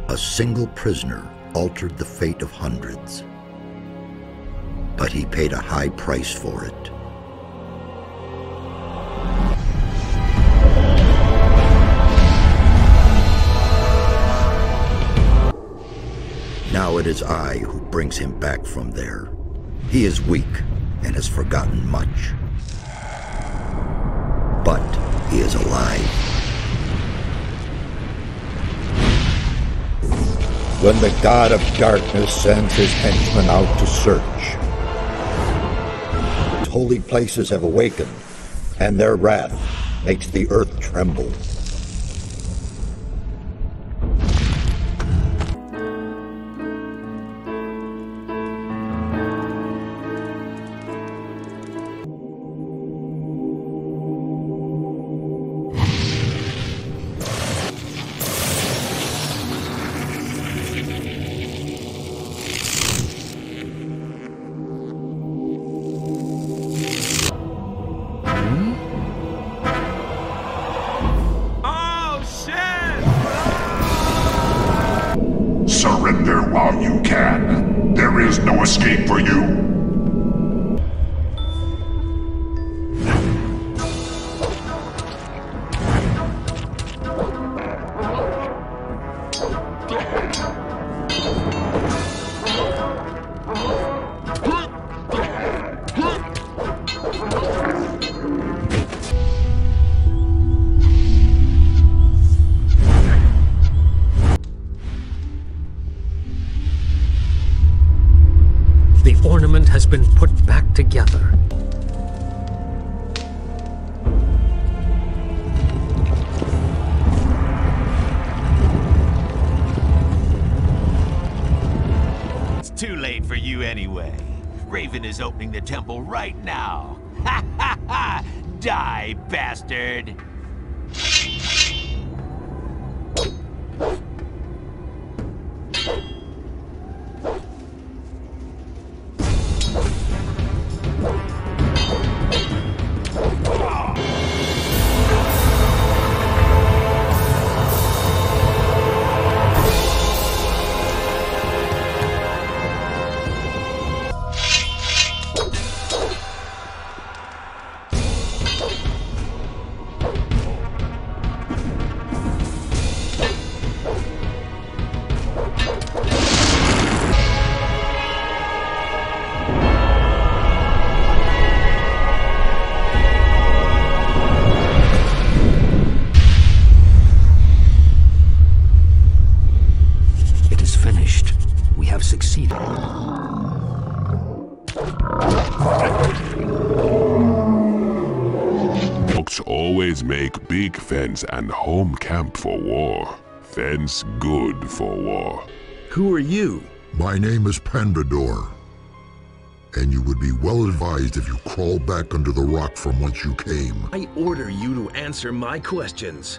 A single prisoner altered the fate of hundreds, but he paid a high price for it. Now it is I who brings him back from there. He is weak and has forgotten much, but he is alive. When the God of Darkness sends his henchmen out to search, holy places have awakened, and their wrath makes the earth tremble. Surrender while you can. There is no escape for you. The ornament has been put back together. It's too late for you anyway. Raven is opening the temple right now. Ha ha ha! Die, bastard! Succeeded. Folks always make big fence and home camp for war. Fence good for war. Who are you? My name is Pandador, and you would be well advised if you crawl back under the rock from whence you came. I order you to answer my questions.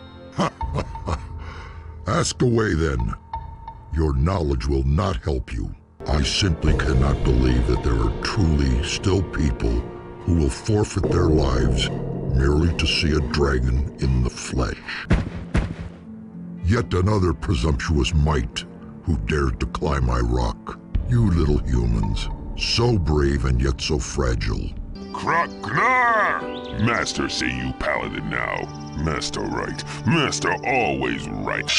Ask away then. Your knowledge will not help you. I simply cannot believe that there are truly still people who will forfeit their lives merely to see a dragon in the flesh. Yet another presumptuous mite who dared to climb my rock. You little humans, so brave and yet so fragile. Kraknar! Master say you paladin now. Master right. Master always right.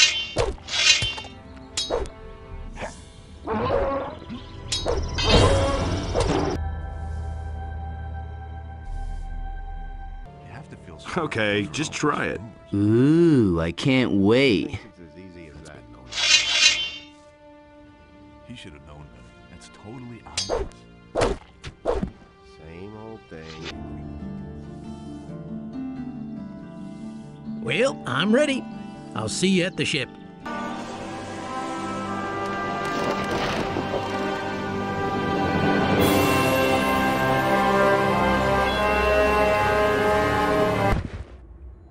Okay, just try it. Ooh, I can't wait. He should have known better. That's totally obvious. Same old thing. Well, I'm ready. I'll see you at the ship.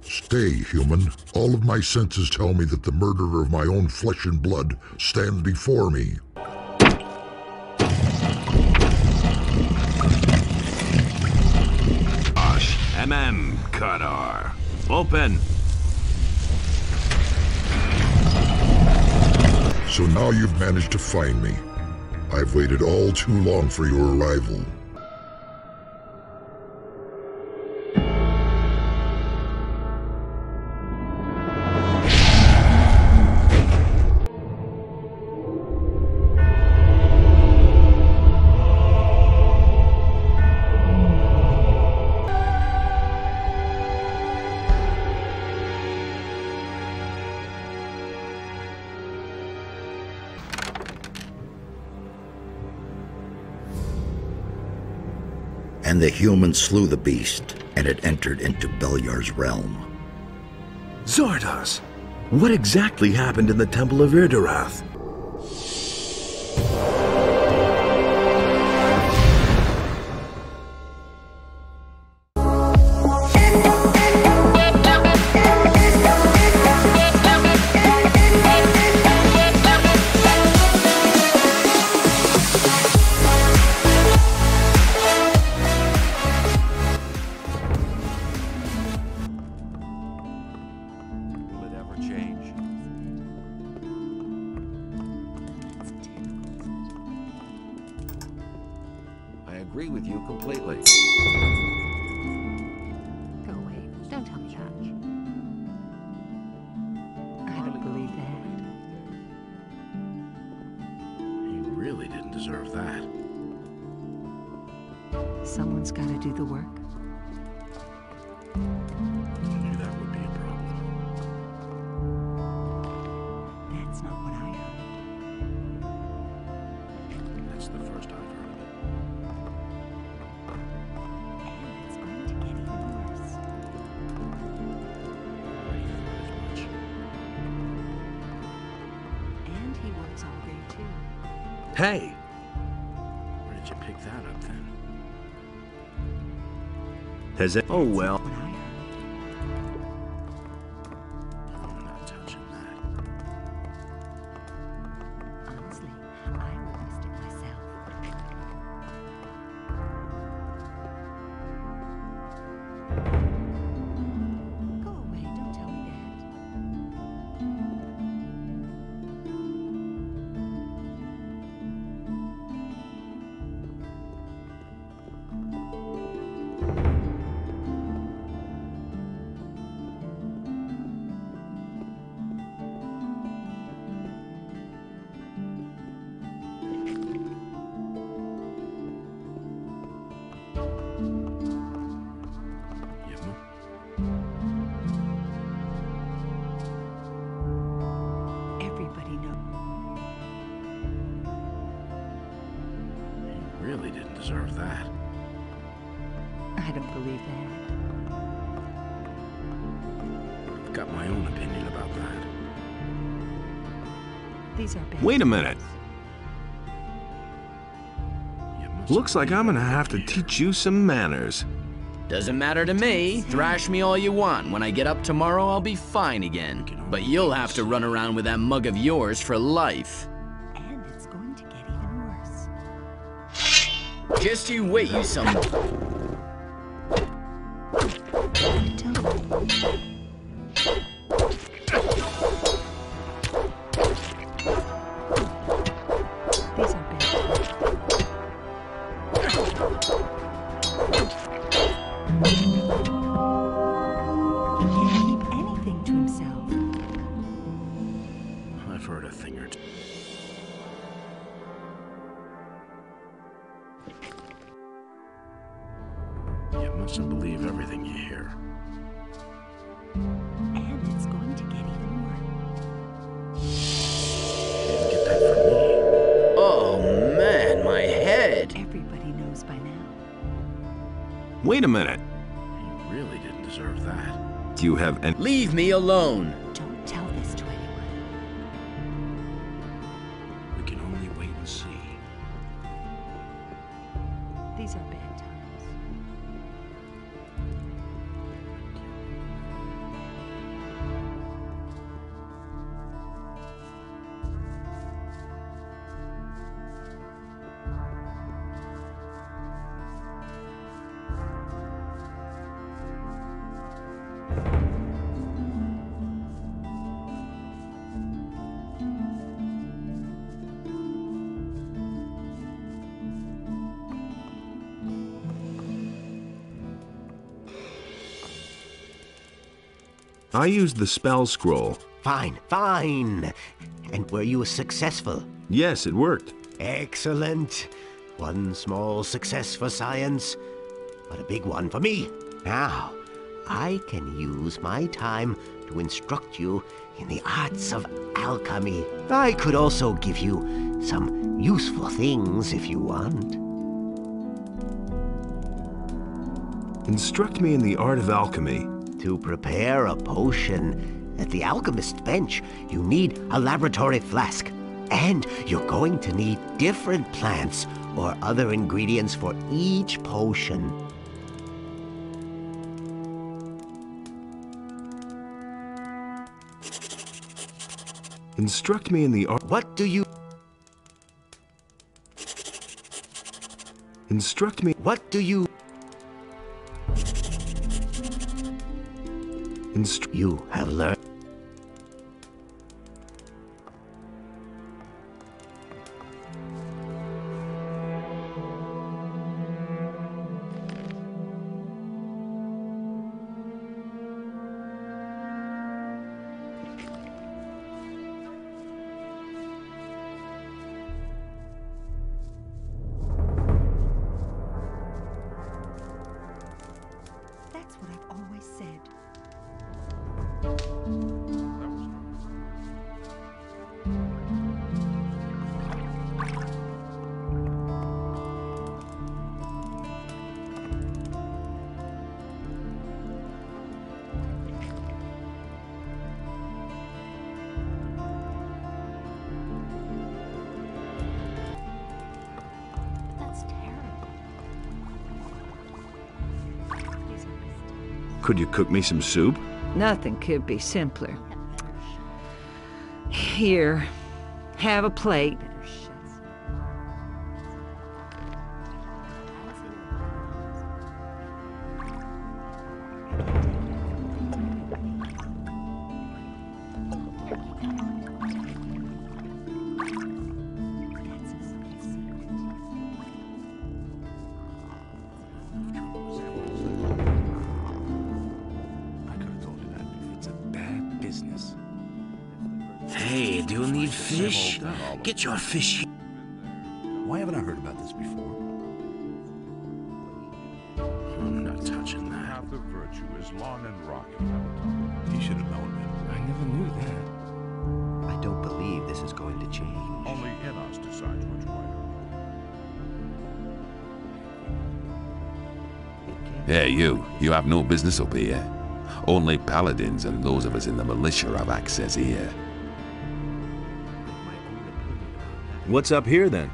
Stay, human. All of my senses tell me that the murderer of my own flesh and blood stands before me. Kadar. Open. So now you've managed to find me. I've waited all too long for your arrival. And the humans slew the beast, and it entered into Beliar's realm. Zardos! What exactly happened in the Temple of Irdarath? I agree with you completely. Go away. Don't tell me that. I don't believe that. You really didn't deserve that. Someone's got to do the work. I knew that would be a problem. That's not what I heard. That's the first I've heard of it. And it's going to get even worse. And he works all day too. Hey! Where did you pick that up then? Has it? Oh well. What I heard. I'm not touching that. Honestly, I witnessed it myself. Go away, don't tell me that. Everybody knows. You really didn't deserve that. I don't believe that. I've got my own opinion about that. These are bad. Wait a minute. times. Looks like I'm gonna have to teach you some manners. Doesn't matter to me. Thrash me all you want. When I get up tomorrow, I'll be fine again. But you'll have to run around with that mug of yours for life. And it's going to get even worse. Just you wait, you some... These are bad. He can't keep anything to himself. I've heard a thing or two. You mustn't believe everything you hear. And it's going to get even worse. You didn't get that from me. Oh, man, my head. Everybody knows by now. Wait a minute. You really didn't deserve that. Do you have any... Leave me alone. Don't tell this to anyone. We can only wait and see. These are bad times. I used the spell scroll. Fine, fine. And were you successful? Yes, it worked. Excellent. One small success for science, but a big one for me. Now, I can use my time to instruct you in the arts of alchemy. I could also give you some useful things if you want. Instruct me in the art of alchemy. To prepare a potion at the alchemist's bench, you need a laboratory flask. And you're going to need different plants or other ingredients for each potion. Instruct me in the art. What do you... Instruct me. What do you... You have learned... That's what I've always said. That's terrible. Could you cook me some soup? Nothing could be simpler. Here, have a plate. Hey, do you need fish? Get your fish. Why haven't I heard about this before? I'm not touching that. The path of virtue is long and rocky. He should have known better. I never knew that. I don't believe this is going to change. Only in us decides which way. Hey, you have no business up here. Only paladins and those of us in the militia have access here. What's up here, then?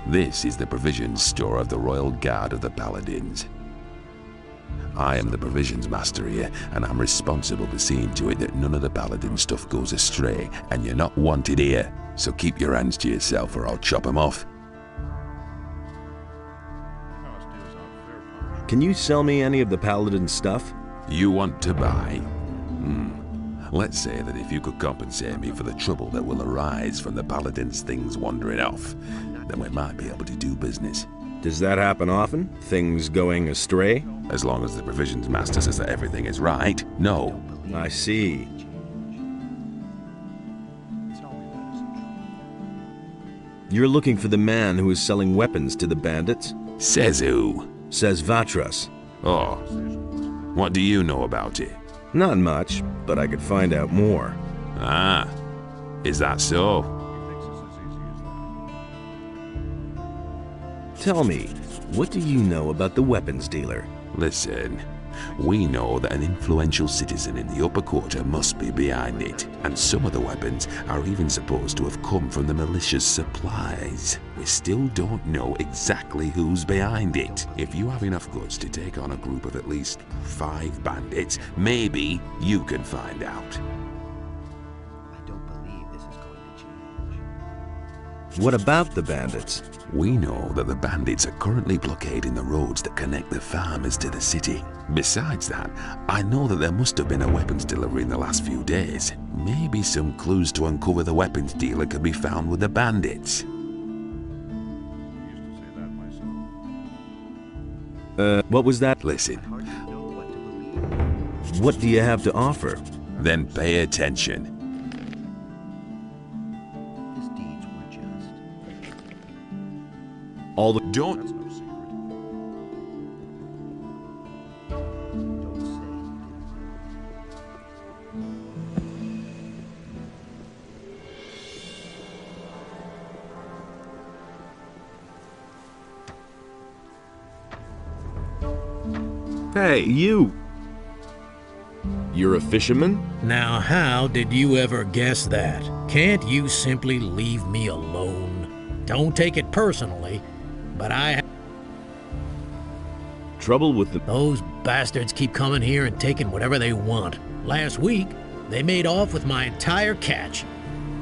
This is the provisions store of the Royal Guard of the Paladins. I am the provisions master here, and I'm responsible for seeing to it that none of the paladin stuff goes astray, and you're not wanted here. So keep your hands to yourself or I'll chop them off. Can you sell me any of the paladin stuff? You want to buy? Let's say that if you could compensate me for the trouble that will arise from the paladin's things wandering off, then we might be able to do business. Does that happen often? Things going astray? As long as the provisions master says that everything is right, no. I see. You're looking for the man who is selling weapons to the bandits? Says who? Says Vatras. Oh. What do you know about it? Not much, but I could find out more. Ah. Is that so? Tell me, what do you know about the weapons dealer? Listen, we know that an influential citizen in the upper quarter must be behind it, and some of the weapons are even supposed to have come from the militia's supplies. We still don't know exactly who's behind it. If you have enough guts to take on a group of at least 5 bandits, maybe you can find out. I don't believe this is going to change. What about the bandits? We know that the bandits are currently blockading the roads that connect the farmers to the city. Besides that, I know that there must have been a weapons delivery in the last few days. Maybe some clues to uncover the weapons dealer could be found with the bandits. What was that? Listen. What do you have to offer? Then pay attention. His deeds were just. All the... Don't... Hey, you! You're a fisherman? Now, how did you ever guess that? Can't you simply leave me alone? Don't take it personally, but Trouble with the... Those bastards keep coming here and taking whatever they want. Last week, they made off with my entire catch.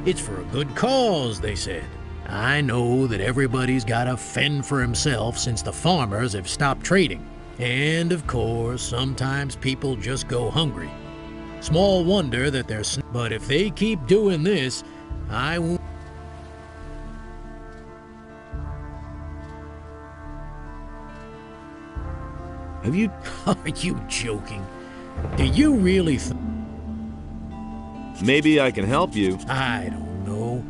It's for a good cause, they said. I know that everybody's got to fend for himself since the farmers have stopped trading. And, of course, sometimes people just go hungry. Small wonder that they're... But if they keep doing this, I won't... Have you... Are you joking? Do you really Maybe I can help you. I don't know.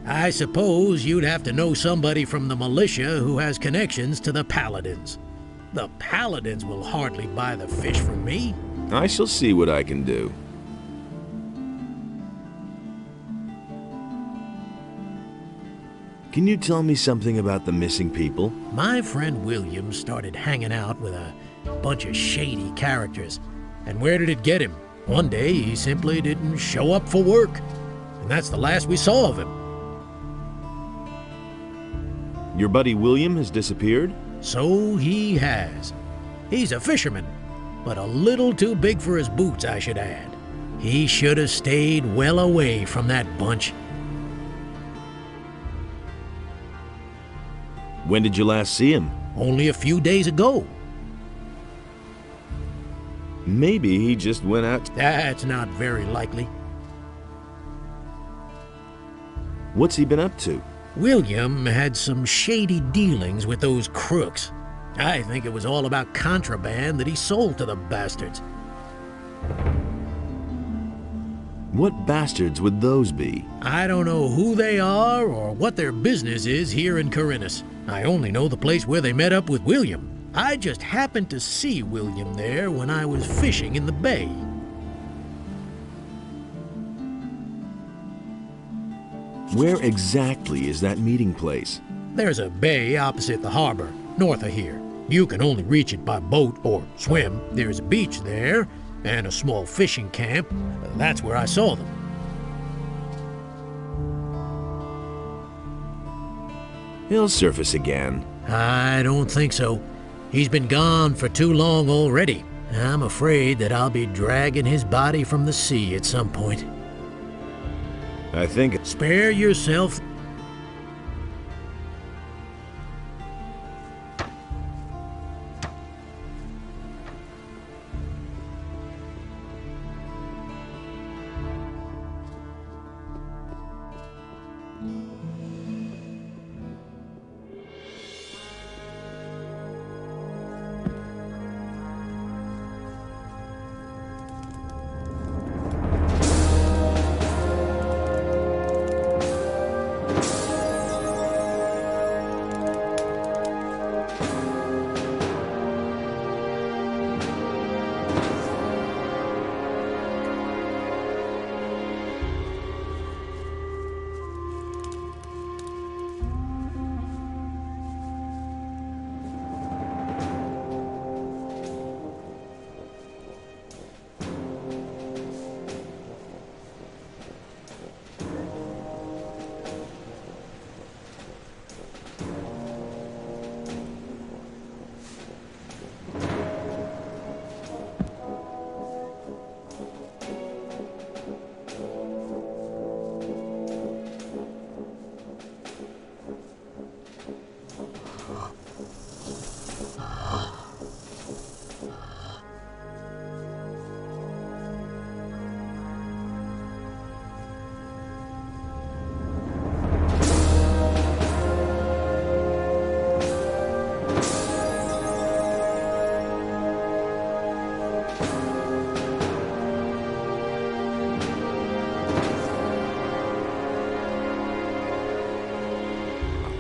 I suppose you'd have to know somebody from the militia who has connections to the Paladins. The Paladins will hardly buy the fish from me. I shall see what I can do. Can you tell me something about the missing people? My friend William started hanging out with a bunch of shady characters. And where did it get him? One day he simply didn't show up for work. And that's the last we saw of him. Your buddy William has disappeared? So he has. He's a fisherman, but a little too big for his boots, I should add. He should have stayed well away from that bunch. When did you last see him? Only a few days ago. Maybe he just went out... That's not very likely. What's he been up to? William had some shady dealings with those crooks. I think it was all about contraband that he sold to the bastards. What bastards would those be? I don't know who they are or what their business is here in Corinus. I only know the place where they met up with William. I just happened to see William there when I was fishing in the bay. Where exactly is that meeting place? There's a bay opposite the harbor, north of here. You can only reach it by boat or swim. There's a beach there, and a small fishing camp. That's where I saw them. He'll surface again. I don't think so. He's been gone for too long already. I'm afraid that I'll be dragging his body from the sea at some point. I think... Spare yourself...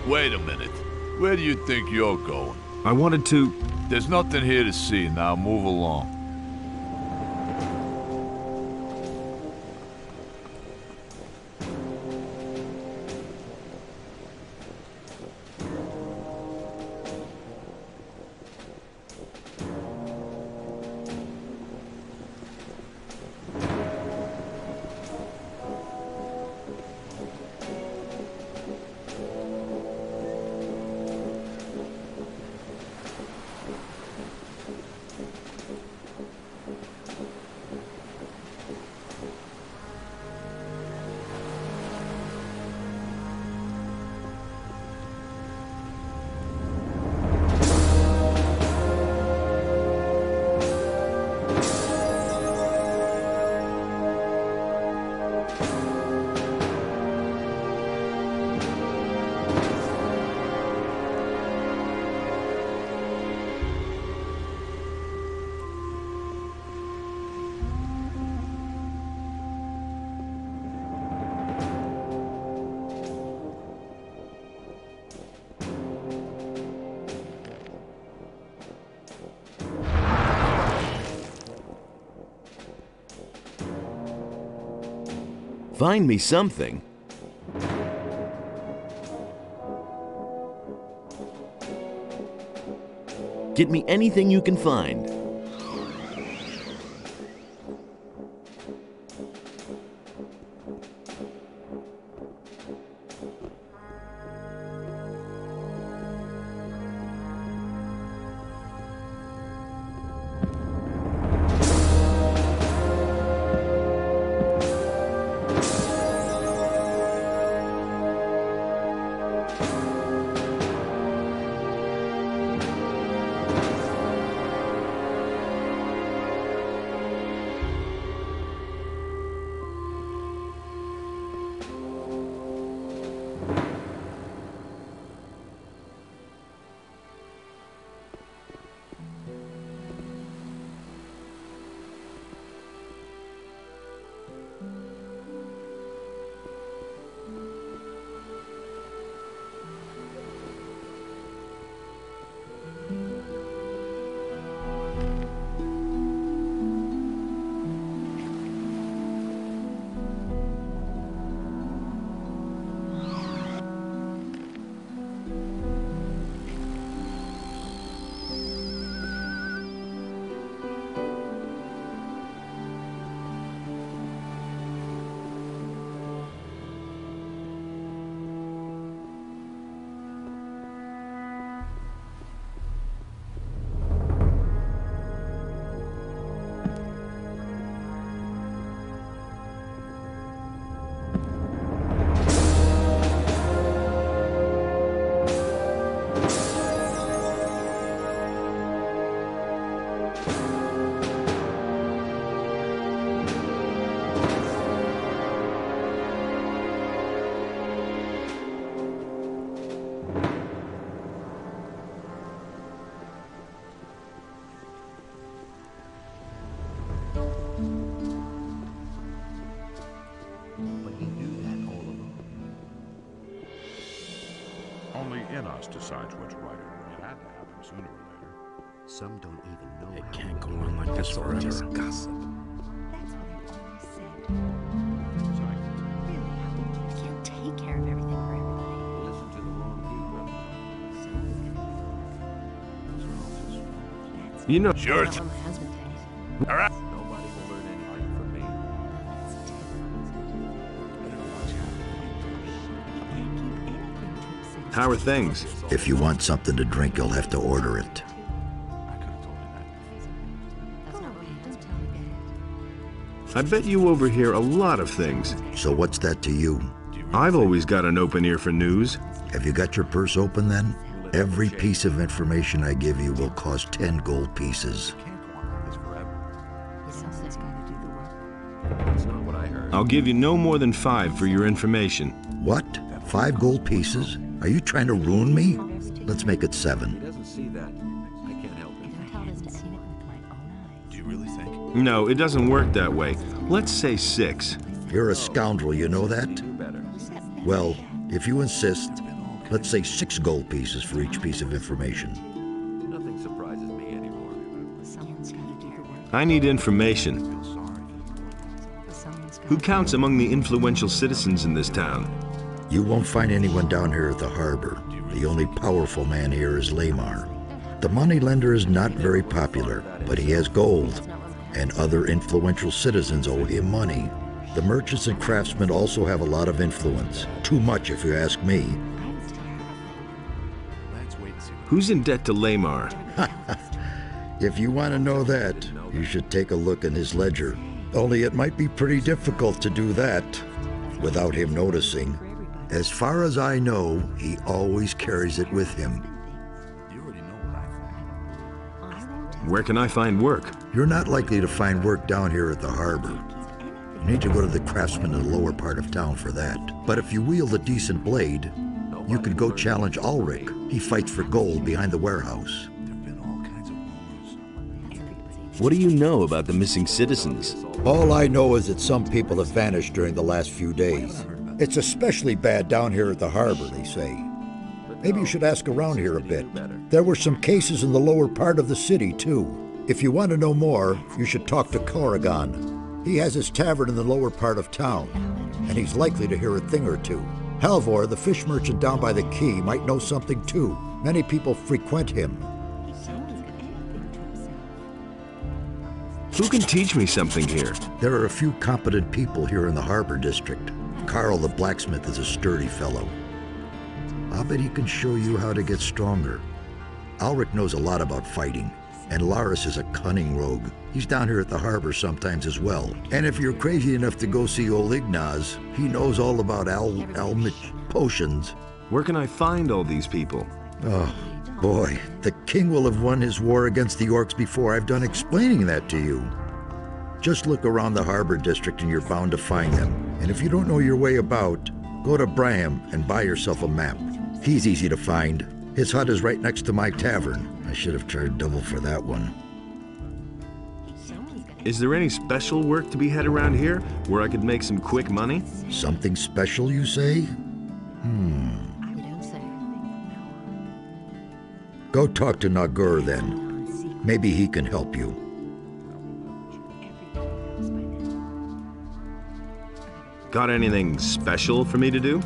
Wait a minute. Where do you think you're going? I wanted to... There's nothing here to see. Now move along. Find me something. Get me anything you can find. Only Immerse decides what's right or wrong. It had to happen sooner or later. Some don't even know. It can't go on like this forever. Just gossip. That's what I've always said. Really, you can't take care of everything for everybody. Listen to the wrong people. You know... Sure. Not what my husband did. All right. Nobody will learn anything from me. How are things? If you want something to drink, you'll have to order it. I bet you overhear a lot of things. So what's that to you? I've always got an open ear for news. Have you got your purse open then? Every piece of information I give you will cost 10 gold pieces. That's not what I heard. I'll give you no more than 5 for your information. What? 5 gold pieces? Are you trying to ruin me? Let's make it 7. He doesn't see that. I can't help him. Do you really think? No, it doesn't work that way. Let's say 6. You're a scoundrel, you know that? Well, if you insist, Let's say 6 gold pieces for each piece of information. Nothing surprises me anymore. I need information. Who counts among the influential citizens in this town? You won't find anyone down here at the harbor. The only powerful man here is Lamar. The moneylender is not very popular, but he has gold, and other influential citizens owe him money. The merchants and craftsmen also have a lot of influence. Too much, if you ask me. Who's in debt to Lamar? If you want to know that, you should take a look in his ledger. Only it might be pretty difficult to do that without him noticing. As far as I know, he always carries it with him. Where can I find work? You're not likely to find work down here at the harbor. You need to go to the craftsman in the lower part of town for that. But if you wield a decent blade, you could go challenge Ulrich. He fights for gold behind the warehouse. What do you know about the missing citizens? All I know is that some people have vanished during the last few days. It's especially bad down here at the harbor, they say. Maybe you should ask around here a bit. There were some cases in the lower part of the city, too. If you want to know more, you should talk to Corrigan. He has his tavern in the lower part of town, and he's likely to hear a thing or two. Halvor, the fish merchant down by the quay, might know something too. Many people frequent him. Who can teach me something here? There are a few competent people here in the harbor district. Carl the blacksmith is a sturdy fellow. I'll bet he can show you how to get stronger. Ulrich knows a lot about fighting, and Laris is a cunning rogue. He's down here at the harbor sometimes as well. And if you're crazy enough to go see old Ignaz, he knows all about Almich potions. Where can I find all these people? Oh, boy, the king will have won his war against the orcs before I've done explaining that to you. Just look around the harbor district and you're bound to find them. And if you don't know your way about, go to Braham and buy yourself a map. He's easy to find. His hut is right next to my tavern. I should have charged double for that one. Is there any special work to be had around here where I could make some quick money? Something special, you say? Go talk to Nagur then. Maybe he can help you. Got anything special for me to do?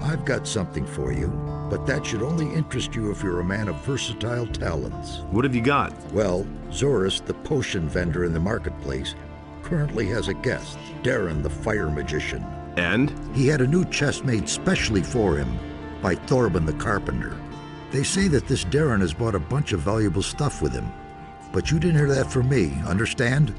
I've got something for you, but that should only interest you if you're a man of versatile talents. What have you got? Well, Zorus, the potion vendor in the marketplace, currently has a guest, Darren the fire magician. And? He had a new chest made specially for him by Thorben the carpenter. They say that this Darren has bought a bunch of valuable stuff with him. But you didn't hear that from me, understand?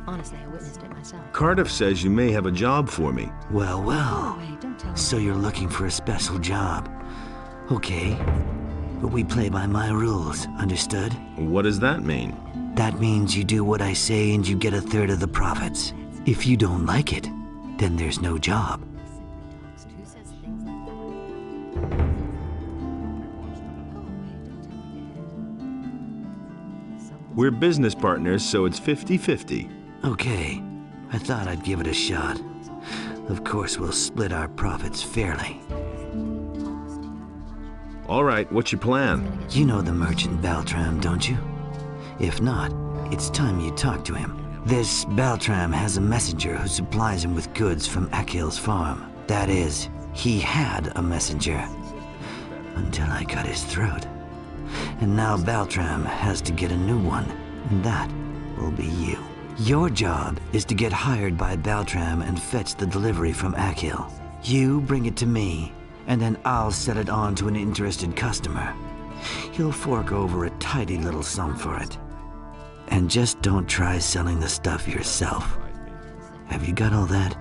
Honestly, I witnessed it myself. Cardiff says you may have a job for me. Well, well. So you're looking for a special job. Okay. But we play by my rules, understood? What does that mean? That means you do what I say and you get a third of the profits. If you don't like it, then there's no job. We're business partners, so it's 50-50. Okay. I thought I'd give it a shot. Of course, we'll split our profits fairly. All right, what's your plan? You know the merchant Baltram, don't you? If not, it's time you talk to him. This Baltram has a messenger who supplies him with goods from Akil's farm. That is, he had a messenger. Until I cut his throat. And now Baltram has to get a new one, and that will be you. Your job is to get hired by Baltram and fetch the delivery from Akil. You bring it to me, and then I'll set it on to an interested customer. He'll fork over a tidy little sum for it. And just don't try selling the stuff yourself. Have you got all that?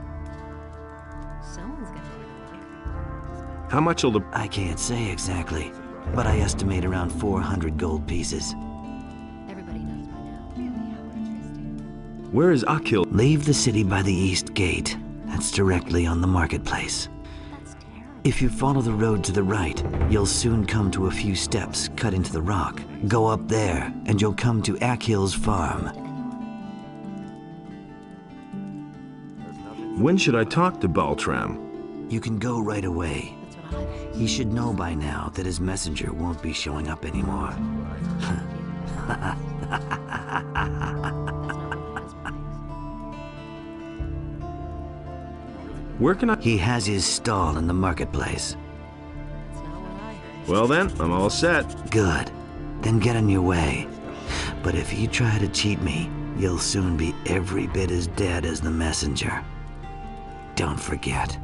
How much will the... I can't say exactly, but I estimate around 400 gold pieces. Where is Akil? Leave the city by the east gate. That's directly on the marketplace. If you follow the road to the right, you'll soon come to a few steps cut into the rock. Go up there, and you'll come to Akhil's farm. When should I talk to Baltram? You can go right away. He should know by now that his messenger won't be showing up anymore. Where can I? He has his stall in the marketplace. Well then, I'm all set. Good. Then get on your way. But if you try to cheat me, you'll soon be every bit as dead as the messenger. Don't forget.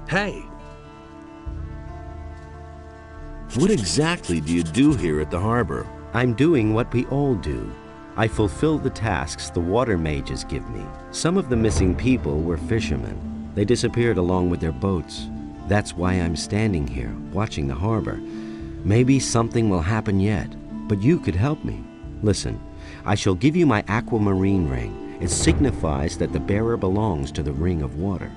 Hey! What exactly do you do here at the harbor? I'm doing what we all do. I fulfill the tasks the water mages give me. Some of the missing people were fishermen. They disappeared along with their boats. That's why I'm standing here, watching the harbor. Maybe something will happen yet, but you could help me. Listen, I shall give you my aquamarine ring. It signifies that the bearer belongs to the ring of water.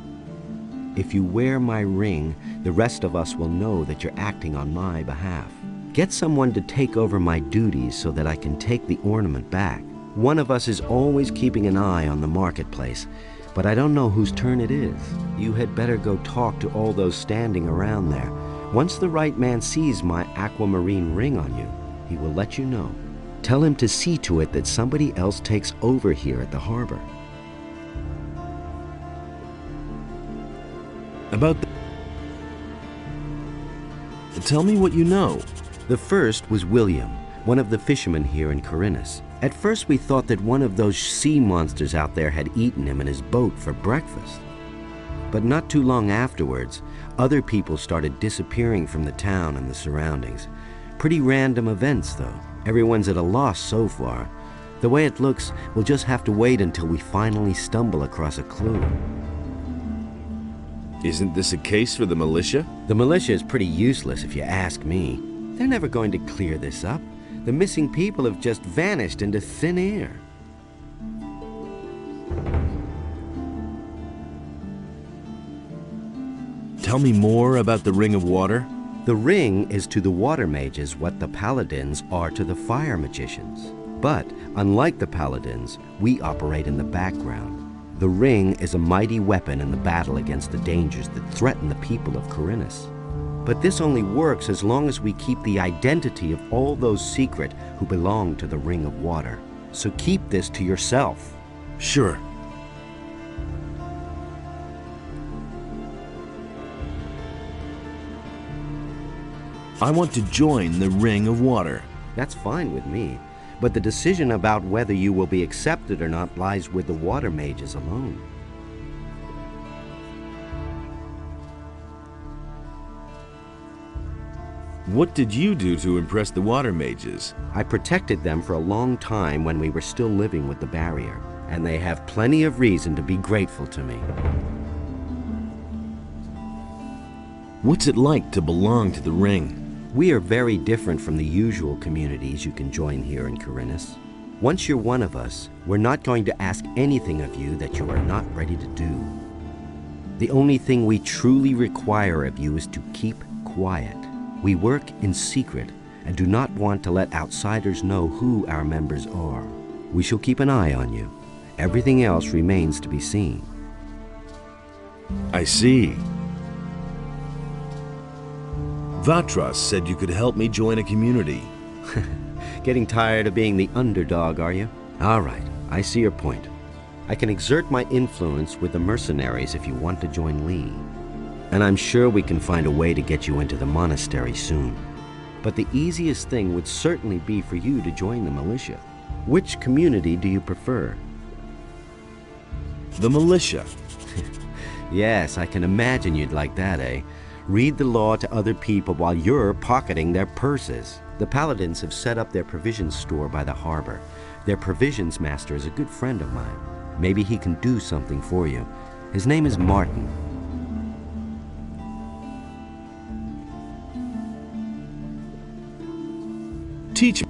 If you wear my ring, the rest of us will know that you're acting on my behalf. Get someone to take over my duties so that I can take the ornament back. One of us is always keeping an eye on the marketplace, but I don't know whose turn it is. You had better go talk to all those standing around there. Once the right man sees my aquamarine ring on you, he will let you know. Tell him to see to it that somebody else takes over here at the harbor. About the... Tell me what you know. The first was William, one of the fishermen here in Corinus. At first we thought that one of those sea monsters out there had eaten him in his boat for breakfast. But not too long afterwards, other people started disappearing from the town and the surroundings. Pretty random events, though. Everyone's at a loss so far. The way it looks, we'll just have to wait until we finally stumble across a clue. Isn't this a case for the militia? The militia is pretty useless if you ask me. They're never going to clear this up. The missing people have just vanished into thin air. Tell me more about the Ring of Water. The ring is to the water mages what the paladins are to the fire magicians. But, unlike the paladins, we operate in the background. The ring is a mighty weapon in the battle against the dangers that threaten the people of Corinus. But this only works as long as we keep the identity of all those secret who belong to the Ring of Water. So keep this to yourself. Sure. I want to join the Ring of Water. That's fine with me. But the decision about whether you will be accepted or not lies with the water mages alone. What did you do to impress the water mages? I protected them for a long time when we were still living with the barrier, and they have plenty of reason to be grateful to me. What's it like to belong to the ring? We are very different from the usual communities you can join here in Corinus. Once you're one of us, we're not going to ask anything of you that you are not ready to do. The only thing we truly require of you is to keep quiet. We work in secret and do not want to let outsiders know who our members are. We shall keep an eye on you. Everything else remains to be seen. I see. Vatras said you could help me join a community. Getting tired of being the underdog, are you? All right, I see your point. I can exert my influence with the mercenaries if you want to join Lee. And I'm sure we can find a way to get you into the monastery soon. But the easiest thing would certainly be for you to join the militia. Which community do you prefer? The militia. Yes, I can imagine you'd like that, eh? Read the law to other people while you're pocketing their purses. The paladins have set up their provisions store by the harbor. Their provisions master is a good friend of mine. Maybe he can do something for you. His name is Martin. Teach me.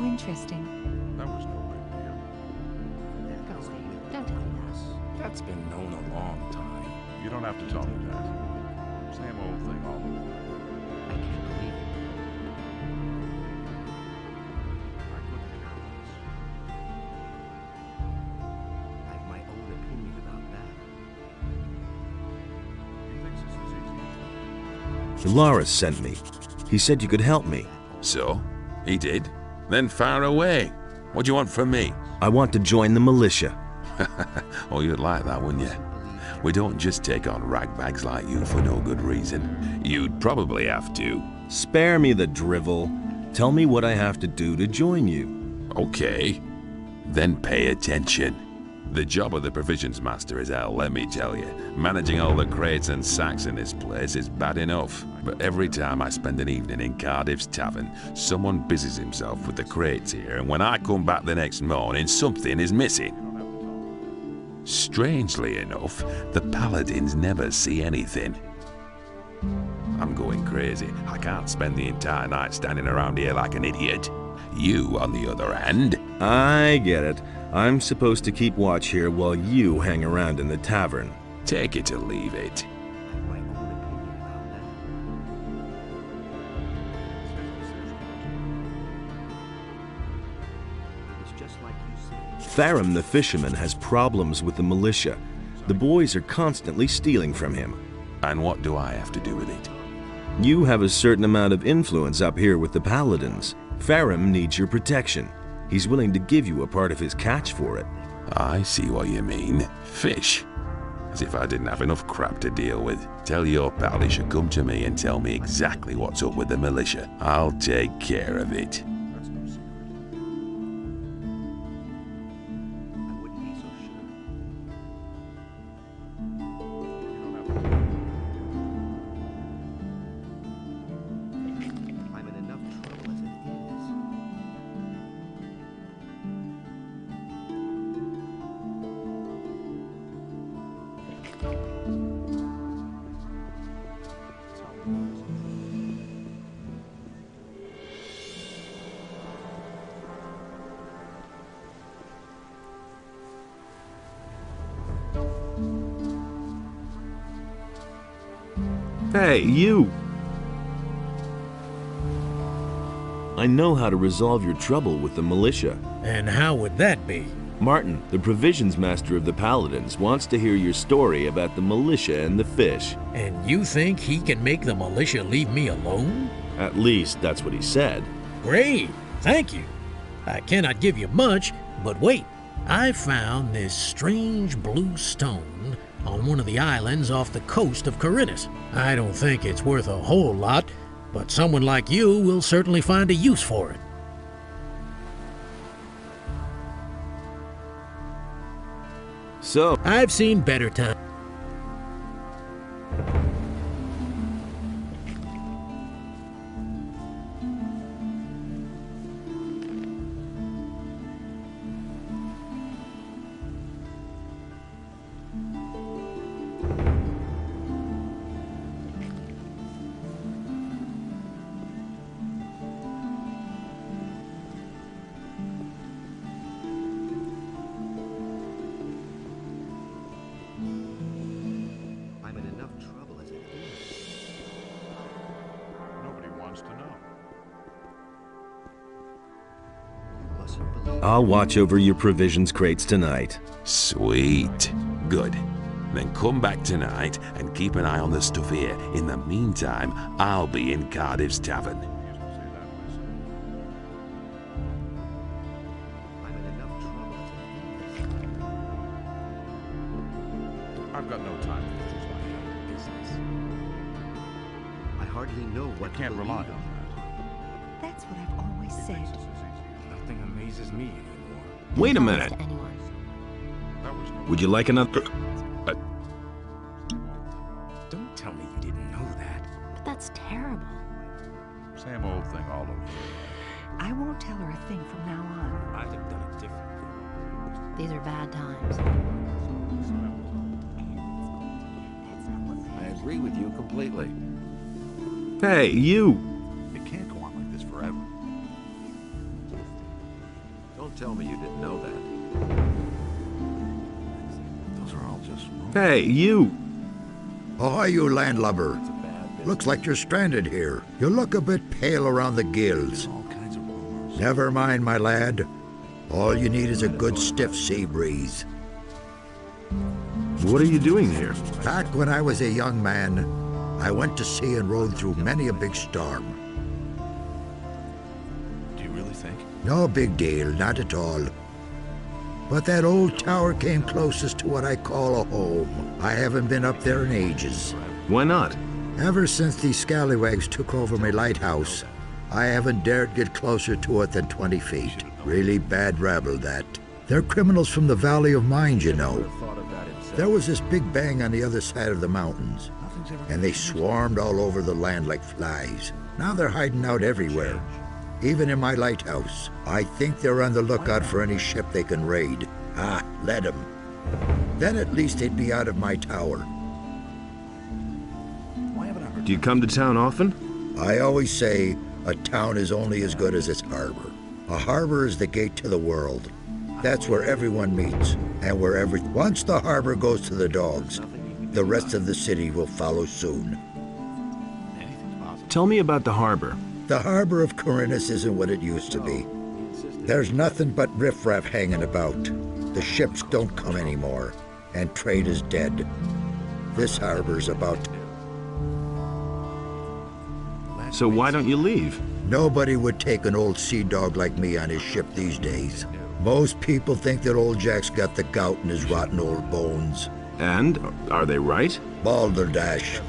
interesting. That was no big deal. Don't tell me that. That's been known a long time. You don't have to tell me that. Same old thing all over. I can't believe it. I couldn't care less. I have my own opinion about that. He thinks this is easy. Laris sent me. He said you could help me. So? He did? Then fire away. What do you want from me? I want to join the militia. Oh, you'd like that, wouldn't you? We don't just take on ragbags like you for no good reason. You'd probably have to. Spare me the drivel. Tell me what I have to do to join you. Okay. Then pay attention. The job of the provisions master is hell, let me tell you. Managing all the crates and sacks in this place is bad enough. But every time I spend an evening in Cardiff's tavern, someone busies himself with the crates here, and when I come back the next morning, something is missing. Strangely enough, the paladins never see anything. I'm going crazy. I can't spend the entire night standing around here like an idiot. You, on the other hand... I get it. I'm supposed to keep watch here while you hang around in the tavern. Take it or leave it. Tharum the fisherman has problems with the militia. The boys are constantly stealing from him. And what do I have to do with it? You have a certain amount of influence up here with the paladins. Tharum needs your protection. He's willing to give you a part of his catch for it. I see what you mean. Fish. As if I didn't have enough crap to deal with. Tell your pal he should come to me and tell me exactly what's up with the militia. I'll take care of it. Hey, you! I know how to resolve your trouble with the militia. And how would that be? Martin, the provisions master of the Paladins, wants to hear your story about the militia and the fish. And you think he can make the militia leave me alone? At least, that's what he said. Great, thank you. I cannot give you much, but wait. I found this strange blue stone on one of the islands off the coast of Corinus. I don't think it's worth a whole lot, but someone like you will certainly find a use for it. So, I've seen better times. I'll watch over your provisions crates tonight. Sweet. Good. Then come back tonight and keep an eye on the stuff here. In the meantime, I'll be in Cardiff's tavern. I've got no time for issues like that. Business. I hardly know what I can't to rely believe on that. That's what I've always said. Nothing amazes me anymore. Wait a minute. Would you like another? Don't tell me you didn't know that. But that's terrible. Same old thing all over. I won't tell her a thing from now on. I'd have done it differently. These are bad times. I agree with you completely. Hey, you! It can't go on like this forever. Don't tell me you didn't know that. Those are all just... Hey, you! Ahoy, you landlubber. Looks like you're stranded here. You look a bit pale around the gills. Never mind, my lad. All you need is a good stiff sea breeze. What are you doing here? Back when I was a young man, I went to sea and rode through many a big storm. Do you really think? No big deal, not at all. But that old tower came closest to what I call a home. I haven't been up there in ages. Why not? Ever since these scallywags took over my lighthouse, I haven't dared get closer to it than 20 feet. Really bad rabble, that. They're criminals from the Valley of Mind, you know. There was this big bang on the other side of the mountains, and they swarmed all over the land like flies. Now they're hiding out everywhere, even in my lighthouse. I think they're on the lookout for any ship they can raid. Ah, let them. Then at least they'd be out of my tower. Do you come to town often? I always say a town is only as good as its harbor. A harbor is the gate to the world. That's where everyone meets, and where once the harbor goes to the dogs, the rest of the city will follow soon. Tell me about the harbor. The harbor of Corinthus isn't what it used to be. There's nothing but riffraff hanging about. The ships don't come anymore, and trade is dead. This harbor's about... So why don't you leave? Nobody would take an old sea dog like me on his ship these days. Most people think that old Jack's got the gout in his rotten old bones. And? Are they right? Balderdash.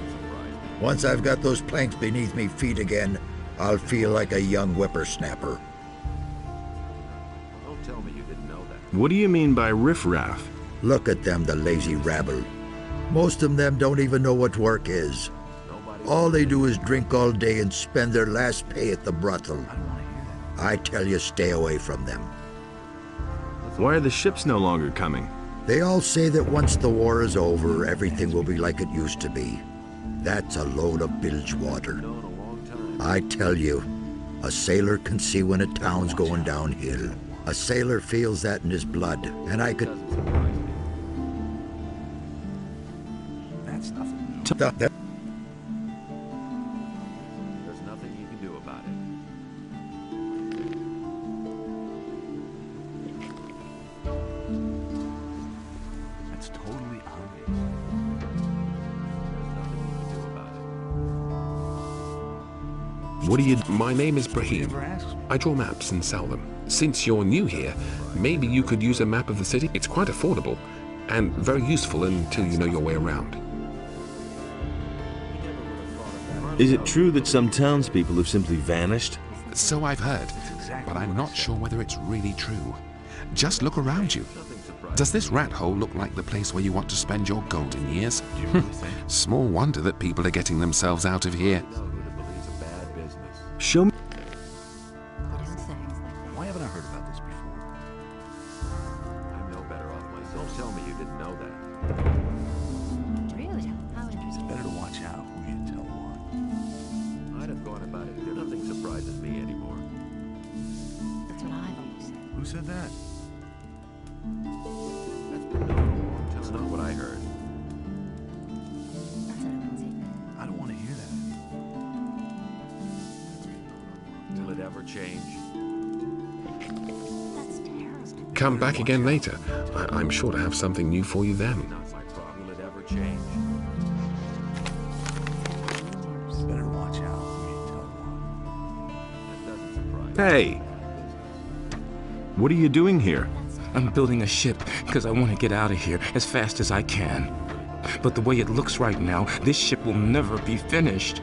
Once I've got those planks beneath me feet again, I'll feel like a young whippersnapper. Don't tell me you didn't know that. What do you mean by riffraff? Look at them, the lazy rabble. Most of them don't even know what work is. All they do is drink all day and spend their last pay at the brothel. I tell you, stay away from them. Why are the ships no longer coming? They all say that once the war is over, everything will be like it used to be. That's a load of bilge water. I tell you, a sailor can see when a town's going downhill. A sailor feels that in his blood, and I could... That's nothing. There's nothing you can do about it. That's totally obvious. There's nothing you can do about it. What do you... My name is Brahim. I draw maps and sell them. Since you're new here, maybe you could use a map of the city. It's quite affordable and very useful until you know your way around. Is it true that some townspeople have simply vanished? So I've heard, but I'm not sure whether it's really true. Just look around you. Does this rat hole look like the place where you want to spend your golden years? Small wonder that people are getting themselves out of here. Show me. Why haven't I heard about this before? I'm no better off myself. Tell me you didn't know that. Really? How interesting. Better to watch out who you tell what. I'd have gone about it. Nothing surprises me anymore. That's what I've always said. Who said that? That's been known a long time. That's not what I heard. That's an open secret. I don't want to hear that. Will it ever change? That's terrible. Come back again later. I'm sure to have something new for you then. Not my problem. Will it ever change? Better watch out who you tell what. That doesn't surprise me. Hey! What are you doing here? I'm building a ship because I want to get out of here as fast as I can. But the way it looks right now, this ship will never be finished.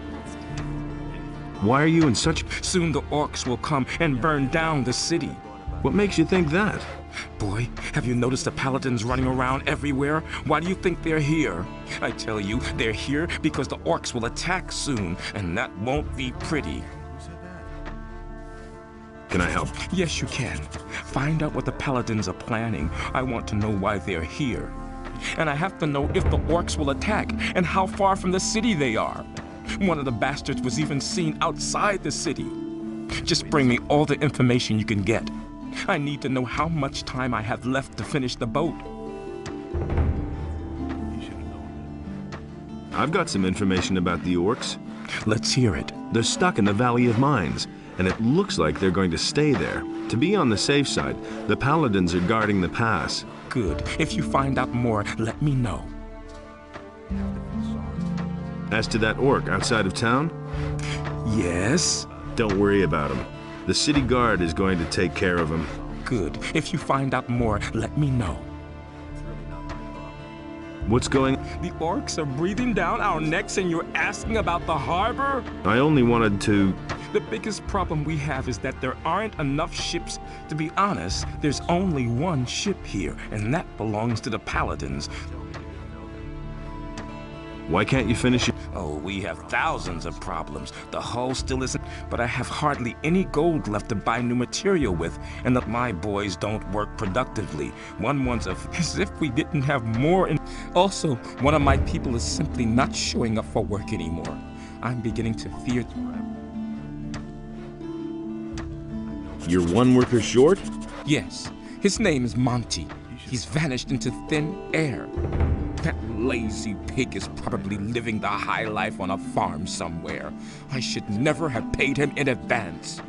Why are you in such... Soon the orcs will come and burn down the city. What makes you think that? Boy, have you noticed the paladins running around everywhere? Why do you think they're here? I tell you, they're here because the orcs will attack soon, and that won't be pretty. Can I help? Yes, you can. Find out what the paladins are planning. I want to know why they're here. And I have to know if the orcs will attack and how far from the city they are. One of the bastards was even seen outside the city. Just bring me all the information you can get. I need to know how much time I have left to finish the boat. I've got some information about the orcs. Let's hear it. They're stuck in the Valley of Mines, and it looks like they're going to stay there. To be on the safe side, the paladins are guarding the pass. Good. If you find out more, let me know. As to that orc outside of town? Yes? Don't worry about him. The city guard is going to take care of him. Good. If you find out more, let me know. What's going? The orcs are breathing down our necks and you're asking about the harbor? I only wanted to... The biggest problem we have is that there aren't enough ships. To be honest, there's only one ship here, and that belongs to the paladins. Why can't you finish it? Oh, we have thousands of problems. The hull still isn't, but I have hardly any gold left to buy new material with, and that my boys don't work productively. One wants as if we didn't have more. Also, one of my people is simply not showing up for work anymore. I'm beginning to fear. You're one worker short? Yes. His name is Monty. He's vanished into thin air. That lazy pig is probably living the high life on a farm somewhere. I should never have paid him in advance.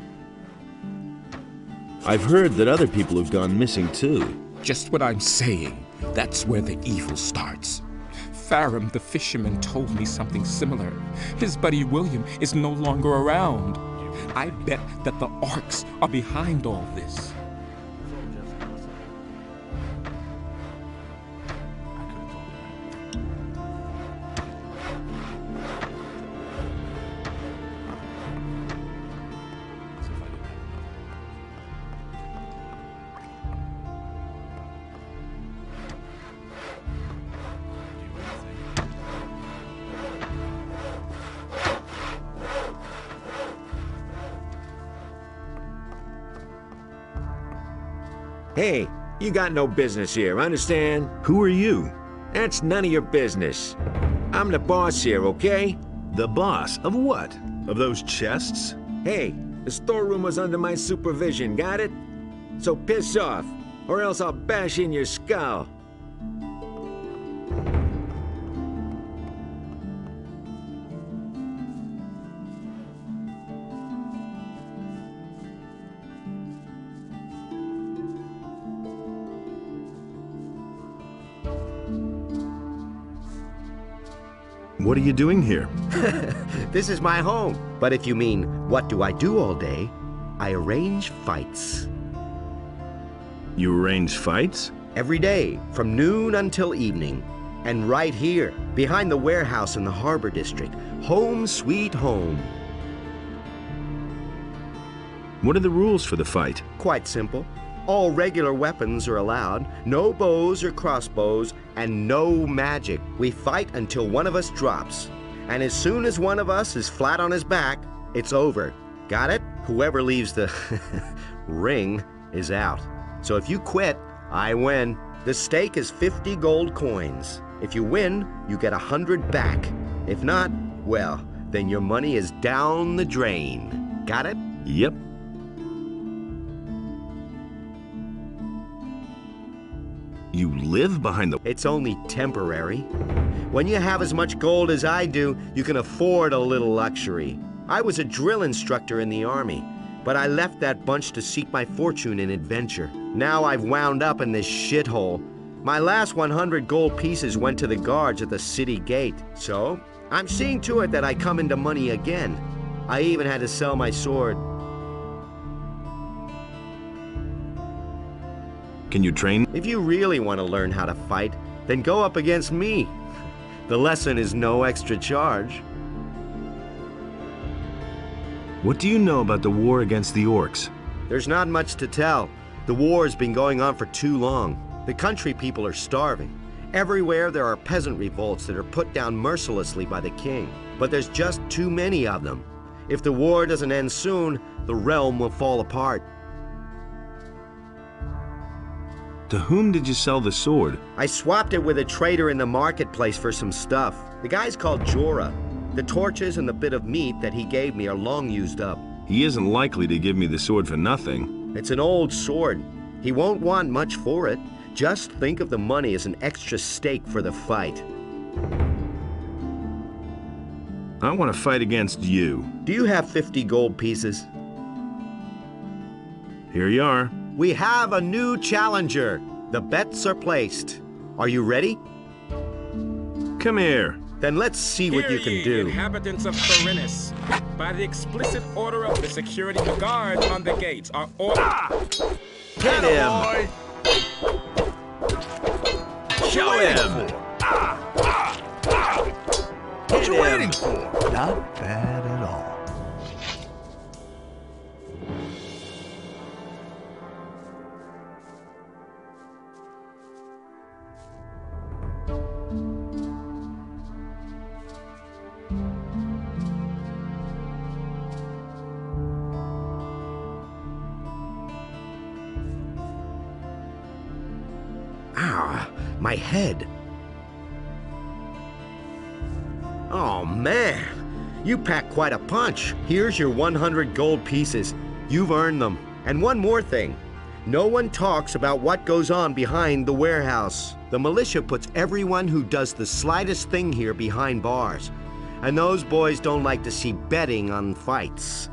I've heard that other people have gone missing too. Just what I'm saying. That's where the evil starts. Farum, the fisherman, told me something similar. His buddy William is no longer around. I bet that the orcs are behind all this. Hey, you got no business here, understand? Who are you? That's none of your business. I'm the boss here, okay? The boss? Of what? Of those chests? Hey, the storeroom was under my supervision, got it? So piss off, or else I'll bash in your skull. What are you doing here? This is my home. But if you mean, what do I do all day? I arrange fights. You arrange fights? Every day, from noon until evening. And right here, behind the warehouse in the Harbor District. Home sweet home. What are the rules for the fight? Quite simple. All regular weapons are allowed, no bows or crossbows, and no magic. We fight until one of us drops. And as soon as one of us is flat on his back, it's over. Got it? Whoever leaves the ring is out. So if you quit, I win. The stake is 50 gold coins. If you win, you get 100 back. If not, well, then your money is down the drain. Got it? Yep. You live behind the... It's only temporary. When you have as much gold as I do, you can afford a little luxury. I was a drill instructor in the army, but I left that bunch to seek my fortune in adventure. Now I've wound up in this shithole. My last 100 gold pieces went to the guards at the city gate. So, I'm seeing to it that I come into money again. I even had to sell my sword. Can you train? If you really want to learn how to fight, then go up against me. The lesson is no extra charge. What do you know about the war against the orcs? There's not much to tell. The war's been going on for too long. The country people are starving. Everywhere there are peasant revolts that are put down mercilessly by the king. But there's just too many of them. If the war doesn't end soon, the realm will fall apart. To whom did you sell the sword? I swapped it with a trader in the marketplace for some stuff. The guy's called Jorah. The torches and the bit of meat that he gave me are long used up. He isn't likely to give me the sword for nothing. It's an old sword. He won't want much for it. Just think of the money as an extra stake for the fight. I want to fight against you. Do you have 50 gold pieces? Here you are. We have a new challenger. The bets are placed. Are you ready? Come here. Then let's see what you can do. Inhabitants of Corinus, by the explicit order of the security, the guards on the gates are ordered. Get him! Show him! What you waiting for? Not bad at all. Ah, my head. Oh, man. You packed quite a punch. Here's your 100 gold pieces. You've earned them. And one more thing. No one talks about what goes on behind the warehouse. The militia puts everyone who does the slightest thing here behind bars. And those boys don't like to see betting on fights.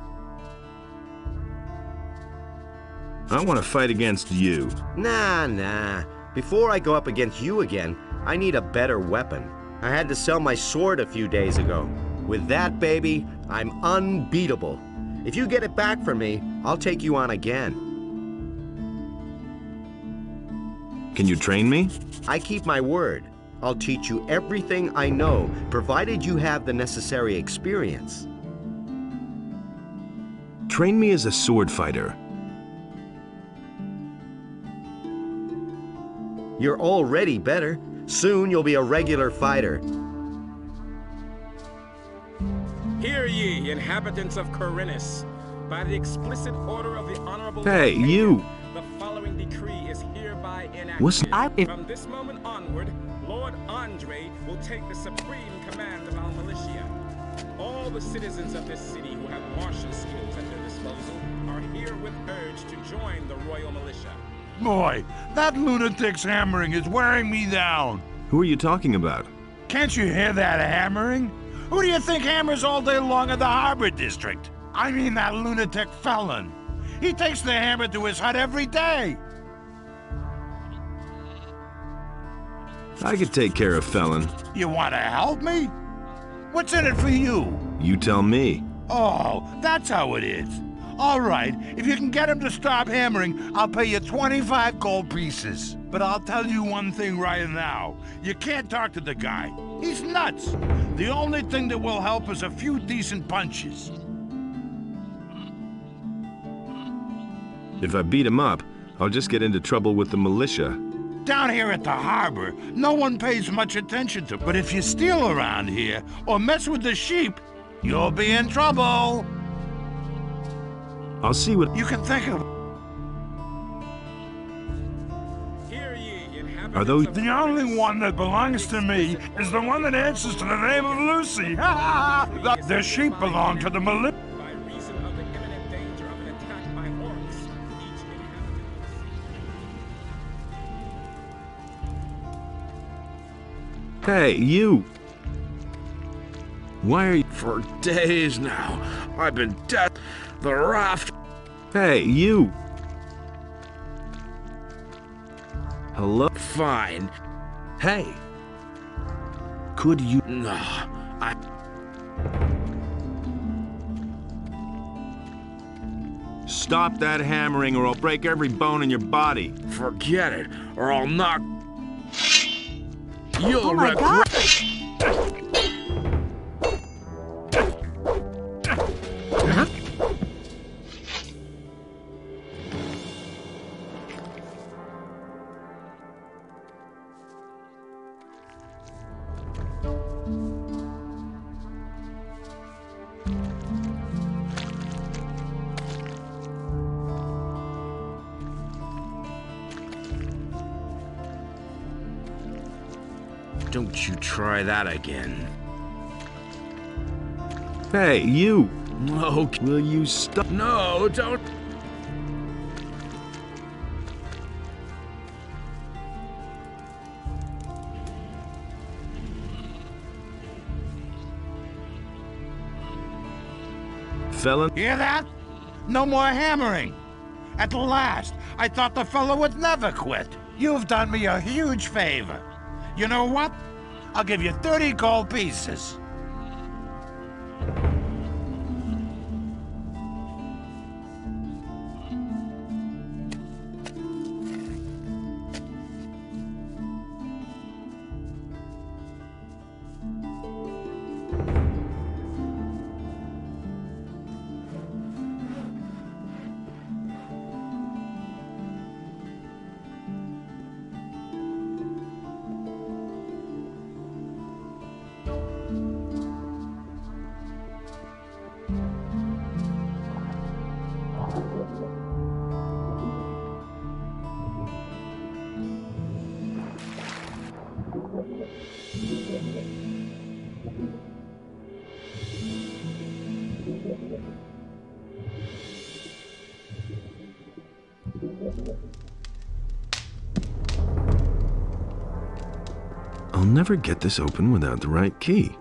I want to fight against you. Nah. Before I go up against you again, I need a better weapon. I had to sell my sword a few days ago. With that, baby, I'm unbeatable. If you get it back from me, I'll take you on again. Can you train me? I keep my word. I'll teach you everything I know, provided you have the necessary experience. Train me as a sword fighter. You're already better. Soon you'll be a regular fighter. Hear ye, inhabitants of Corinus, by the explicit order of the Honorable Hey, Lord you! the following decree is hereby enacted. What's- From this moment onward, Lord Andre will take the supreme command of our militia. All the citizens of this city who have martial skills at their disposal are herewith urged to join the royal militia. Boy, that lunatic's hammering is wearing me down. Who are you talking about? Can't you hear that hammering? Who do you think hammers all day long in the Harbor District? I mean that lunatic felon. He takes the hammer to his hut every day. I could take care of Felon. You want to help me? What's in it for you? You tell me. Oh, that's how it is. All right, if you can get him to stop hammering, I'll pay you 25 gold pieces. But I'll tell you one thing right now. You can't talk to the guy. He's nuts. The only thing that will help is a few decent punches. If I beat him up, I'll just get into trouble with the militia. Down here at the harbor, no one pays much attention to. But if you steal around here or mess with the sheep, you'll be in trouble. I'll see what you can think of. Are those the only one that belongs to me is the one that answers to the name of Lucy. The sheep belong to the militia. By reason of the imminent danger of an attack by orcs, each inhabitant... Hey, you! Why are you... For days now, I've been dead. The raft... Hey, you! Hello? Fine. Hey! Could you... No, I... Stop that hammering or I'll break every bone in your body. Forget it, or I'll knock... You'll Oh my regret... Don't you try that again. Hey, you! No, will you stop? No, don't... fella? Hear that? No more hammering. At last, I thought the fellow would never quit. You've done me a huge favor. You know what? I'll give you 30 gold pieces. I'll never get this open without the right key.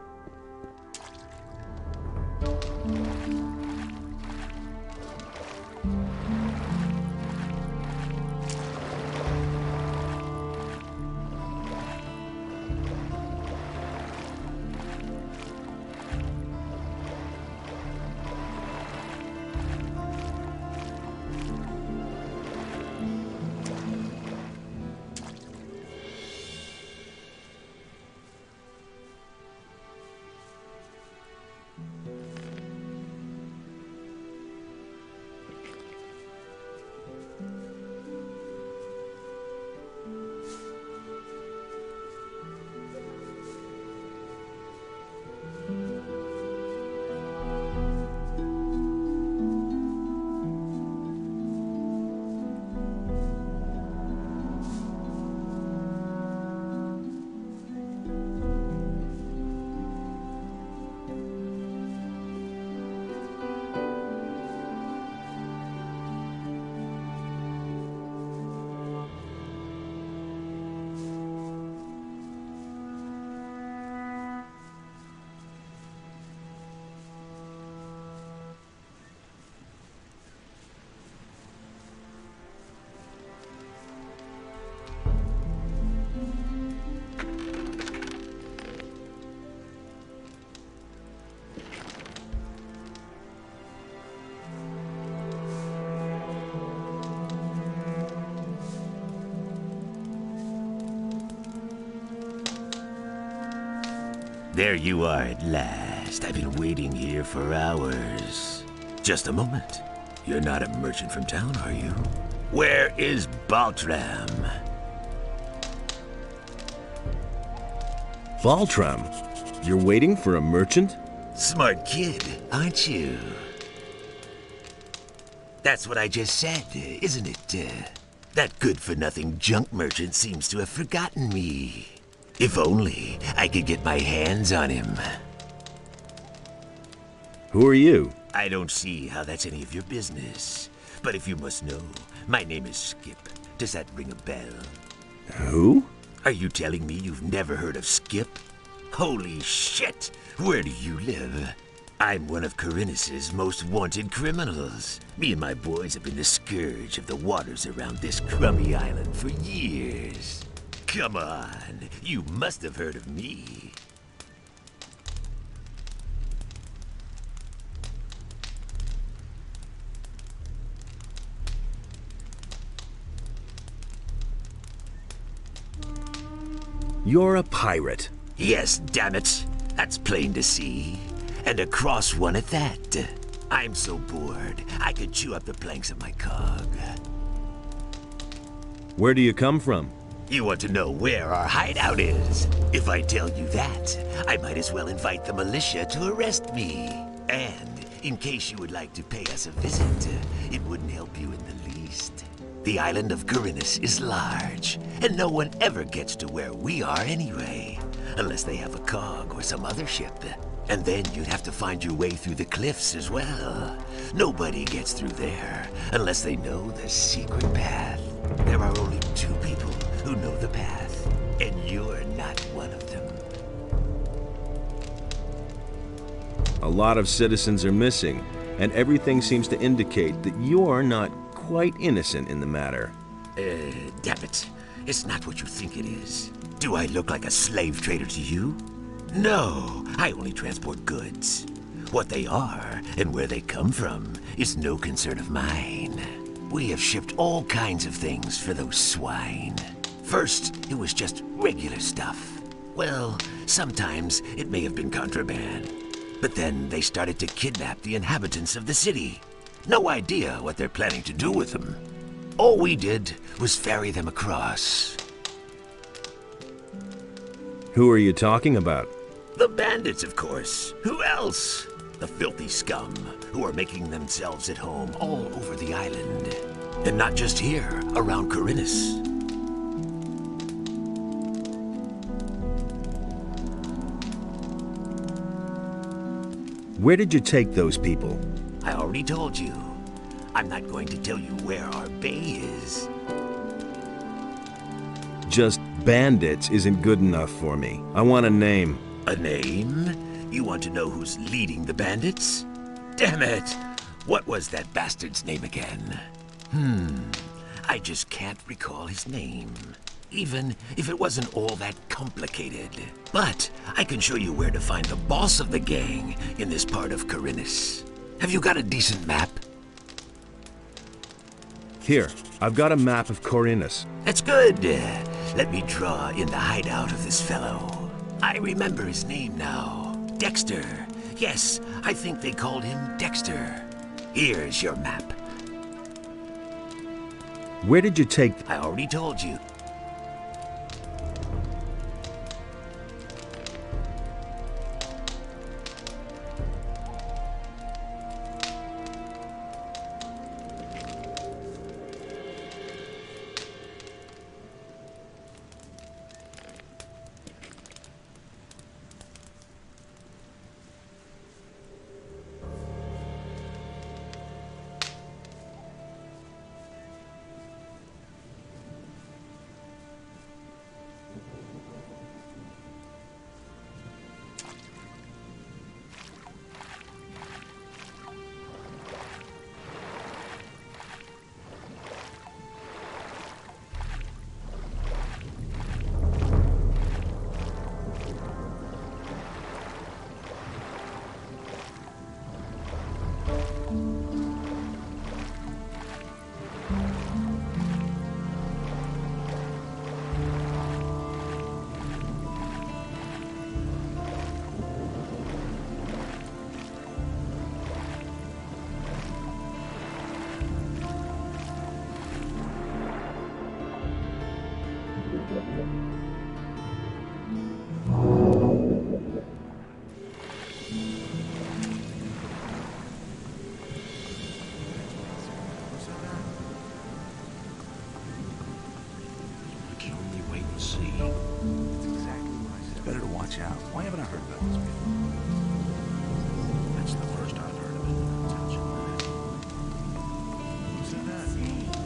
There you are at last. I've been waiting here for hours. Just a moment. You're not a merchant from town, are you? Where is Baltram? Baltram? You're waiting for a merchant? Smart kid, aren't you? That's what I just said, isn't it? That good-for-nothing junk merchant seems to have forgotten me. If only I could get my hands on him. Who are you? I don't see how that's any of your business. But if you must know, my name is Skip. Does that ring a bell? Who? Are you telling me you've never heard of Skip? Holy shit! Where do you live? I'm one of Corinus's most wanted criminals. Me and my boys have been the scourge of the waters around this crummy island for years. Come on, you must have heard of me. You're a pirate. Yes, damn it. That's plain to see. And a cross one at that. I'm so bored, I could chew up the planks of my cog. Where do you come from? You want to know where our hideout is? If I tell you that, I might as well invite the militia to arrest me. And in case you would like to pay us a visit, it wouldn't help you in the least. The island of Corinus is large, and no one ever gets to where we are anyway, unless they have a cog or some other ship. And then you'd have to find your way through the cliffs as well. Nobody gets through there unless they know the secret path. There are only 2 people who know the path, and you're not one of them. A lot of citizens are missing. and everything seems to indicate that you're not quite innocent in the matter. Damn it. It's not what you think it is. Do I look like a slave trader to you? No, I only transport goods. What they are and where they come from is no concern of mine. We have shipped all kinds of things for those swine. First, it was just regular stuff. Well, sometimes it may have been contraband. But then they started to kidnap the inhabitants of the city. No idea what they're planning to do with them. All we did was ferry them across. Who are you talking about? The bandits, of course. Who else? The filthy scum who are making themselves at home all over the island. And not just here, around Corinus. Where did you take those people? I already told you. I'm not going to tell you where our bay is. Just bandits isn't good enough for me. I want a name. A name? You want to know who's leading the bandits? Damn it! What was that bastard's name again? I just can't recall his name. Even if it wasn't all that complicated. But I can show you where to find the boss of the gang in this part of Corinus. Have you got a decent map? Here, I've got a map of Corinus. That's good. Let me draw in the hideout of this fellow. I remember his name now. Dexter. Yes, I think they called him Dexter. Here's your map. Where did you take... I already told you.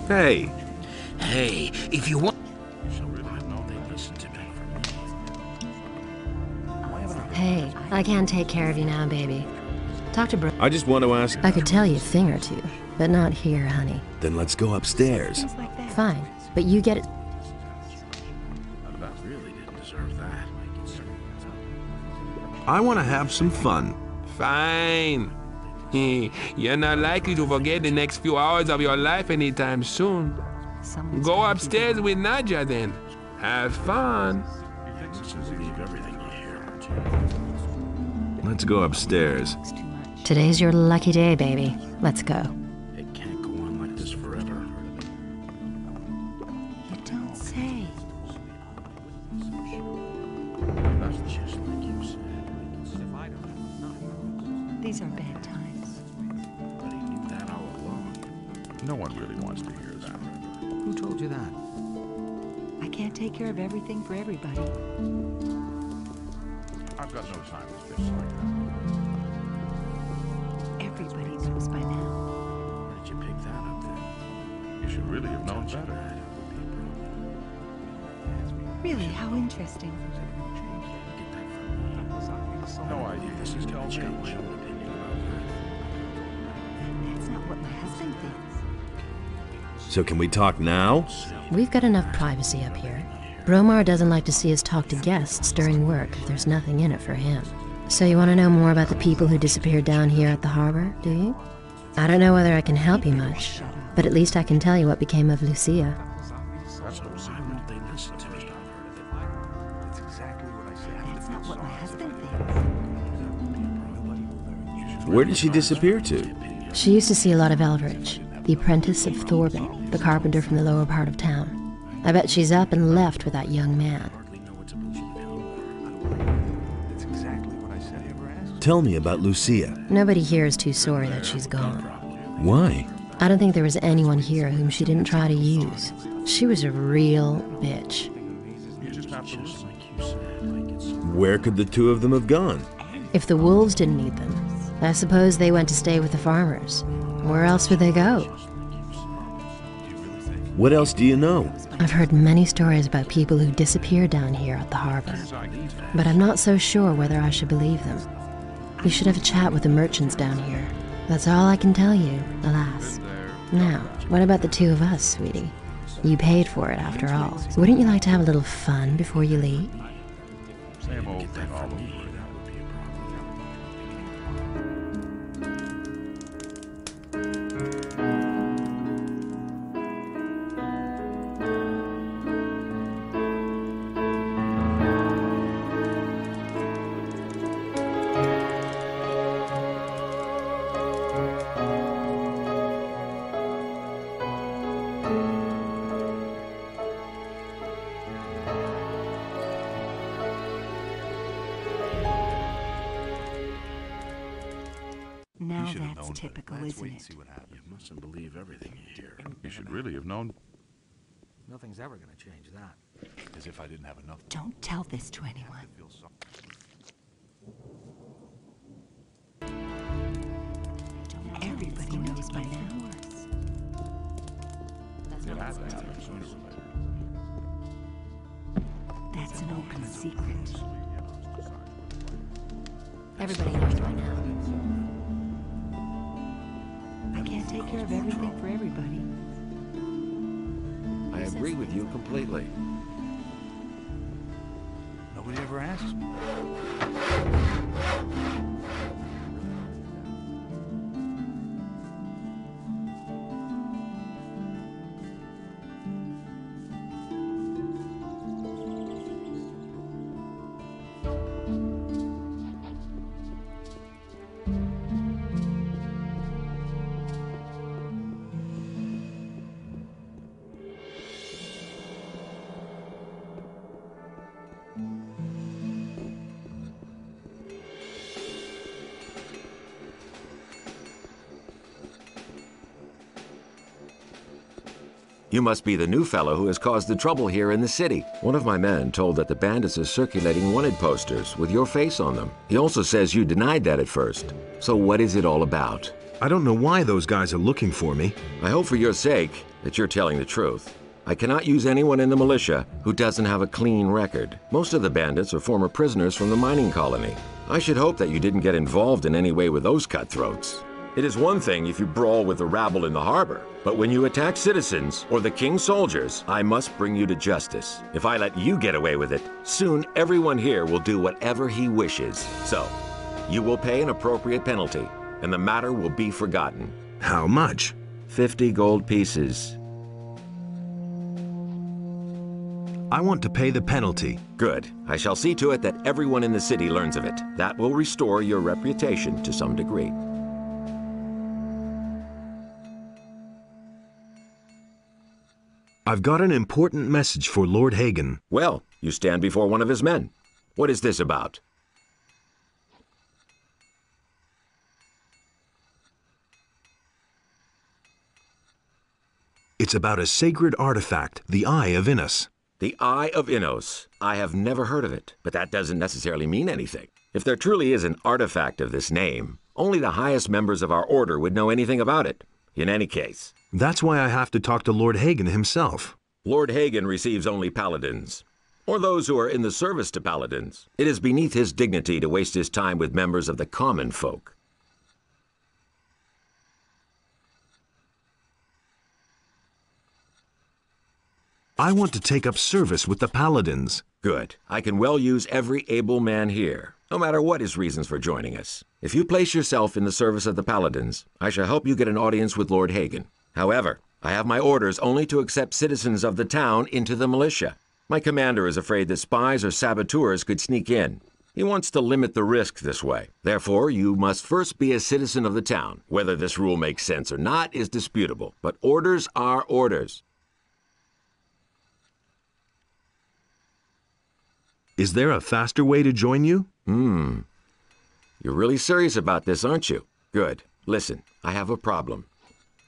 Hey. Hey, if you want... Hey, I can't take care of you now, baby. Talk to Bro... I just want to ask... I could tell you a thing or two, but not here, honey. Then let's go upstairs. Fine, but you get it... That really didn't deserve that. I want to have some fun. Fine. You're not likely to forget the next few hours of your life anytime soon. Go upstairs with Nadja then. Have fun. Let's go upstairs. Today's your lucky day, baby. Let's go. It can't go on like this forever. You don't say. That's just like you said. These are bad times. But he knew that all along. No one really wants to hear that. Who told you that? I can't take care of everything for everybody. I've got no time for fish like that. Everybody knows by now. Where did you pick that up then? You should really have known better. Really, how interesting. No idea. This is Cal's what my husband thinks. So can we talk now? We've got enough privacy up here. Bromar doesn't like to see us talk to guests during work if there's nothing in it for him. So you want to know more about the people who disappeared down here at the harbor, do you? I don't know whether I can help you much, but at least I can tell you what became of Lucia. That's not what my husband thinks. Where did she disappear to? She used to see a lot of Eldridge, the apprentice of Thorben, the carpenter from the lower part of town. I bet she's up and left with that young man. Tell me about Lucia. Nobody here is too sorry that she's gone. Why? I don't think there was anyone here whom she didn't try to use. She was a real bitch. Where could the two of them have gone? If the wolves didn't need them, I suppose they went to stay with the farmers. Where else would they go? What else do you know? I've heard many stories about people who disappear down here at the harbor, but I'm not so sure whether I should believe them. You should have a chat with the merchants down here. That's all I can tell you, alas. Now, what about the two of us, sweetie? You paid for it, after all. Wouldn't you like to have a little fun before you leave? Same old thing all over again. Now that's typical, isn't it? See what happens. You mustn't believe everything you hear. You should really have known. Nothing's ever going to change that. As if I didn't have enough. Don't tell this to anyone. Everybody knows by now. It had to happen sooner or later. That's an open secret. Everybody knows by now. I can't take care of everything for everybody. I agree with you completely. Nobody ever asks me. You must be the new fellow who has caused the trouble here in the city. One of my men told that the bandits are circulating wanted posters with your face on them. He also says you denied that at first. So what is it all about? I don't know why those guys are looking for me. I hope for your sake that you're telling the truth. I cannot use anyone in the militia who doesn't have a clean record. Most of the bandits are former prisoners from the mining colony. I should hope that you didn't get involved in any way with those cutthroats. It is one thing if you brawl with the rabble in the harbor, but when you attack citizens or the king's soldiers, I must bring you to justice. If I let you get away with it, soon everyone here will do whatever he wishes. So, you will pay an appropriate penalty, and the matter will be forgotten. How much? 50 gold pieces. I want to pay the penalty. Good. I shall see to it that everyone in the city learns of it. That will restore your reputation to some degree. I've got an important message for Lord Hagen. Well, you stand before one of his men. What is this about? It's about a sacred artifact, the Eye of Immerse. The Eye of Immerse. I have never heard of it, but that doesn't necessarily mean anything. If there truly is an artifact of this name, only the highest members of our order would know anything about it. In any case. That's why I have to talk to Lord Hagen himself. Lord Hagen receives only paladins, or those who are in the service to paladins. It is beneath his dignity to waste his time with members of the common folk. I want to take up service with the Paladins. Good. I can well use every able man here, no matter what his reasons for joining us. If you place yourself in the service of the Paladins, I shall help you get an audience with Lord Hagen. However, I have my orders only to accept citizens of the town into the militia. My commander is afraid that spies or saboteurs could sneak in. He wants to limit the risk this way. Therefore, you must first be a citizen of the town. Whether this rule makes sense or not is disputable, but orders are orders. Is there a faster way to join you? You're really serious about this, aren't you? Good. Listen, I have a problem.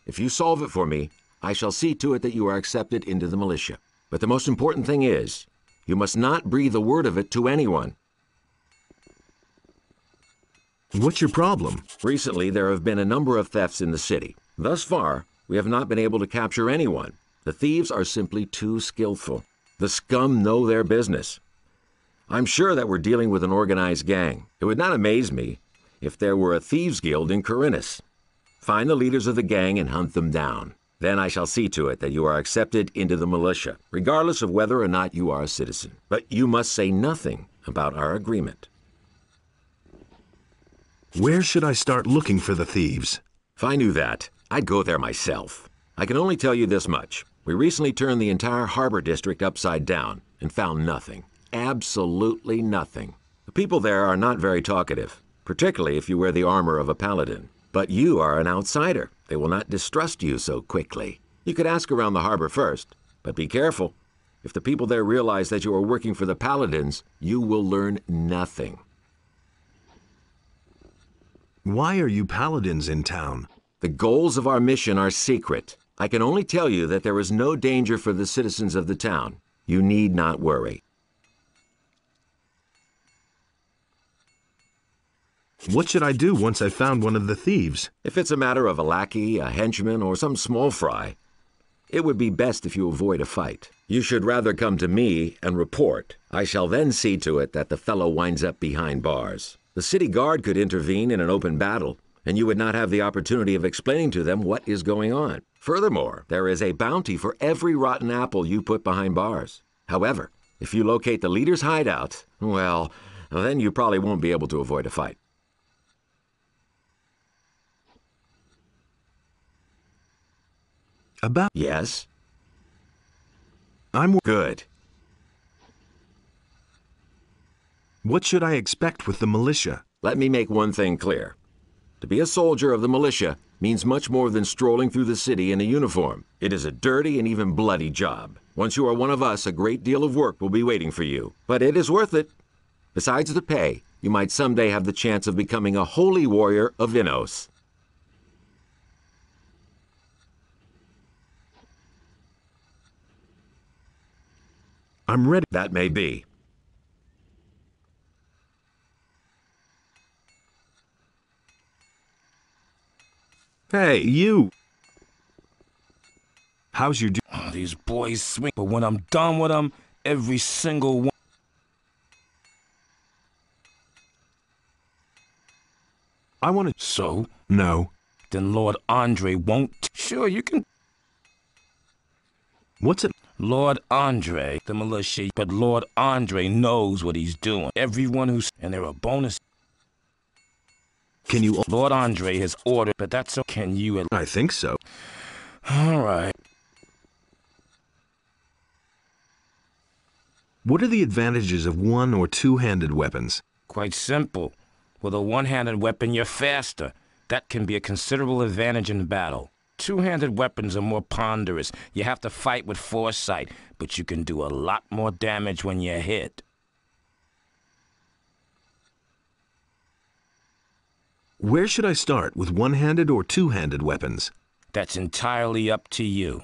If you solve it for me, I shall see to it that you are accepted into the militia. But the most important thing is, you must not breathe a word of it to anyone. What's your problem? Recently, there have been a number of thefts in the city. Thus far, we have not been able to capture anyone. The thieves are simply too skillful. The scum know their business. I'm sure that we're dealing with an organized gang. It would not amaze me if there were a thieves' guild in Corinus. Find the leaders of the gang and hunt them down. Then I shall see to it that you are accepted into the militia, regardless of whether or not you are a citizen. But you must say nothing about our agreement. Where should I start looking for the thieves? If I knew that, I'd go there myself. I can only tell you this much. We recently turned the entire harbor district upside down and found nothing. Absolutely nothing. The people there are not very talkative, particularly if you wear the armor of a paladin. But you are an outsider. They will not distrust you so quickly. You could ask around the harbor first, but be careful. If the people there realize that you are working for the paladins, you will learn nothing. Why are you paladins in town? The goals of our mission are secret. I can only tell you that there is no danger for the citizens of the town. You need not worry. What should I do once I've found one of the thieves? If it's a matter of a lackey, a henchman, or some small fry, it would be best if you avoid a fight. You should rather come to me and report. I shall then see to it that the fellow winds up behind bars. The city guard could intervene in an open battle, and you would not have the opportunity of explaining to them what is going on. Furthermore, there is a bounty for every rotten apple you put behind bars. However, if you locate the leader's hideout, well, then you probably won't be able to avoid a fight. Yes? I'm good. What should I expect with the militia? Let me make one thing clear. To be a soldier of the militia means much more than strolling through the city in a uniform. It is a dirty and even bloody job. Once you are one of us, a great deal of work will be waiting for you. But it is worth it. Besides the pay, you might someday have the chance of becoming a holy warrior of Innos. I'm ready. That may be. Hey, you! How's your These boys swing, but when I'm done with them, every single one. I want to... So? No. Then Lord Andre won't... Sure, you can... What's it? Lord Andre, the militia, but Lord Andre knows what he's doing. Everyone who's... And there are bonus... Can you... Lord Andre has ordered, but that's... Can you... I think so. All right. What are the advantages of one- or two-handed weapons? Quite simple. With a one-handed weapon, you're faster. That can be a considerable advantage in battle. Two-handed weapons are more ponderous. You have to fight with foresight, but you can do a lot more damage when you're hit. Where should I start, with one-handed or two-handed weapons? That's entirely up to you.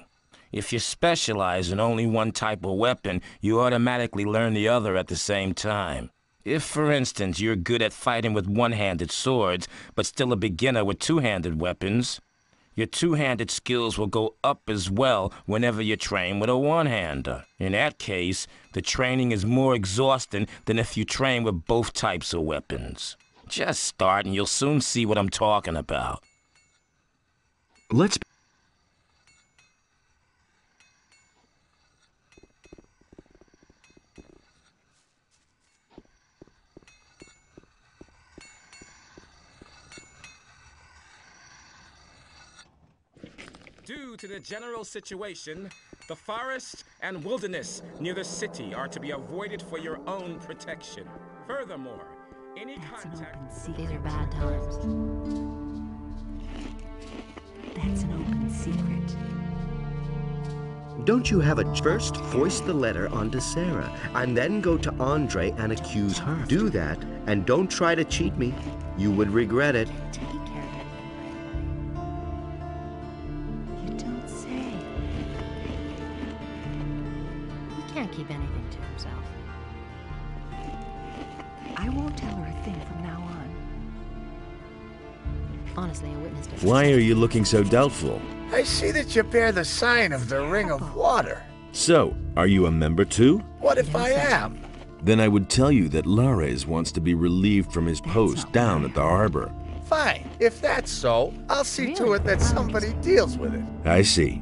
If you specialize in only one type of weapon, you automatically learn the other at the same time. If, for instance, you're good at fighting with one-handed swords, but still a beginner with two-handed weapons, your two-handed skills will go up as well whenever you train with a one-hander. In that case, the training is more exhausting than if you train with both types of weapons. Just start and you'll soon see what I'm talking about. Let's... Due to the general situation, the forest and wilderness near the city are to be avoided for your own protection. Furthermore, any contact... These are bad times. That's an open secret. Don't you have a first voice the letter onto Sarah, and then go to Andre and accuse her? Do that, and don't try to cheat me. You would regret it. Take care of everything. You don't say. He can't keep anything to himself. I won't tell her a thing from now on. Honestly, I witnessed it. Why are you looking so doubtful? I see that you bear the sign of the Ring of Water. So, are you a member too? What if I am? Then I would tell you that Lares wants to be relieved from his post down at the harbor. Fine. If that's so, I'll see to it that somebody deals with it. I see.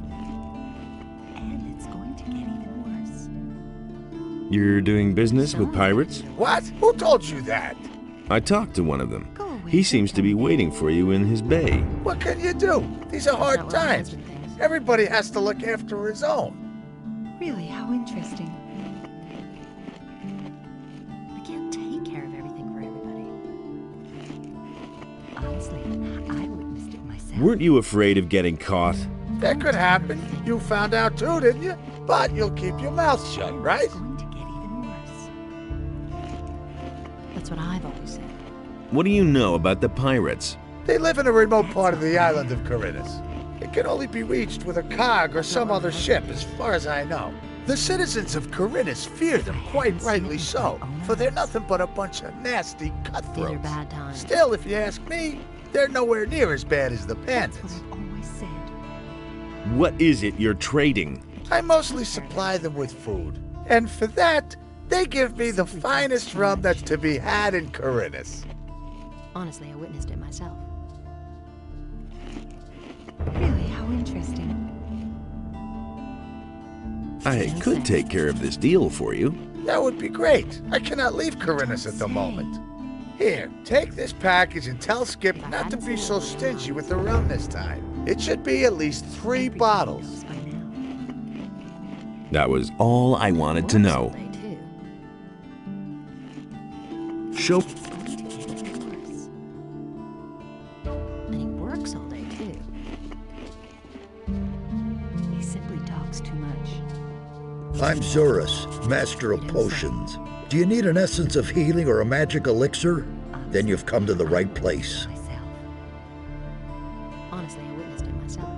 And it's going to get even worse. You're doing business with pirates? What? Who told you that? I talked to one of them. He seems to be waiting for you in his bay. What can you do? These are hard times. Everybody has to look after his own. Really, how interesting. I can't take care of everything for everybody. Honestly, I witnessed it myself. Weren't you afraid of getting caught? That could happen. You found out too, didn't you? But you'll keep your mouth shut, right? It's going to get even worse. That's what I've always said. What do you know about the pirates? They live in a remote part of the island of Corinthus. It can only be reached with a cog or some other ship, as far as I know. The citizens of Corinthus fear them, quite rightly so, for they're nothing but a bunch of nasty cutthroats. These are bad times. Still, if you ask me, they're nowhere near as bad as the bandits. That's what I've always said. What is it you're trading? I mostly supply them with food, and for that, they give me the finest rum that's to be had in Corinthus. Honestly, I witnessed it myself. Really, how interesting. I could take care of this deal for you. That would be great. I cannot leave Corinthus at the moment. Here, take this package and tell Skip not to be so stingy with the rum this time. It should be at least 3 bottles. That was all I wanted to know. Show. And he works all day, too. He simply talks too much. I'm Zurus, Master of Potions. Do you need an essence of healing or a magic elixir? Then you've come to the right place. Honestly, I witnessed it myself.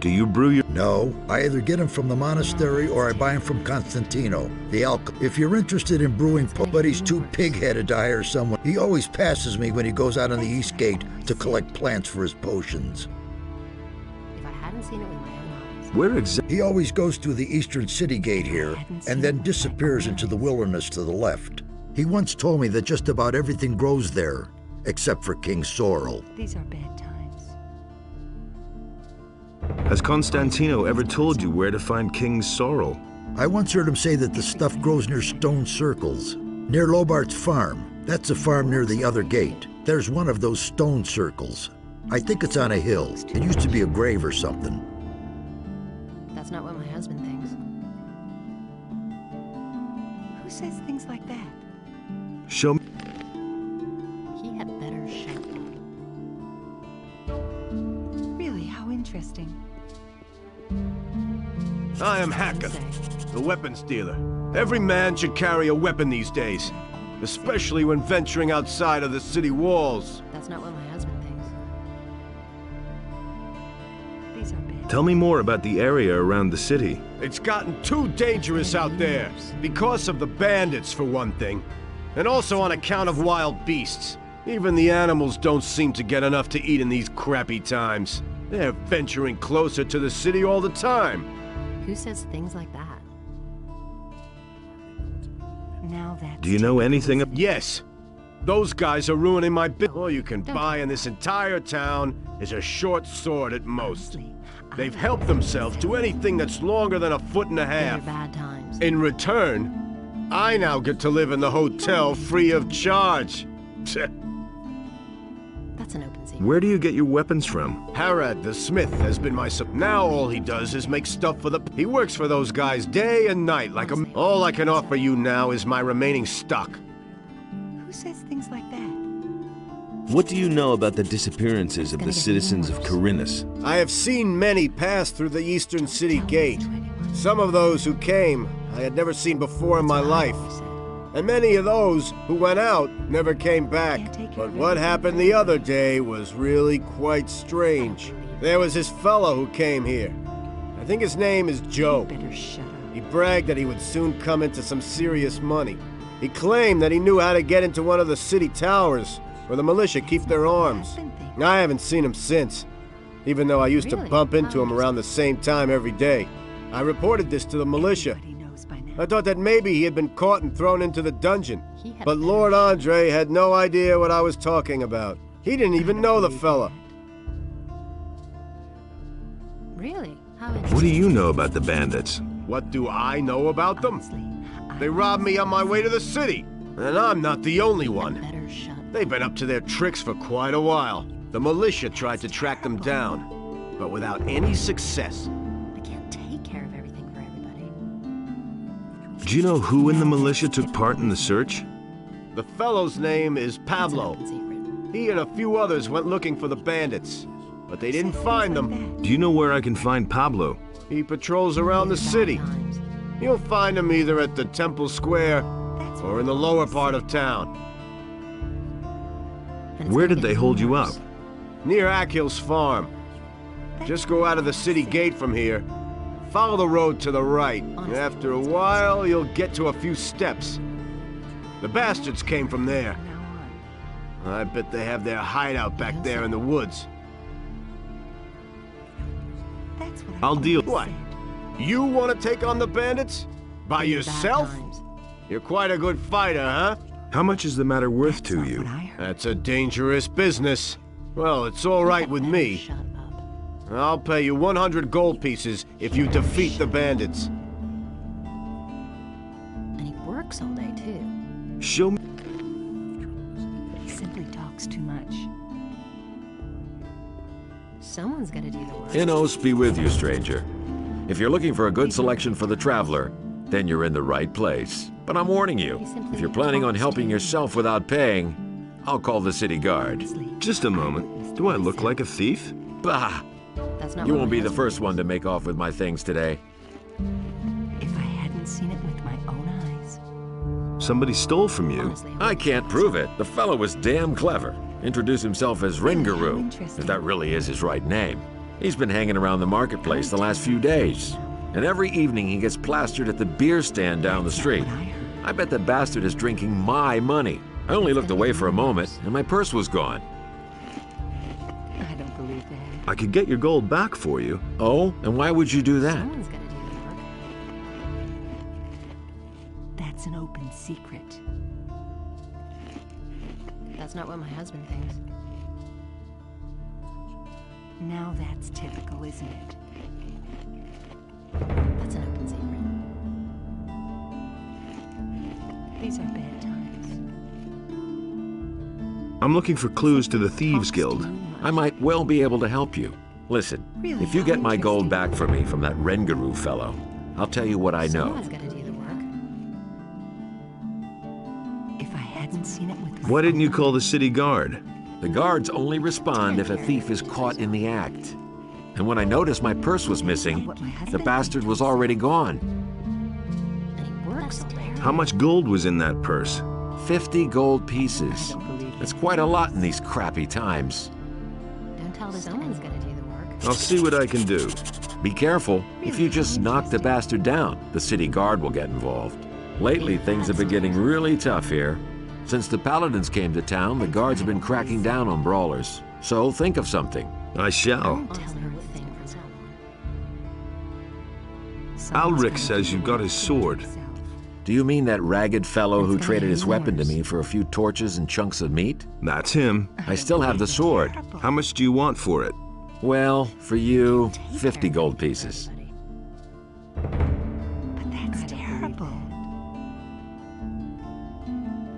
Do you brew your... No, I either get them from the monastery or I buy them from Constantino, the alchemist. If you're interested in brewing, but he's too pig-headed to hire someone. He always passes me when he goes out on the East Gate to collect plants for his potions. If I hadn't seen it with my own eyes. Where exactly? He always goes through the eastern city gate here and then disappears into the wilderness to the left. He once told me that just about everything grows there, except for King Sorrel. These are bad times. Has Constantino ever told you where to find King Sorrel? I once heard him say that the stuff grows near stone circles. Near Lobart's farm. That's a farm near the other gate. There's one of those stone circles. I think it's on a hill. It used to be a grave or something. That's not what my husband thinks. Who says things like that? Show me. He had better shut up. Really, how interesting. I am Hacker, the weapons dealer. Every man should carry a weapon these days, especially when venturing outside of the city walls. That's not what my husband thinks. These are bad. Tell me more about the area around the city. It's gotten too dangerous out there, because of the bandits, for one thing, and also on account of wild beasts. Even the animals don't seem to get enough to eat in these crappy times. They're venturing closer to the city all the time. Who says things like that? Now that's... Do you know anything? Yes. Those guys are ruining my business. All you can buy in this entire town is a short sword at most. They've helped themselves to anything that's longer than a foot and a half. They're bad times. In return, I now get to live in the hotel free of charge. That's an open secret. Where do you get your weapons from? Harad, the smith, has been my now all he does is make stuff for the... He works for those guys day and night like a... All I can offer you now is my remaining stock. Who says things like that? What do you know about the disappearances of the citizens of Corinthus? I have seen many pass through the eastern city gate. Some of those who came I had never seen before in my life. And many of those who went out never came back. But what happened the other day was really quite strange. There was this fellow who came here. I think his name is Joe. He bragged that he would soon come into some serious money. He claimed that he knew how to get into one of the city towers where the militia keep their arms. I haven't seen him since, even though I used to bump into him around the same time every day. I reported this to the militia. I thought that maybe he had been caught and thrown into the dungeon. But Lord Andre had no idea what I was talking about. He didn't even know the fella. Really? What do you know about the bandits? What do I know about them? They robbed me on my way to the city. And I'm not the only one. They've been up to their tricks for quite a while. The militia tried to track them down, but without any success. I can't take care of everything for everybody. Do you know who in the militia took part in the search? The fellow's name is Pablo. He and a few others went looking for the bandits, but they didn't find them. Do you know where I can find Pablo? He patrols around the city. You'll find him either at the Temple Square or in the lower part of town. Where did they hold you up? Near Akhil's farm. Just go out of the city gate from here. Follow the road to the right. And after a while, you'll get to a few steps. The bastards came from there. I bet they have their hideout back there in the woods. I'll deal. What? You want to take on the bandits? By yourself? You're quite a good fighter, huh? How much is the matter worth to you? That's a dangerous business. Well, it's all right with me. I'll pay you 100 gold pieces if you defeat the bandits. And he works all day, too. Show me. He simply talks too much. Someone's gotta do the work. Innos be with you, stranger. If you're looking for a good selection for the traveler, then you're in the right place. But I'm warning you, if you're planning on helping yourself without paying, I'll call the city guard. Just a moment. Do I look like a thief? Bah! You won't be the first one to make off with my things today. If I hadn't seen it with my own eyes. Somebody stole from you. I can't prove it. The fellow was damn clever. Introduced himself as Ringaroo, if that really is his right name. He's been hanging around the marketplace the last few days. And every evening he gets plastered at the beer stand down the street. I bet the bastard is drinking my money. I only looked away for a moment, and my purse was gone. I don't believe that. I could get your gold back for you. Oh? And why would you do that? Someone's gotta do the work. That's an open secret. That's not what my husband thinks. Now that's typical, isn't it? That's an open secret. These are bad times. I'm looking for clues to the Thieves Guild. I might well be able to help you. Listen, if you get my gold back for me from that Ringaroo fellow, I'll tell you what I know. Someone's gotta do the work. If I hadn't seen it with my Why didn't you call the city guard? The guards only respond if a thief is caught in the act. And when I noticed my purse was missing, the bastard was already gone. And he works all day. How much gold was in that purse? 50 gold pieces. That's quite a lot in these crappy times. Don't tell this someone's gotta do the work. I'll see what I can do. Be careful. If you just knock the bastard down, the city guard will get involved. Lately, things have been getting really tough here. Since the Paladins came to town, the guards have been cracking down on brawlers. So think of something. I shall. Don't tell her a thing from Alric says you got his sword. Do you mean that ragged fellow who traded his weapon to me for a few torches and chunks of meat? That's him. I still have the sword. How much do you want for it? Well, for you, 50 gold pieces. But that's terrible.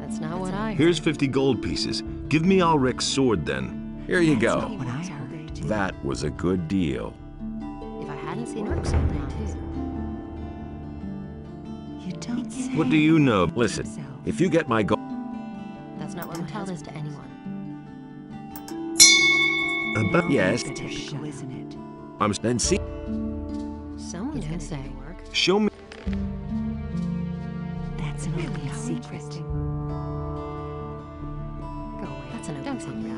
That's not what I heard. Here's 50 gold pieces. Give me Alric's sword then. Here you That's go. not what I heard. That was a good deal. If I hadn't seen her someday, too. You don't say. What do you know? Listen, if you get my gold... That's not what I tell this to anyone. About... Yes. Typical, isn't it? I'm... Then see... Someone's gonna say work. Show me... That's an open secret. Go away. That's an open secret.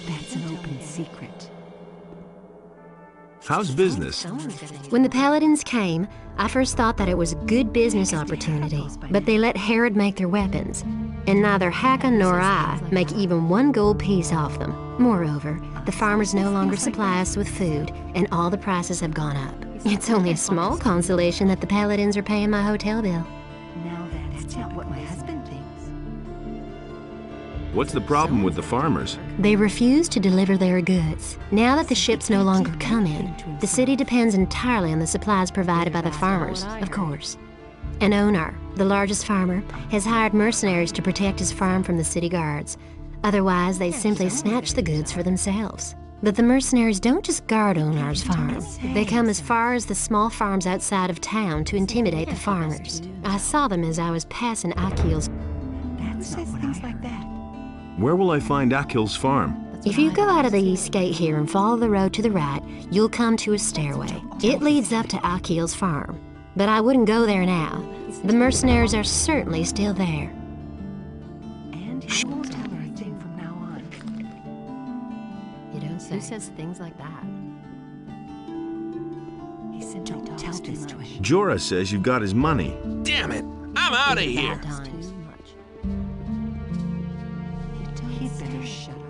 That's an open secret. How's business? When the Paladins came, I first thought that it was a good business opportunity, but they let Herod make their weapons, and neither Hakon nor I make even one gold piece off them. Moreover, the farmers no longer supply us with food, and all the prices have gone up. It's only a small consolation that the Paladins are paying my hotel bill. Now that's not what my husband thinks. What's the problem with the farmers? They refuse to deliver their goods. Now that the ships no longer come in, the city depends entirely on the supplies provided by the farmers, of course. An owner, the largest farmer, has hired mercenaries to protect his farm from the city guards. Otherwise, they simply snatch the goods for themselves. But the mercenaries don't just guard Onar's farm. They come as far as the small farms outside of town to intimidate the farmers. I saw them as I was passing Akil's. That's not things like that. Where will I find Akil's farm? If you go out of the east gate here and follow the road to the right, you'll come to a stairway. It leads up to Akil's farm. But I wouldn't go there now. The mercenaries are certainly still there. And I won't tell her a thing from now on. You don't say. Who says things like that? He said don't tell this to him. Jorah says you've got his money. Damn it! I'm out of here! He'd better shut up.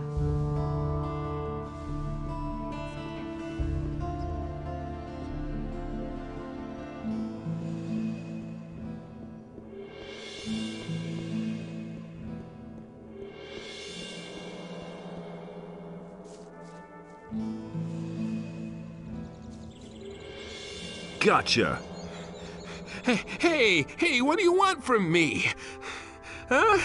Gotcha. Hey, what do you want from me? Huh?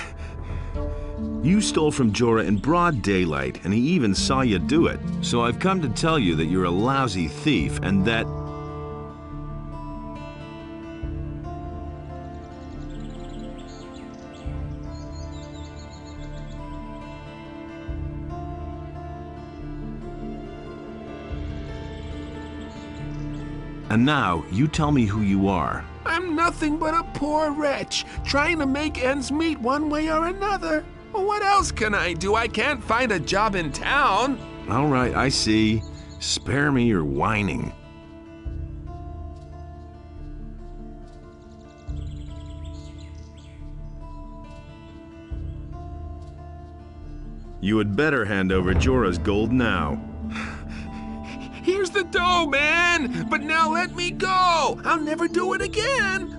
You stole from Jorah in broad daylight, and he even saw you do it. So I've come to tell you that you're a lousy thief, and that... And now, you tell me who you are. I'm nothing but a poor wretch, trying to make ends meet one way or another. Well, what else can I do? I can't find a job in town. All right, I see. Spare me your whining. You had better hand over Jorah's gold now. Here's the dough, man! But now let me go! I'll never do it again!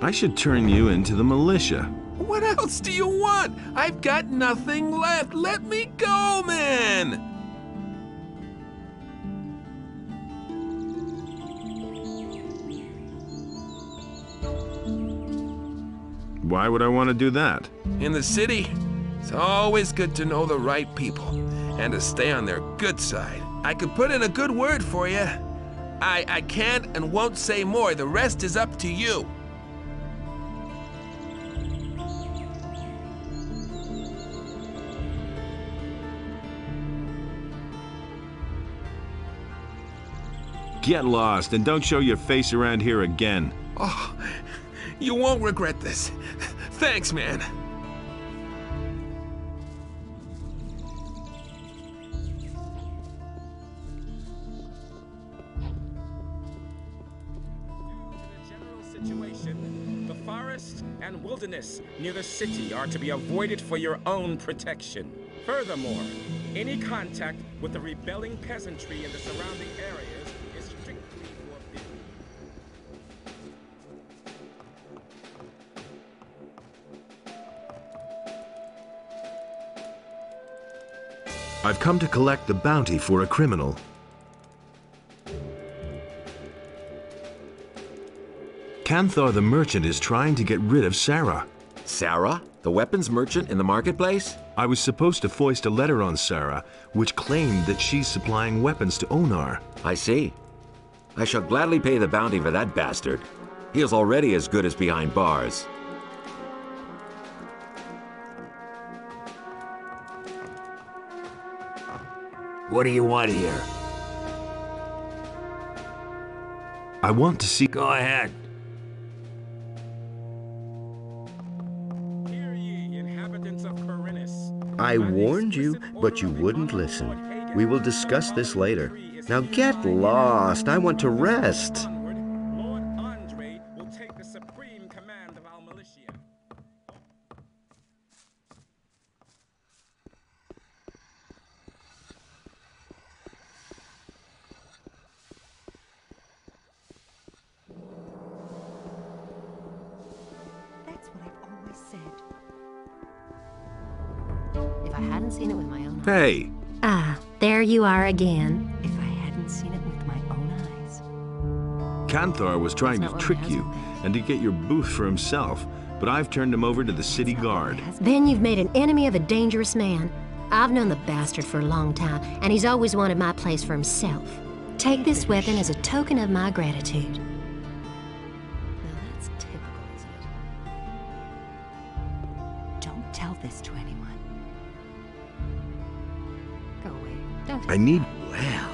I should turn you into the militia. What else do you want? I've got nothing left. Let me go, man! Why would I want to do that? In the city, it's always good to know the right people and to stay on their good side. I could put in a good word for you. I can't and won't say more. The rest is up to you. Get lost and don't show your face around here again. Oh, you won't regret this. Thanks, man. Situation, the forest and wilderness near the city are to be avoided for your own protection. Furthermore, any contact with the rebelling peasantry in the surrounding areas is strictly forbidden. I've come to collect the bounty for a criminal. Canthar the merchant is trying to get rid of Sarah. Sarah? The weapons merchant in the marketplace? I was supposed to foist a letter on Sarah, which claimed that she's supplying weapons to Onar. I see. I shall gladly pay the bounty for that bastard. He is already as good as behind bars. What do you want here? I want to see... Go ahead. I warned you, but you wouldn't listen. We will discuss this later. Now get lost. I want to rest. That's what I've always said. If I hadn't seen it with my own eyes. Hey! Ah, there you are again. If I hadn't seen it with my own eyes. Canthar was trying to trick you and to get your booth for himself, but I've turned him over to the city guard. Then you've made an enemy of a dangerous man. I've known the bastard for a long time, and he's always wanted my place for himself. Take this weapon as a token of my gratitude. Now that's typical, isn't it? Don't tell this to anyone. Go away. Don't. I need... Well,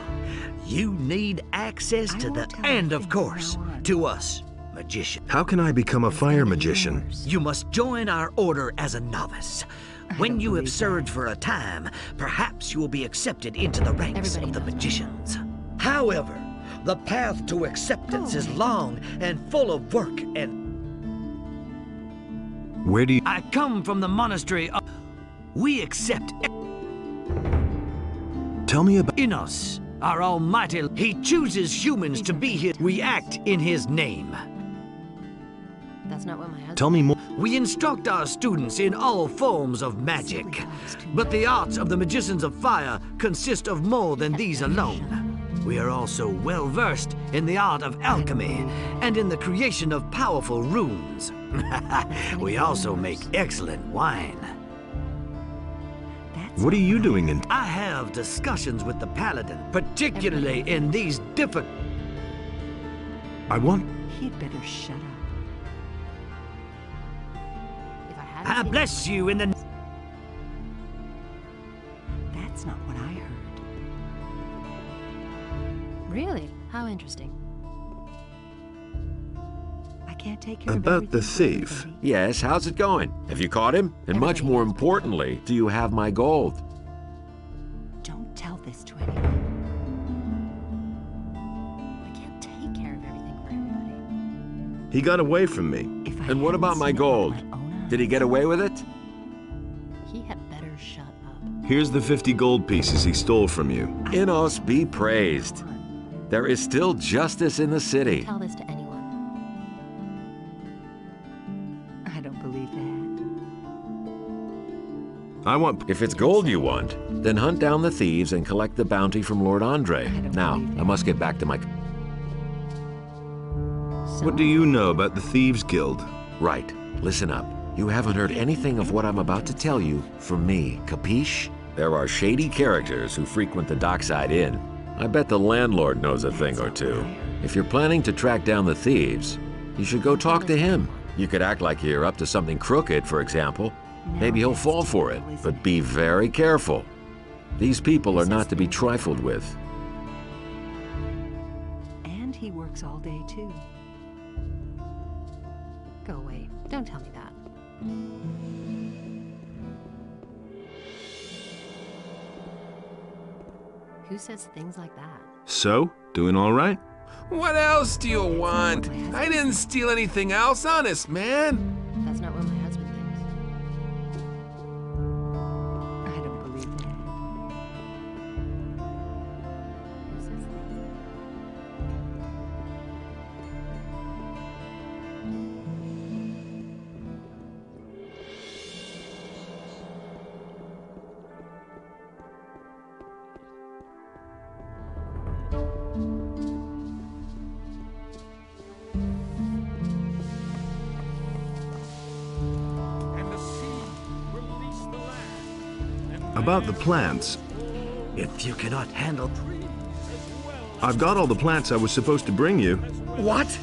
you need access to the... And of course, to us, magicians. How can I become a fire magician? You must join our order as a novice. When you have served for a time, perhaps you will be accepted into the ranks of the magicians. However, the path to acceptance is long and full of work and... Where do you... I come from the monastery of... We accept... Tell me about... Immerse, our almighty... He chooses humans to be here. We act in his name. That's not what my husband... Tell me more... We instruct our students in all forms of magic, but the arts of the magicians of fire consist of more than these alone. We are also well versed in the art of alchemy and in the creation of powerful runes. We also make excellent wine. What are you doing in... I have discussions with the paladin, particularly in these difficult... I want... He'd better shut up. I bless you in the... That's not what I heard. Really? How interesting. I can't take care About of the thief. Yes, how's it going? Have you caught him? And much more importantly, do you have my gold? Don't tell this to anyone. I can't take care of everything for everybody. He got away from me. And what about my gold? Did he get away with it? He had better shut up. Here's the 50 gold pieces he stole from you. Immerse be praised. There is still justice in the city. Tell this to anyone. I don't believe that. I want... If it's gold you want, then hunt down the thieves and collect the bounty from Lord Andre. Now, I must get back to my... What do you know about the Thieves Guild? Right. Listen up. You haven't heard anything of what I'm about to tell you from me, capiche? There are shady characters who frequent the Dockside Inn. I bet the landlord knows a thing or two. If you're planning to track down the thieves, you should go talk to him. You could act like you're up to something crooked, for example. Maybe he'll fall for it, but be very careful. These people are not to be trifled with. And he works all day, too. Go away. Don't tell me that. Who says things like that? So, doing all right? What else do you want? I didn't steal anything else, honest, man. That's not what my husband thinks. I don't believe that. Who says things? About the plants. If you cannot handle... I've got all the plants I was supposed to bring you. What?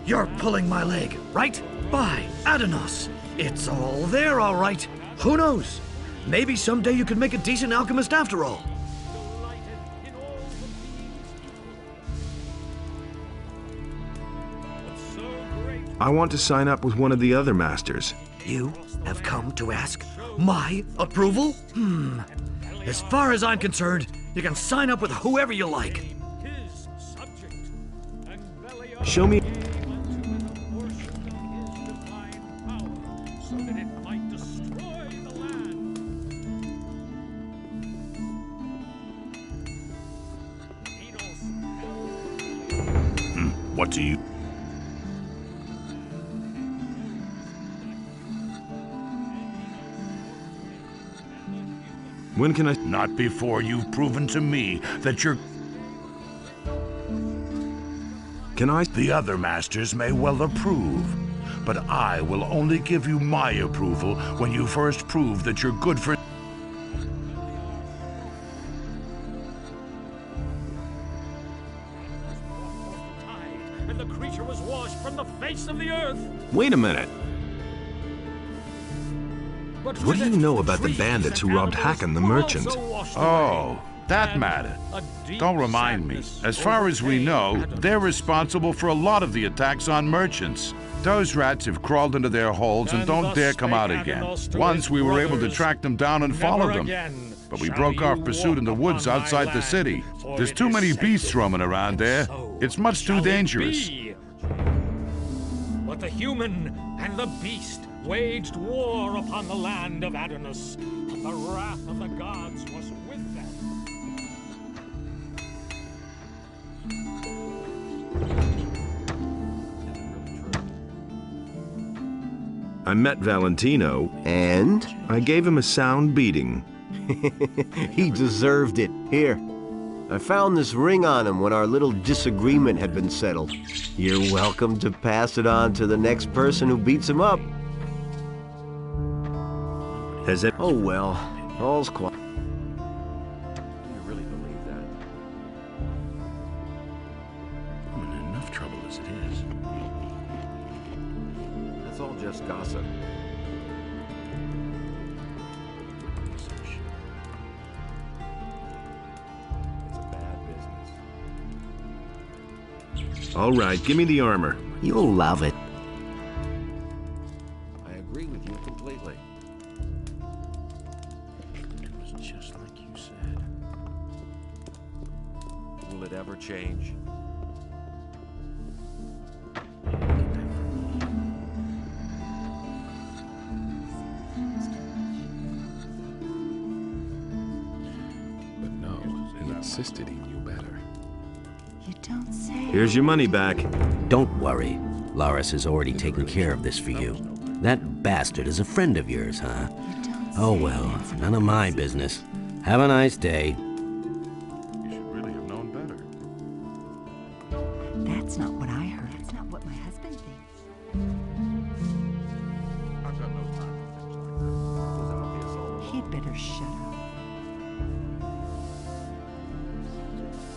You're pulling my leg, right? By Adanos. It's all there, all right. Who knows? Maybe someday you could make a decent alchemist after all. I want to sign up with one of the other masters. You have come to ask my approval? As far as I'm concerned, you can sign up with whoever you like. Show me... What do you... When can I... Not before you've proven to me that you're... Can I... The other masters may well approve, but I will only give you my approval when you first prove that you're good for... And the creature was washed from the face of the earth. Wait a minute. But What do you know about the bandits who robbed Hakon the merchant? Oh, that matter. Don't remind me. As far as we know, they're responsible for a lot of the attacks on merchants. Those rats have crawled into their holes and don't dare come out again. Once we were able to track them down and follow them, but we broke off pursuit in the woods outside the city. There's too many beasts roaming around there. It's much too dangerous. But the human and the beast waged war upon the land of Adonis, and the wrath of the gods was with them. I met Valentino. And? I gave him a sound beating. He deserved it. Here. I found this ring on him when our little disagreement had been settled. You're welcome to pass it on to the next person who beats him up. Has it? Oh well, all's quiet. Do you really believe that? I'm in enough trouble as it is. That's all just gossip. It's a bad business. All right, give me the armor. You'll love it. I agree with you completely. Just like you said. Will it ever change? But no, he insisted he knew better. You don't say. Here's your money back. Don't worry. Laris has already taken care of this for you. That bastard is a friend of yours, huh? Oh well, none of my business. Have a nice day. You should really have known better. That's not what I heard. That's not what my husband thinks. I've got no time for things like that. It was obvious all along. He'd better shut up.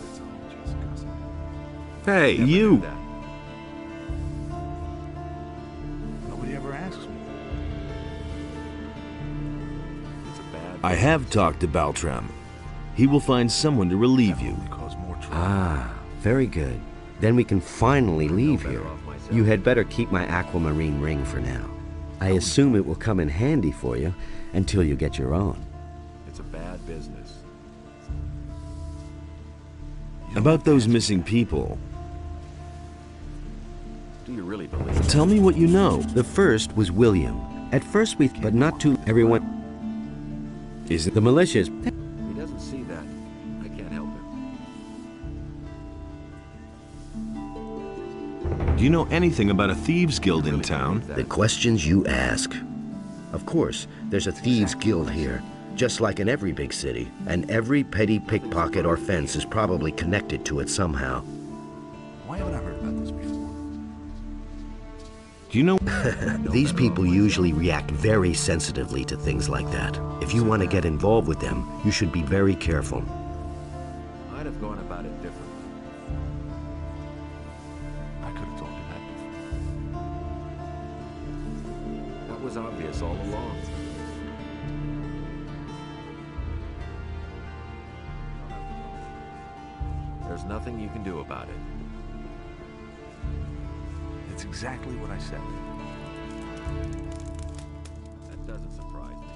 It's all just gossip. Hey, Never you! knew that. Nobody ever asks me. It's a bad I have talked to Baltram. He will find someone to relieve you. Cause more trouble. Ah, very good. Then we can finally leave here. You had better keep my aquamarine ring for now. I assume it will come in handy for you until you get your own. It's a bad business. About those missing people, Do you really believe that? tell me what you know. The first was William. At first but not to everyone. Is it The militias. He doesn't see that. I can't help it. Do you know anything about a thieves' guild in town? The questions you ask. Of course, there's a thieves' guild here, just like in every big city, and every petty pickpocket or fence is probably connected to it somehow. Why haven't I heard about this before? Do Do you know? These people usually react very sensitively to things like that. If you want to get involved with them, you should be very careful. I'd have gone about it differently. I could have told you that before. That was obvious all along. There's nothing you can do about it. It's exactly what I said. That doesn't surprise me.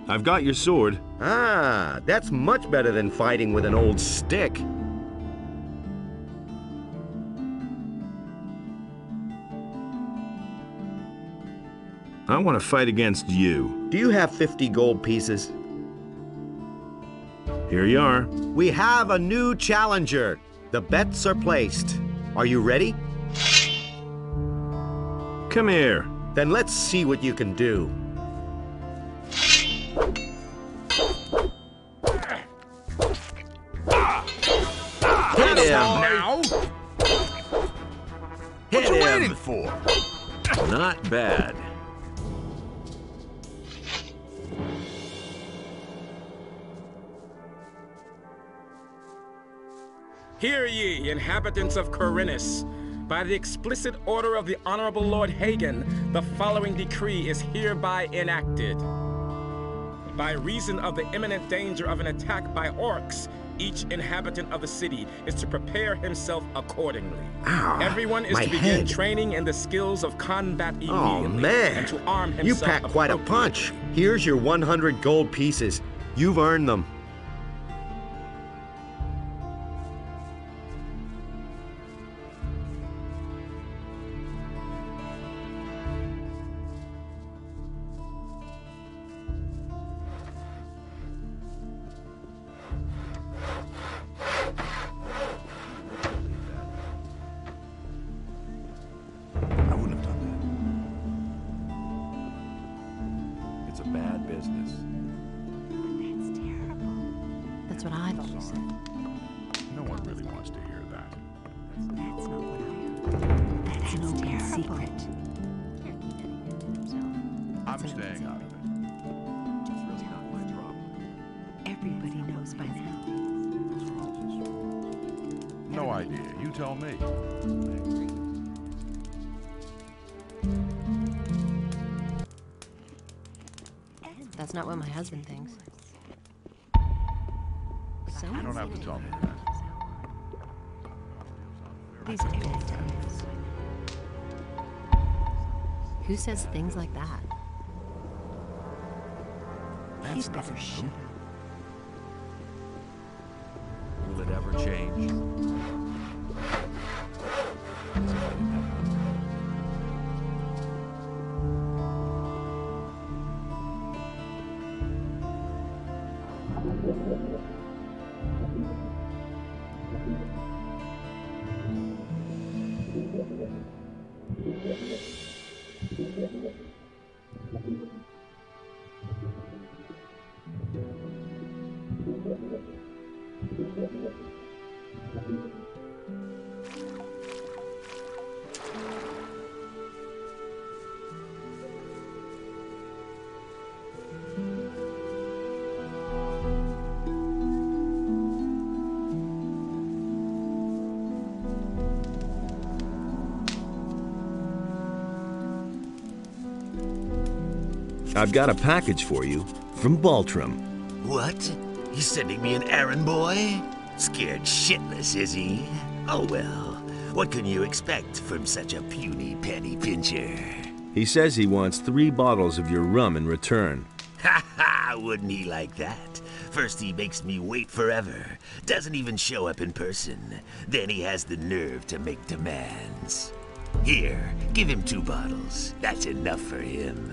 I've got your sword. Ah, that's much better than fighting with an old stick. I want to fight against you. Do you have 50 gold pieces? Here you are. We have a new challenger. The bets are placed. Are you ready? Come here. Then let's see what you can do. Hit him! Now? What you waiting for? Not bad. Hear ye, inhabitants of Corinus. By the explicit order of the Honorable Lord Hagen, the following decree is hereby enacted. By reason of the imminent danger of an attack by orcs, each inhabitant of the city is to prepare himself accordingly. Ow, Everyone is my to begin head. training in the skills of combat immediately. Oh, man. And to arm himself You packed quite a punch. Here's your 100 gold pieces. You've earned them. I wouldn't have done It's a bad business. That's terrible. That's what I've always said. No one really wants to hear that. That's not what I heard. That's an open secret. I'm staying out of it. It's really not my problem. Everybody knows by now. No idea. You tell me. That's not what my husband thinks. You don't have to tell me that. These are evidence. Who says things like that? He's better shoot. Will it ever change? I've got a package for you from Baltram. What? He's sending me an errand boy? Scared shitless, is he? Oh well, what can you expect from such a puny penny pincher? He says he wants 3 bottles of your rum in return. Ha ha, wouldn't he like that? First he makes me wait forever, doesn't even show up in person. Then he has the nerve to make demands. Here, give him 2 bottles. That's enough for him.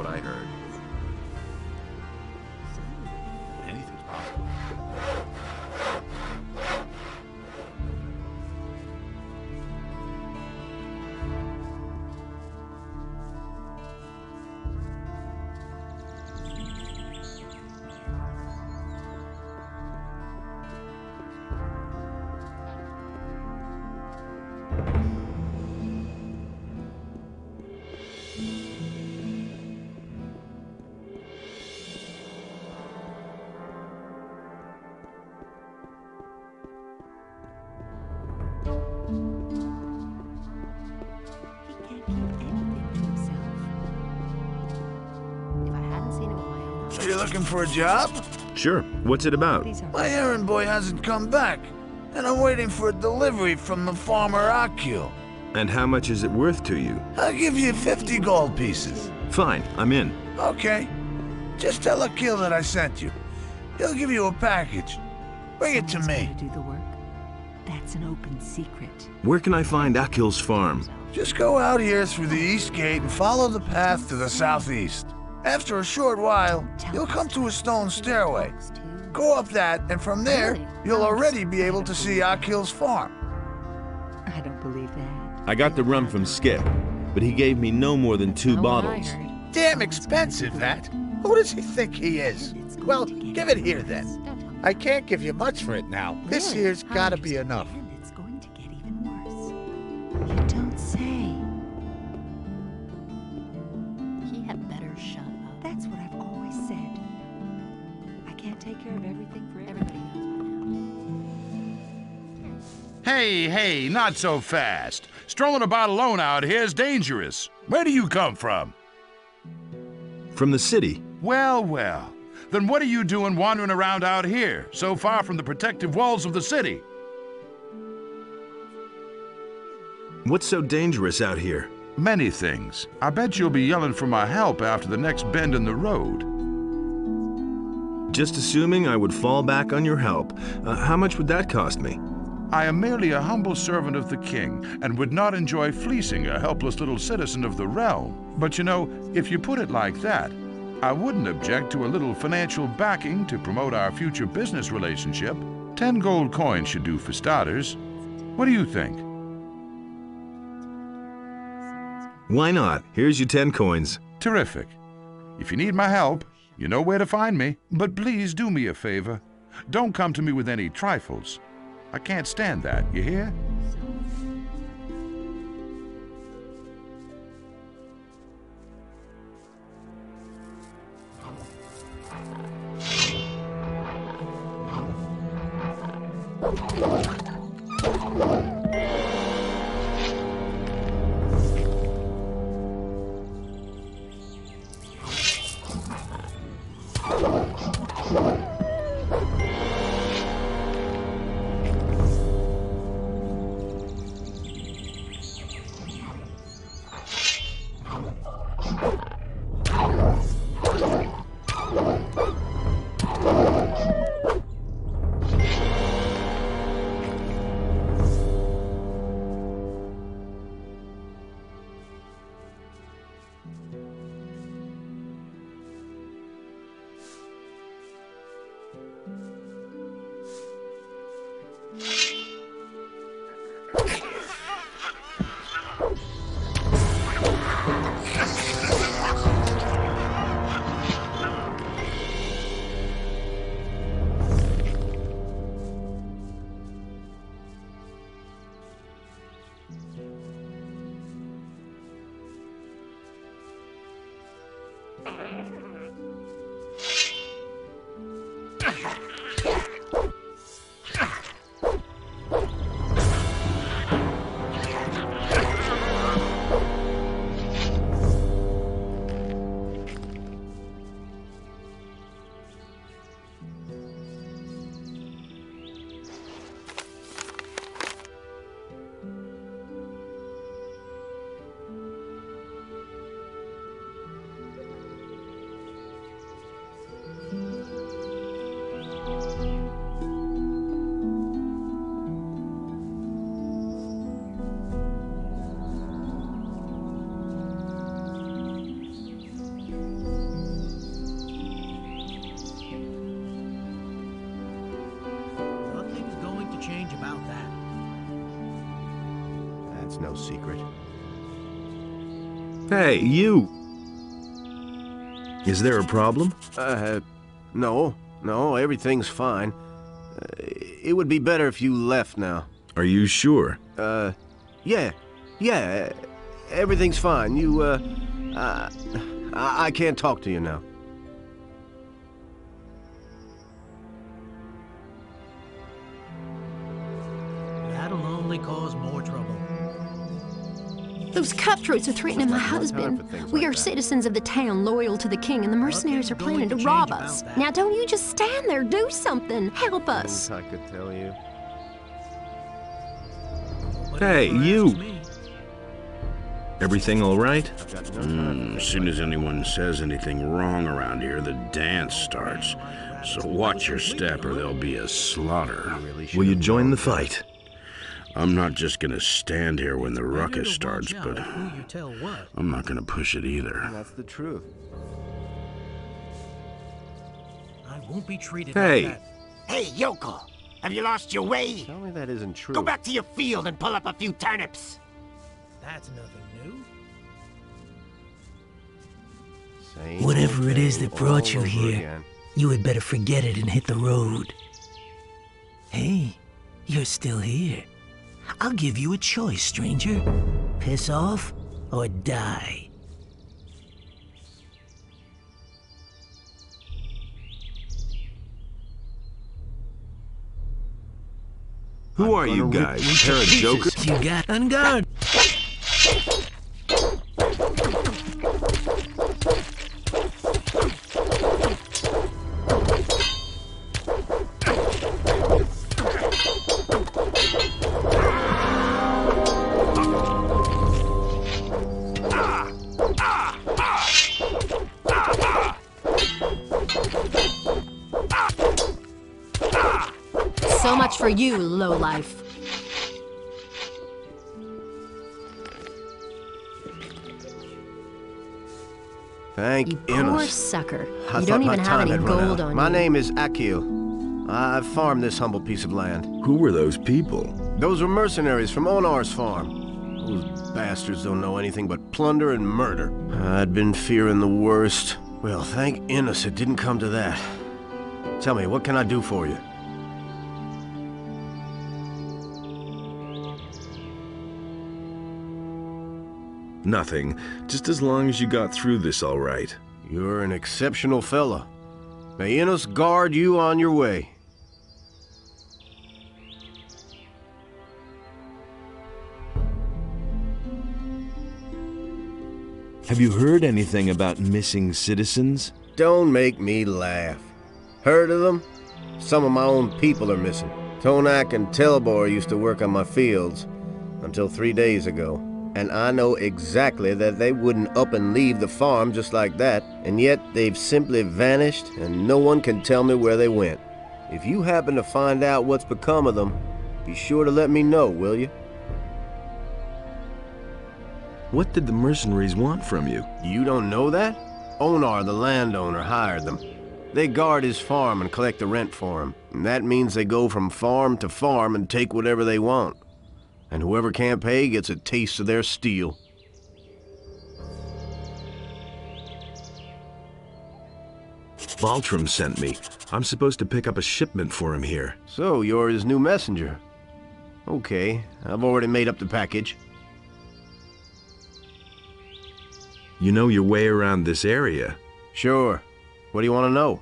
I heard. Anything's possible. So you're looking for a job? Sure. What's it about? My errand boy hasn't come back, and I'm waiting for a delivery from the farmer Akil. And how much is it worth to you? I'll give you 50 gold pieces. Fine, I'm in. Okay. Just tell Akil that I sent you. He'll give you a package. Bring it to me. Do the work. That's an open secret. Where can I find Akil's farm? Just go out here through the east gate and follow the path to the southeast. After a short while, you'll come to a stone stairway. Go up that, and from there, you'll already be able to see Akil's farm. I don't believe that. I got the rum from Skip, but he gave me no more than 2 bottles. Damn expensive, that. Who does he think he is? Well, give it here, then. I can't give you much for it now. This here's gotta be enough. It's going to get even worse. You don't say. He had better shut up. That's what I've always said. I can't take care of everything for everybody. Hey, not so fast. Strolling about alone out here is dangerous. Where do you come from? From the city. Well. Then what are you doing wandering around out here, so far from the protective walls of the city? What's so dangerous out here? Many things. I bet you'll be yelling for my help after the next bend in the road. Just assuming I would fall back on your help. How much would that cost me? I am merely a humble servant of the king, and would not enjoy fleecing a helpless little citizen of the realm. But you know, if you put it like that, I wouldn't object to a little financial backing to promote our future business relationship. 10 gold coins should do for starters. What do you think? Why not? Here's your 10 coins. Terrific. If you need my help, you know where to find me. But please do me a favor. Don't come to me with any trifles. I can't stand that, you hear? It's no secret. Hey, you! Is there a problem? No, everything's fine. It would be better if you left now. Are you sure? Yeah, everything's fine. I can't talk to you now. That'll only cause more trouble. Those cutthroats are threatening my husband. We are citizens of the town, loyal to the king, and the mercenaries are planning to rob us. Now don't you just stand there, do something. Help us. I could tell you. Hey, you! Everything all right? As soon as anyone says anything wrong around here, the dance starts. So watch your step or there'll be a slaughter. Will you join the fight? I'm not just gonna stand here when the ruckus starts, but I'm not gonna push it either. That's the truth. I won't be treated Hey! like that. Hey, yokel! Have you lost your way? Tell me that isn't true. Go back to your field and pull up a few turnips. That's nothing new. Whatever it is that brought you here, you had better forget it and hit the road. Hey, you're still here. I'll give you a choice, stranger. Piss off or die. Who are you guys? A pair of jokers? You got on guard. So much for you, lowlife. Thank You poor Immerse. sucker. I You thought don't my even have time any had run gold out. on My you. name is Akil. I farm this humble piece of land. Who were those people? Those were mercenaries from Onar's farm. Those bastards don't know anything but plunder and murder. I'd been fearing the worst. Well, thank Immerse it didn't come to that. Tell me, what can I do for you? Nothing. Just as long as you got through this all right. You're an exceptional fella. May Immerse guard you on your way. Have you heard anything about missing citizens? Don't make me laugh. Heard of them? Some of my own people are missing. Tonak and Telbor used to work on my fields until 3 days ago. And I know exactly that they wouldn't up and leave the farm just like that, and yet they've simply vanished and no one can tell me where they went. If you happen to find out what's become of them, be sure to let me know, will you? What did the mercenaries want from you? You don't know that? Onar, the landowner, hired them. They guard his farm and collect the rent for him. And that means they go from farm to farm and take whatever they want. And whoever can't pay gets a taste of their steel. Baltram sent me. I'm supposed to pick up a shipment for him here. So, you're his new messenger. Okay, I've already made up the package. You know your way around this area? Sure. What do you want to know?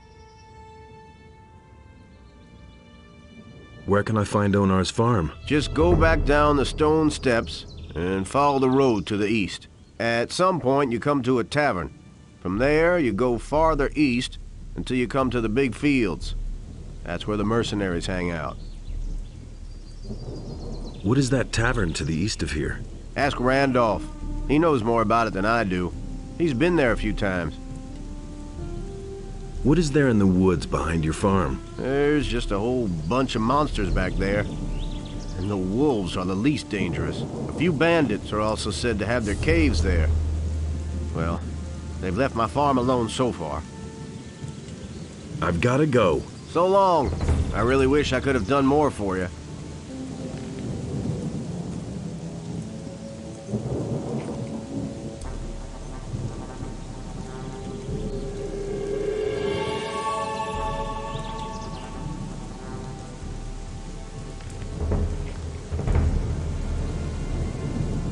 Where can I find Onar's farm? Just go back down the stone steps and follow the road to the east. At some point, you come to a tavern. From there, you go farther east until you come to the big fields. That's where the mercenaries hang out. What is that tavern to the east of here? Ask Randolph. He knows more about it than I do. He's been there a few times. What is there in the woods behind your farm? There's just a whole bunch of monsters back there. And the wolves are the least dangerous. A few bandits are also said to have their caves there. Well, they've left my farm alone so far. I've got to go. So long. I really wish I could have done more for you.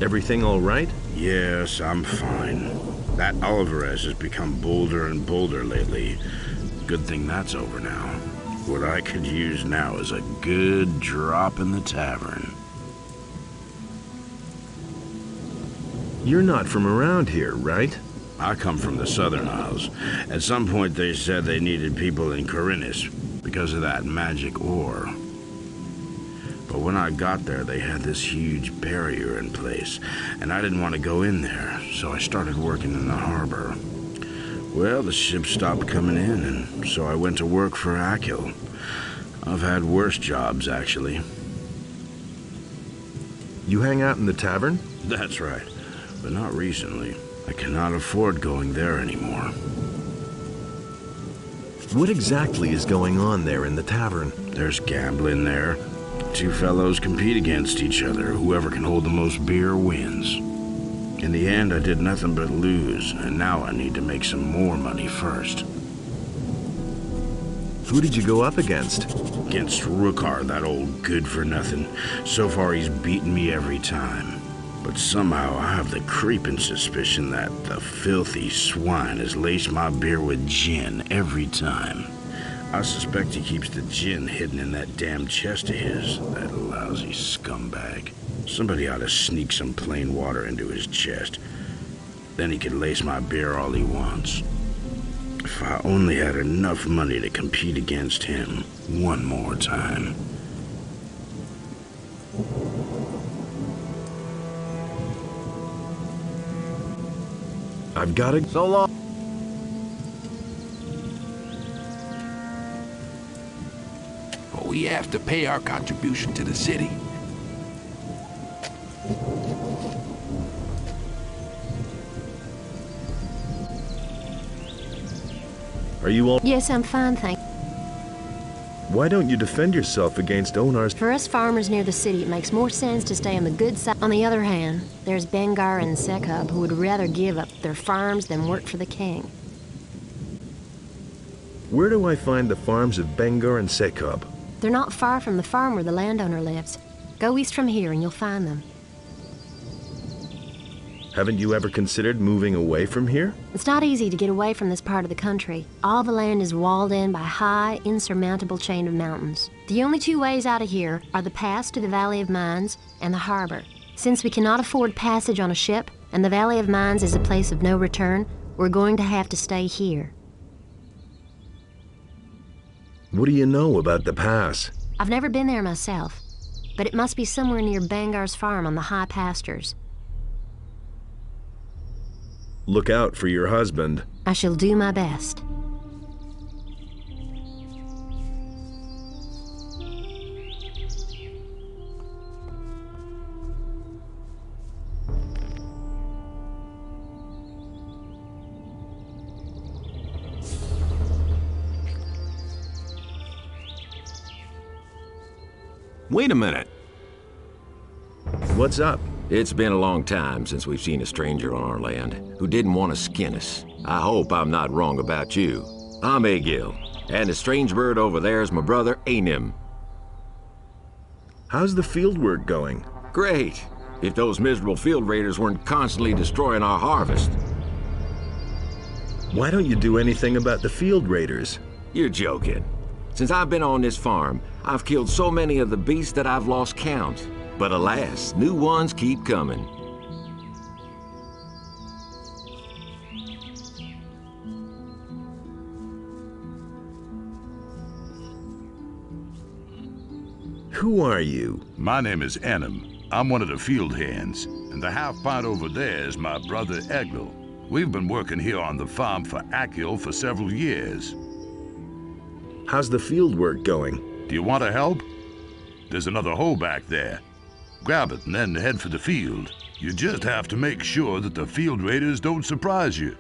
Everything all right? Yes, I'm fine. That Alvarez has become bolder and bolder lately. Good thing that's over now. What I could use now is a good drop in the tavern. You're not from around here, right? I come from the Southern Isles. At some point they said they needed people in Corinus because of that magic ore. But when I got there, they had this huge barrier in place, and I didn't want to go in there, so I started working in the harbor. Well, the ships stopped coming in, and so I went to work for Akil. I've had worse jobs, actually. You hang out in the tavern? That's right, but not recently. I cannot afford going there anymore. What exactly is going on there in the tavern? There's gambling there. Two fellows compete against each other. Whoever can hold the most beer wins. In the end, I did nothing but lose, and now I need to make some more money first. Who did you go up against? Against Rukar, that old good-for-nothing. So far, he's beaten me every time. But somehow, I have the creeping suspicion that the filthy swine has laced my beer with gin every time. I suspect he keeps the gin hidden in that damn chest of his, that lousy scumbag. Somebody ought to sneak some plain water into his chest. Then he could lace my beer all he wants. If I only had enough money to compete against him one more time. I've got to... So long. We have to pay our contribution to the city. Are you all... Yes, I'm fine, thank you. Why don't you defend yourself against Onar's... For us farmers near the city, it makes more sense to stay on the good side. On the other hand, there's Bengar and Sekub who would rather give up their farms than work for the king. Where do I find the farms of Bengar and Sekub? They're not far from the farm where the landowner lives. Go east from here and you'll find them. Haven't you ever considered moving away from here? It's not easy to get away from this part of the country. All the land is walled in by a high, insurmountable chain of mountains. The only two ways out of here are the pass to the Valley of Mines and the harbor. Since we cannot afford passage on a ship, and the Valley of Mines is a place of no return, we're going to have to stay here. What do you know about the pass? I've never been there myself, but it must be somewhere near Bengar's farm on the high pastures. Look out for your husband. I shall do my best. Wait a minute. What's up? It's been a long time since we've seen a stranger on our land who didn't want to skin us. I hope I'm not wrong about you. I'm Egil, and the strange bird over there is my brother Anim. How's the field work going? Great, if those miserable field raiders weren't constantly destroying our harvest. Why don't you do anything about the field raiders? You're joking. Since I've been on this farm, I've killed so many of the beasts that I've lost count. But alas, new ones keep coming. Who are you? My name is Anim. I'm one of the field hands, and the half-pint over there is my brother Egil. We've been working here on the farm for Akil for several years. How's the field work going? Do you want to help? There's another hole back there. Grab it and then head for the field. You just have to make sure that the field raiders don't surprise you.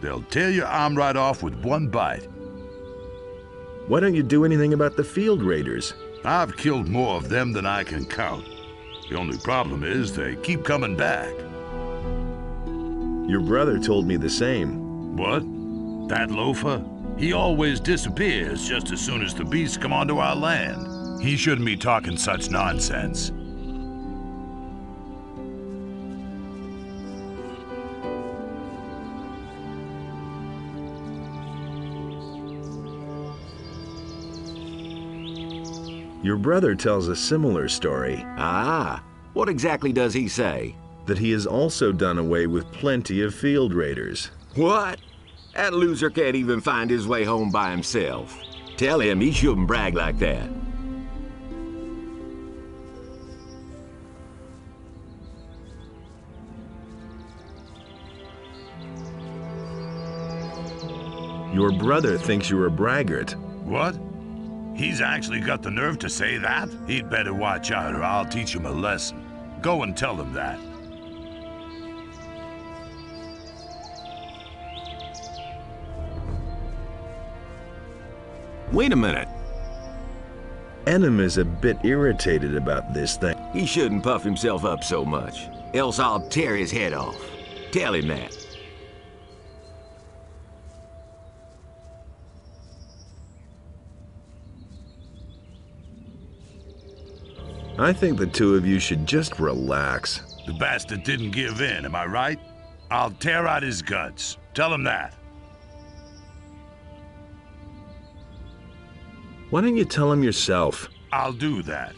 They'll tear your arm right off with one bite. Why don't you do anything about the field raiders? I've killed more of them than I can count. The only problem is they keep coming back. Your brother told me the same. What? That loafer? He always disappears just as soon as the beasts come onto our land. He shouldn't be talking such nonsense. Your brother tells a similar story. Ah, what exactly does he say? That he has also done away with plenty of field raiders. What? That loser can't even find his way home by himself. Tell him he shouldn't brag like that. Your brother thinks you're a braggart. What? He's actually got the nerve to say that? He'd better watch out or I'll teach him a lesson. Go and tell him that. Wait a minute. Enem is a bit irritated about this thing. He shouldn't puff himself up so much, else I'll tear his head off. Tell him that. I think the two of you should just relax. The bastard didn't give in, am I right? I'll tear out his guts. Tell him that. Why don't you tell him yourself? I'll do that.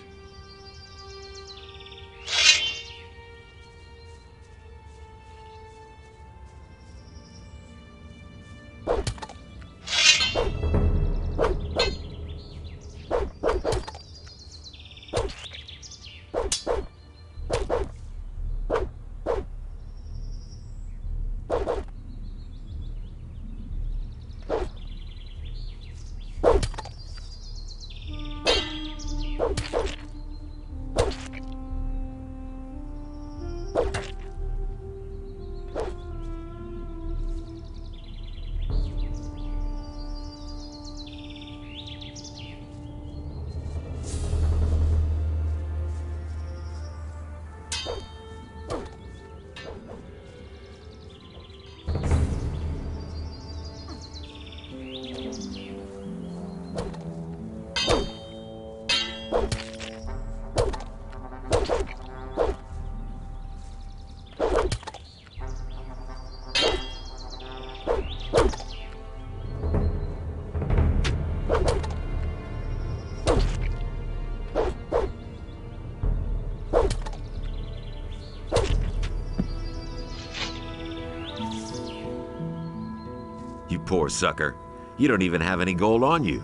You poor sucker. You don't even have any gold on you.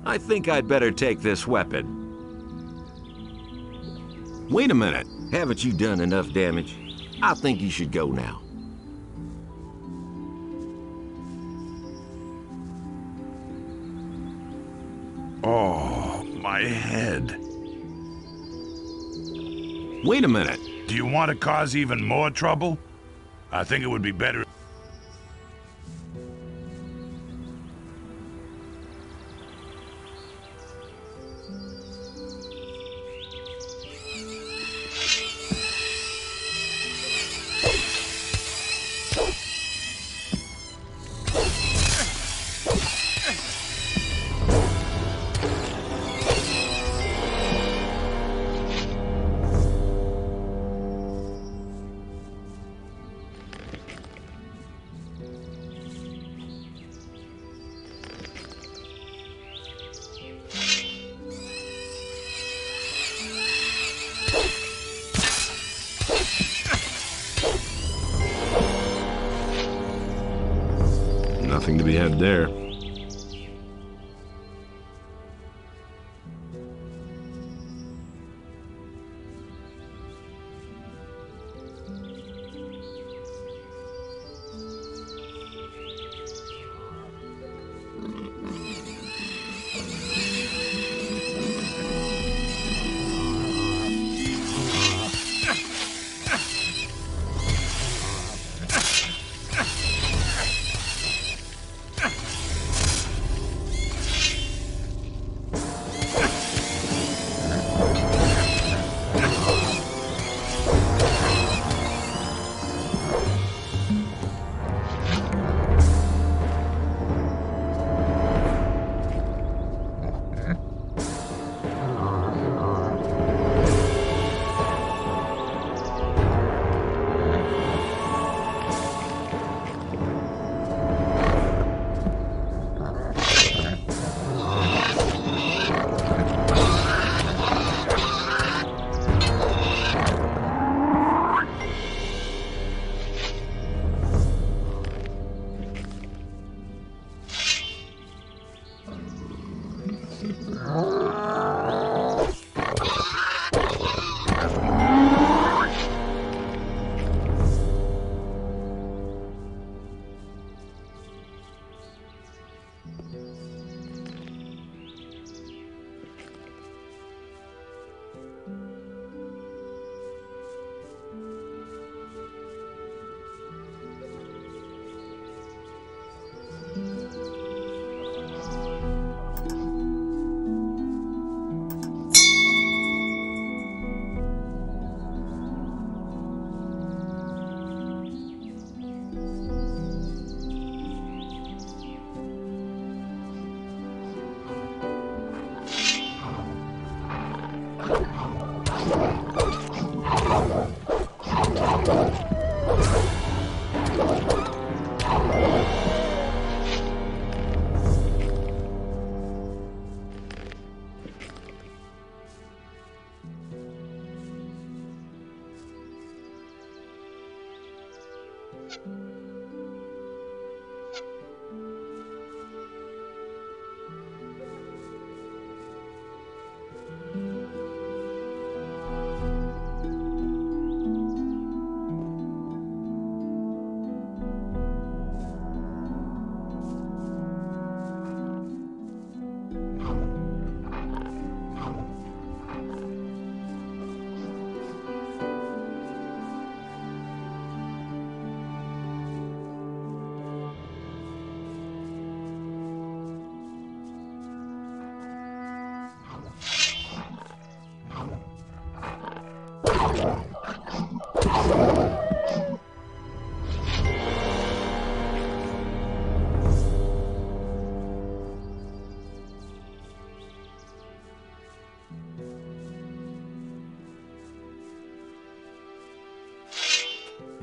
I think I'd better take this weapon. Wait a minute. Haven't you done enough damage? I think you should go now. Oh, my head. Wait a minute. Do you want to cause even more trouble? I think it would be better. Nothing to be had there.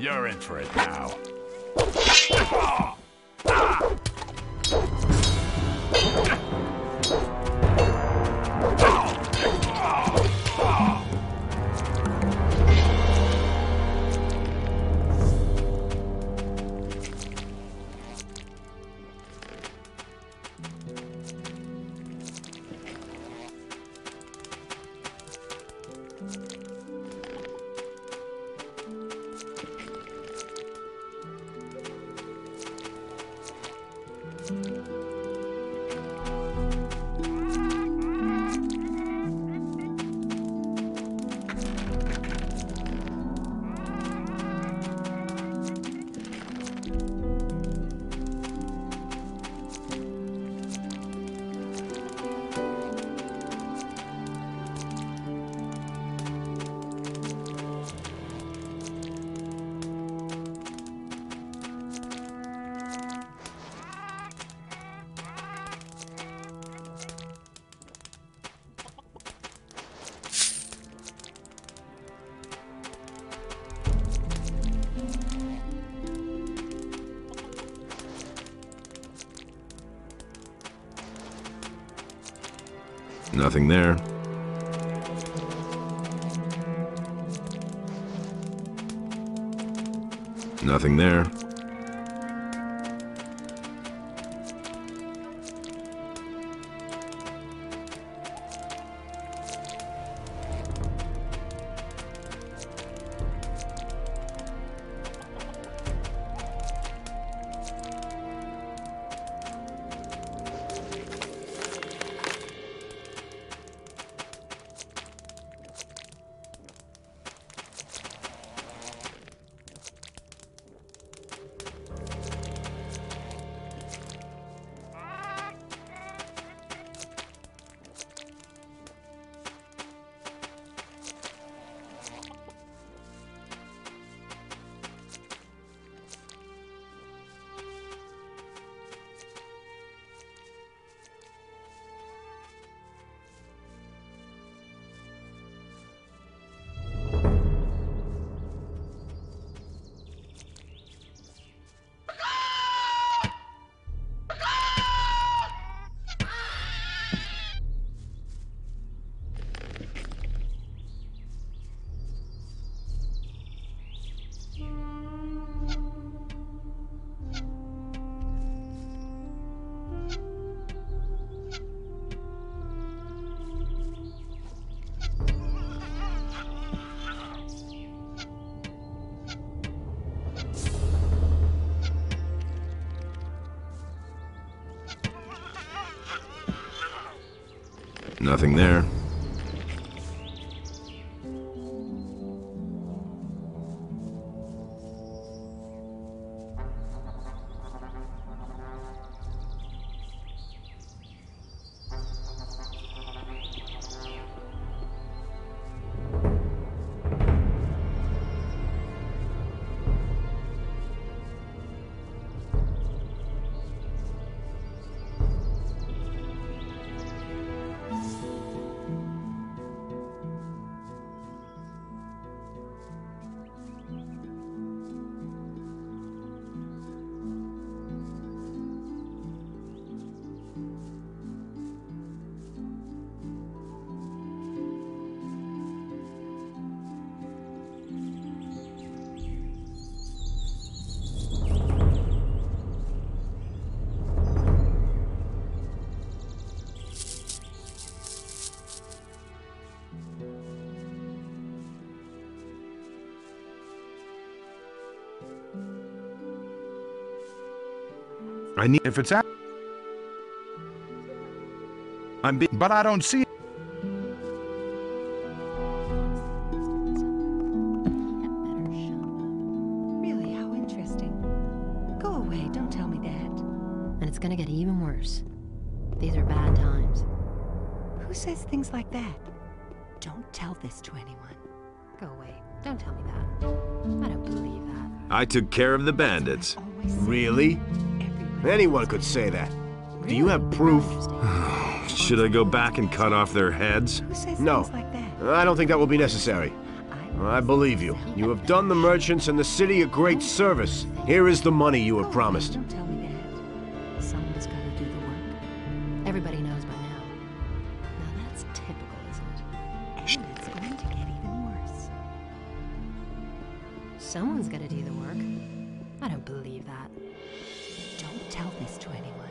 You're in for it now. Nothing there. Nothing there. Nothing there. I need if it's out. But I don't see it. Really, how interesting. Go away, don't tell me that. And it's gonna get even worse. These are bad times. Who says things like that? Don't tell this to anyone. Go away. Don't tell me that. I don't believe that. I took care of the bandits. Really? Anyone could say that. Do you have proof? Should I go back and cut off their heads? No. I don't think that will be necessary. I believe you. You have done the merchants and the city a great service. Here is the money you were promised. Don't tell me that. Someone's got to do the work. Everybody knows by now. Now that's typical, isn't it? And it's going to get even worse. Someone's got to do the work. I don't believe that. Don't tell this to anyone.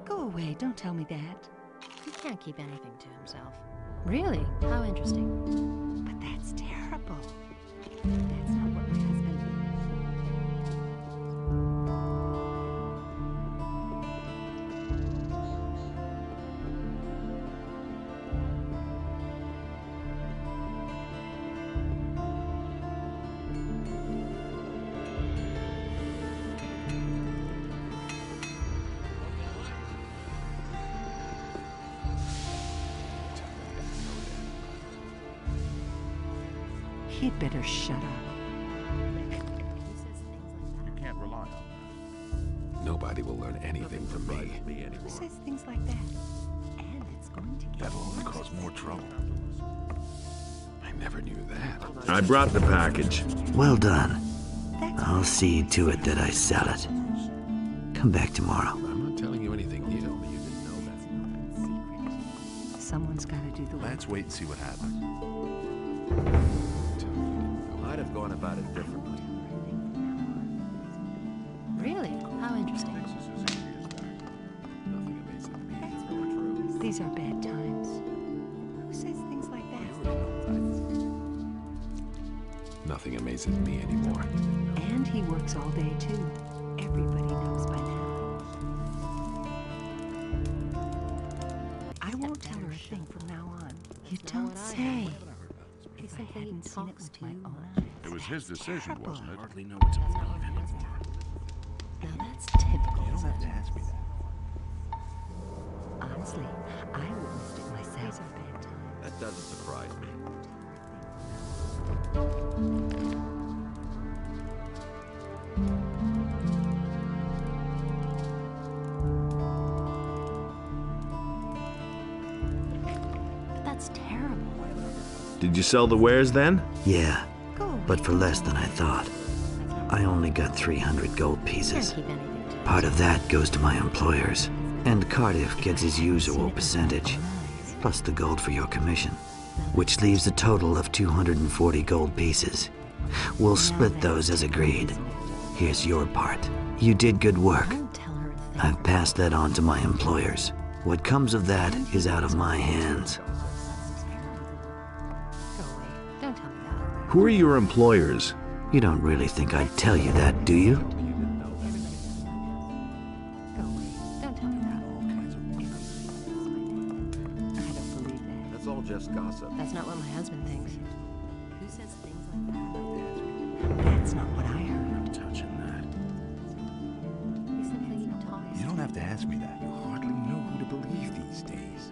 Go away, don't tell me that. He can't keep anything to himself. Really? How interesting. But that's terrible. That's not what my husband He'd better shut up. You can't rely on that. Nobody will learn anything from me. Who says things like that? And it's going to get That'll only worse. cause more trouble. I never knew that. I brought the package. Well done. I'll see to it that I sell it. Come back tomorrow. I'm not telling you anything new. Someone's got to do the work. Let's wait and see what happens. I'd have gone about it differently. Really? How interesting. These are bad times. Who says things like that? Nothing amazes me anymore. And he works all day, too. Everybody knows by now. I won't tell her a thing from now on. You don't say. If I hadn't seen it with my own eyes. It was his decision, wasn't it? Hardly know what to believe anymore. Now that's typical. You don't have to ask me that. Honestly, I witnessed it myself. These are bad times. That doesn't surprise me. But that's terrible. Did you sell the wares then? Yeah, but for less than I thought. I only got 300 gold pieces. Can't keep anything to Part of that goes to my employers, and Cardiff gets his usual percentage, plus the gold for your commission, which leaves a total of 240 gold pieces. We'll split those as agreed. Here's your part. You did good work. I've passed that on to my employers. What comes of that is out of my hands. Don't tell me that. Who are your employers? You don't really think I'd tell you that, do you? Don't tell me that. I don't believe that. That's all just gossip. That's not what my husband thinks. Who says things like that? That's not what I heard. I'm touching that. He simply talks. You don't have to ask me that. You hardly know who to believe these days.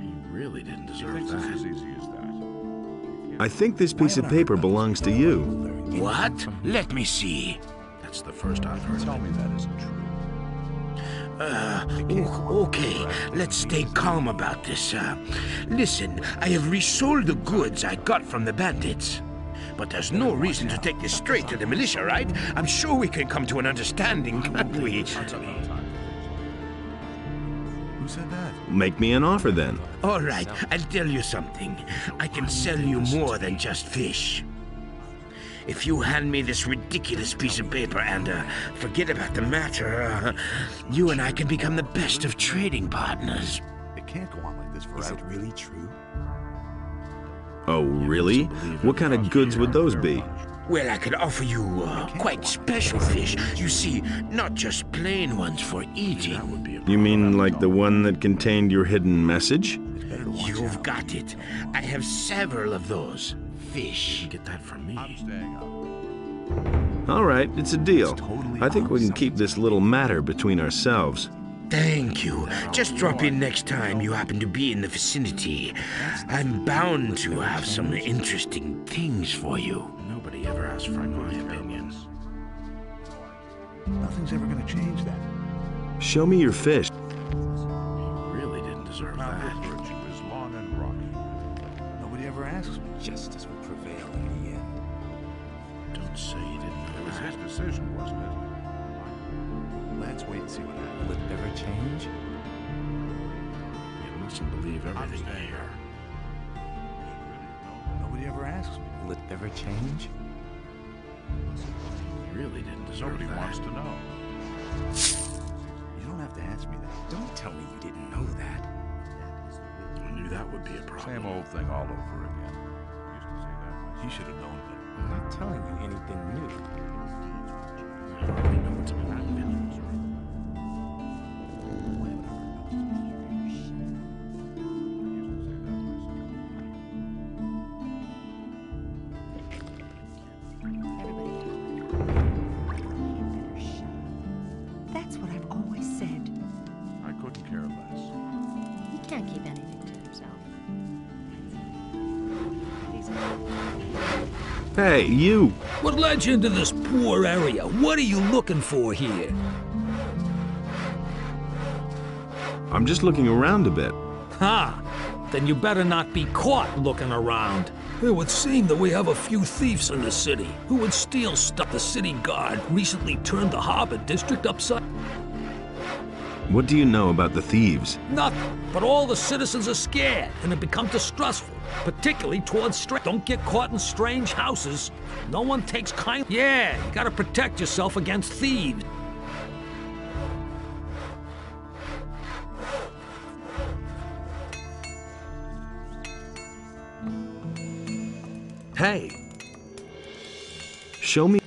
He really didn't He deserve thinks it's that. as easy as that. I think this piece of paper belongs to you. What? Let me see. That's the first I've heard. Tell me that isn't true. Okay, let's stay calm about this. Listen, I have resold the goods I got from the bandits. But there's no reason to take this straight to the militia, right? I'm sure we can come to an understanding, can't we? Who said that? Make me an offer then. All right, I'll tell you something. I can sell you more than just fish. If you hand me this ridiculous piece of paper and forget about the matter, you and I can become the best of trading partners. It can't go on like this forever. Is it really true? Oh, really? What kind of goods would those be? Well, I could offer you quite special fish. You see, not just plain ones for eating. You mean like the one that contained your hidden message? You've got it. I have several of those. Fish. Get that from me. I'm staying up. All right, it's a deal. I think we can keep this little matter between ourselves. Thank you. Just drop in next time you happen to be in the vicinity. I'm bound to have some interesting things for you. Nobody ever asks for my opinions. Nothing's ever going to change that. Show me your fish. Really didn't deserve that. Virtue is long and rough. Nobody ever asks me. Just as we prevail in the end. Don't say you didn't know. It was his decision, wasn't it? Let's wait and see what happens. Will it ever change? You mustn't believe everything you hear. Nobody ever asks me. Will it ever change? You really didn't deserve Nobody that. wants to know. You don't have to ask me that. Don't tell me you didn't know that. I knew that would be a problem. Same old thing all over again. Used to say that myself. He should have known better. I'm not telling you anything new. I already know what's been happening. That's what I've always said. I couldn't care less. He can't keep anything to himself. Hey, you! What led you into this poor area? What are you looking for here? I'm just looking around a bit. Ha! Then you better not be caught looking around. It would seem that we have a few thieves in the city who would steal stuff. The city guard recently turned the harbor district upside. What do you know about the thieves? Nothing, but all the citizens are scared and have become distrustful, particularly towards strangers. Don't get caught in strange houses. No one takes kind. Yeah, you gotta protect yourself against thieves. Hey! Show me.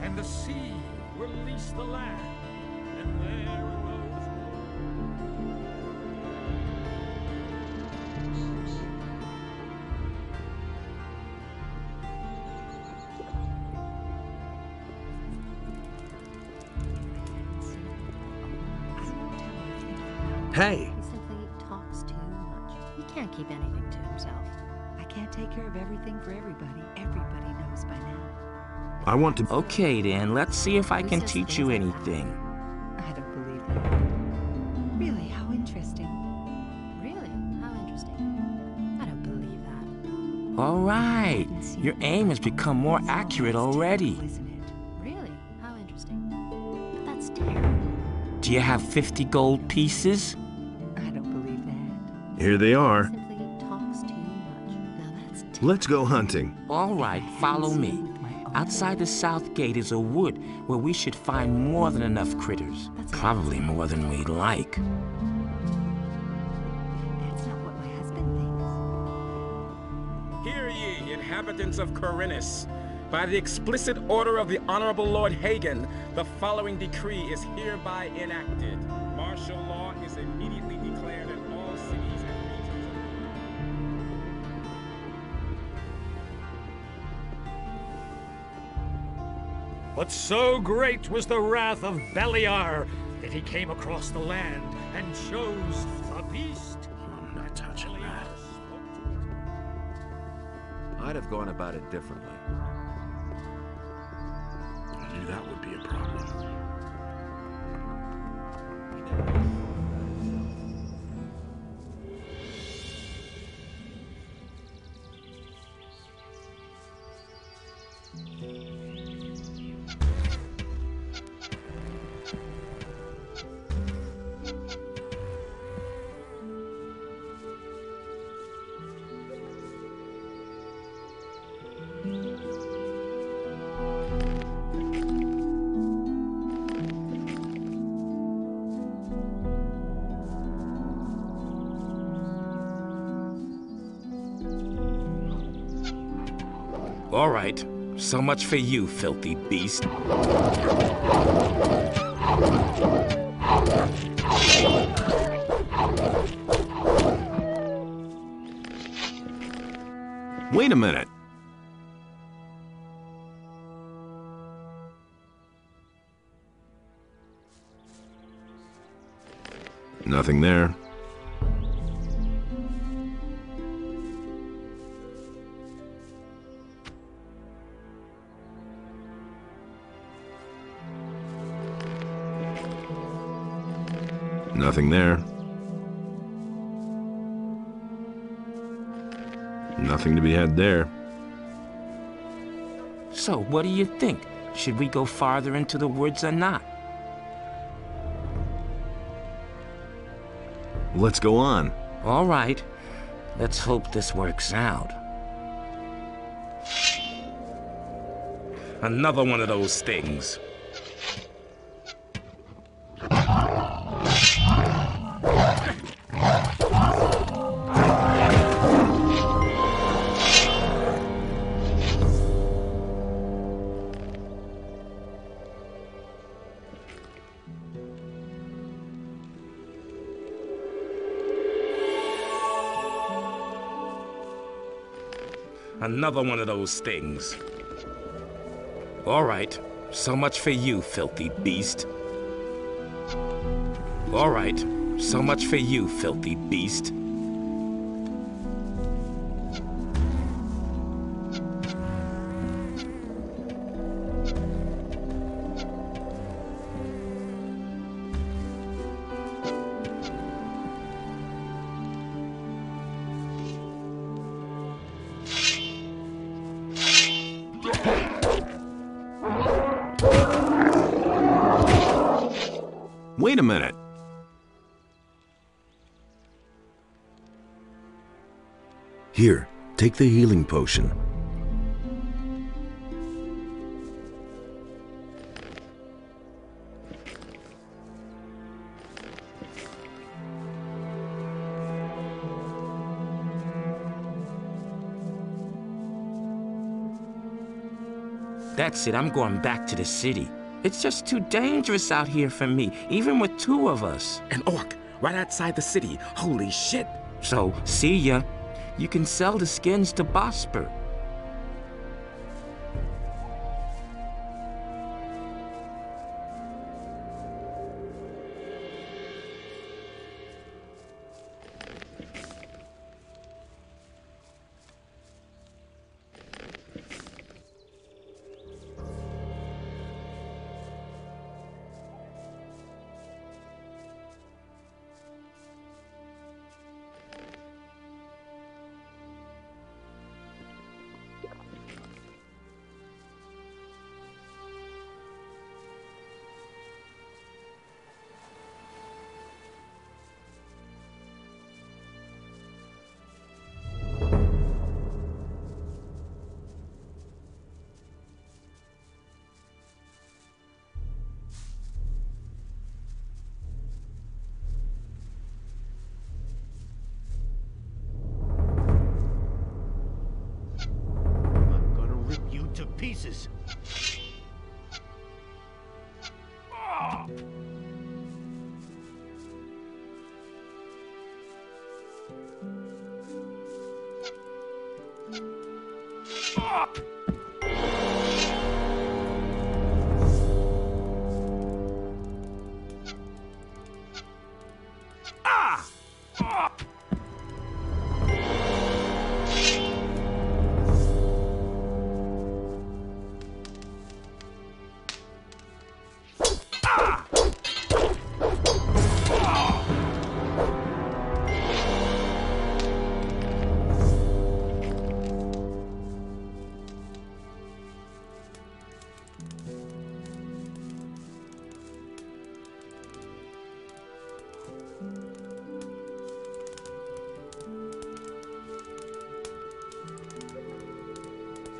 And the sea released the land, and there arose Hey! He simply talks too much. He can't keep anything to himself. I can't take care of everything for everybody. Everybody knows by now. I want to. Okay then, let's see if I can teach you anything. I don't believe that. Really, how interesting. Really? How interesting. I don't believe that. All right, your aim has become more accurate already. Really? How interesting. But that's terrible. Do you have 50 gold pieces? I don't believe that. Here they are. Simply talks too much. Now that's Let's go hunting. All right, follow me. Outside the south gate is a wood where we should find more than enough critters. Probably more than we'd like. That's not what my husband thinks. Hear ye, inhabitants of Corinus. By the explicit order of the Honorable Lord Hagen, the following decree is hereby enacted. Martial law is immediately declared in all cities and regions of But so great was the wrath of Beliar that he came across the land and chose the beast. I'm not touching that. I'd have gone about it differently. I knew that would be a problem. All right, so much for you, filthy beast. Wait a minute. Nothing there. Nothing there. Nothing to be had there. So, what do you think? Should we go farther into the woods or not? Let's go on. All right. Let's hope this works out. Another one of those things. Another one of those things. All right, so much for you, filthy beast. All right, so much for you, filthy beast. Wait a minute. Here, take the healing potion. That's it, I'm going back to the city. It's just too dangerous out here for me, even with two of us. An orc, right outside the city. Holy shit. So, see ya. You can sell the skins to Bosper. Pieces.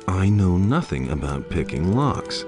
I know nothing about picking locks.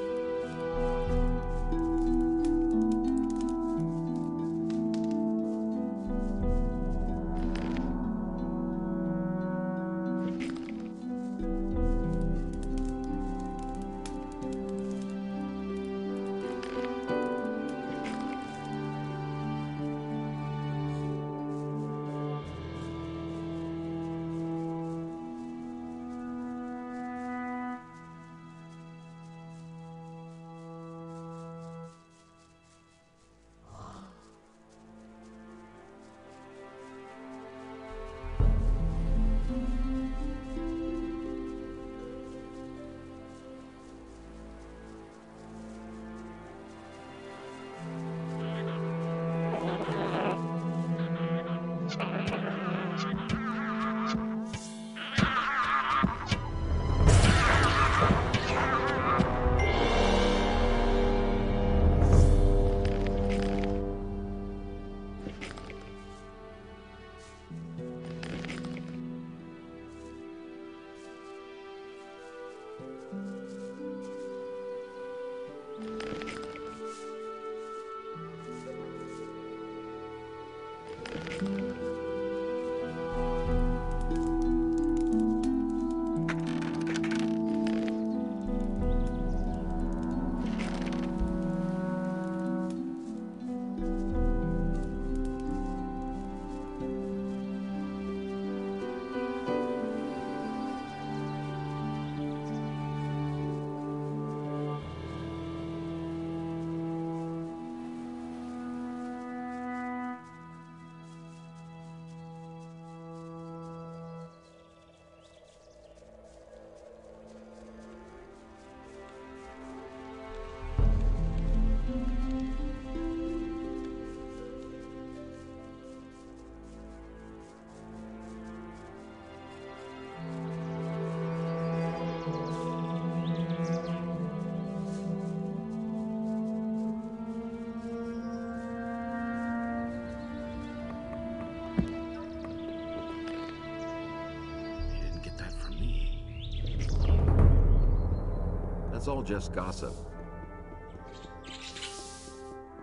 That's all just gossip.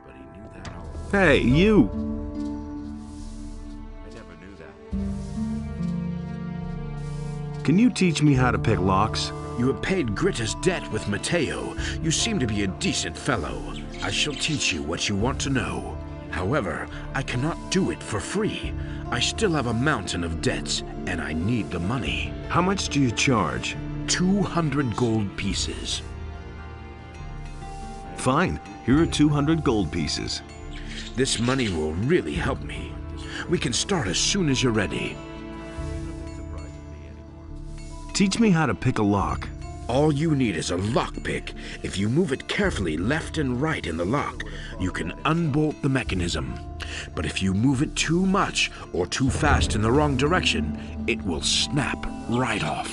But he knew that all. Hey, you! I never knew that. Can you teach me how to pick locks? You have paid Gritter's debt with Mateo. You seem to be a decent fellow. I shall teach you what you want to know. However, I cannot do it for free. I still have a mountain of debts, and I need the money. How much do you charge? 200 gold pieces. Fine. Here are 200 gold pieces. This money will really help me. We can start as soon as you're ready. Teach me how to pick a lock. All you need is a lockpick. If you move it carefully left and right in the lock, you can unbolt the mechanism. But if you move it too much or too fast in the wrong direction, it will snap right off.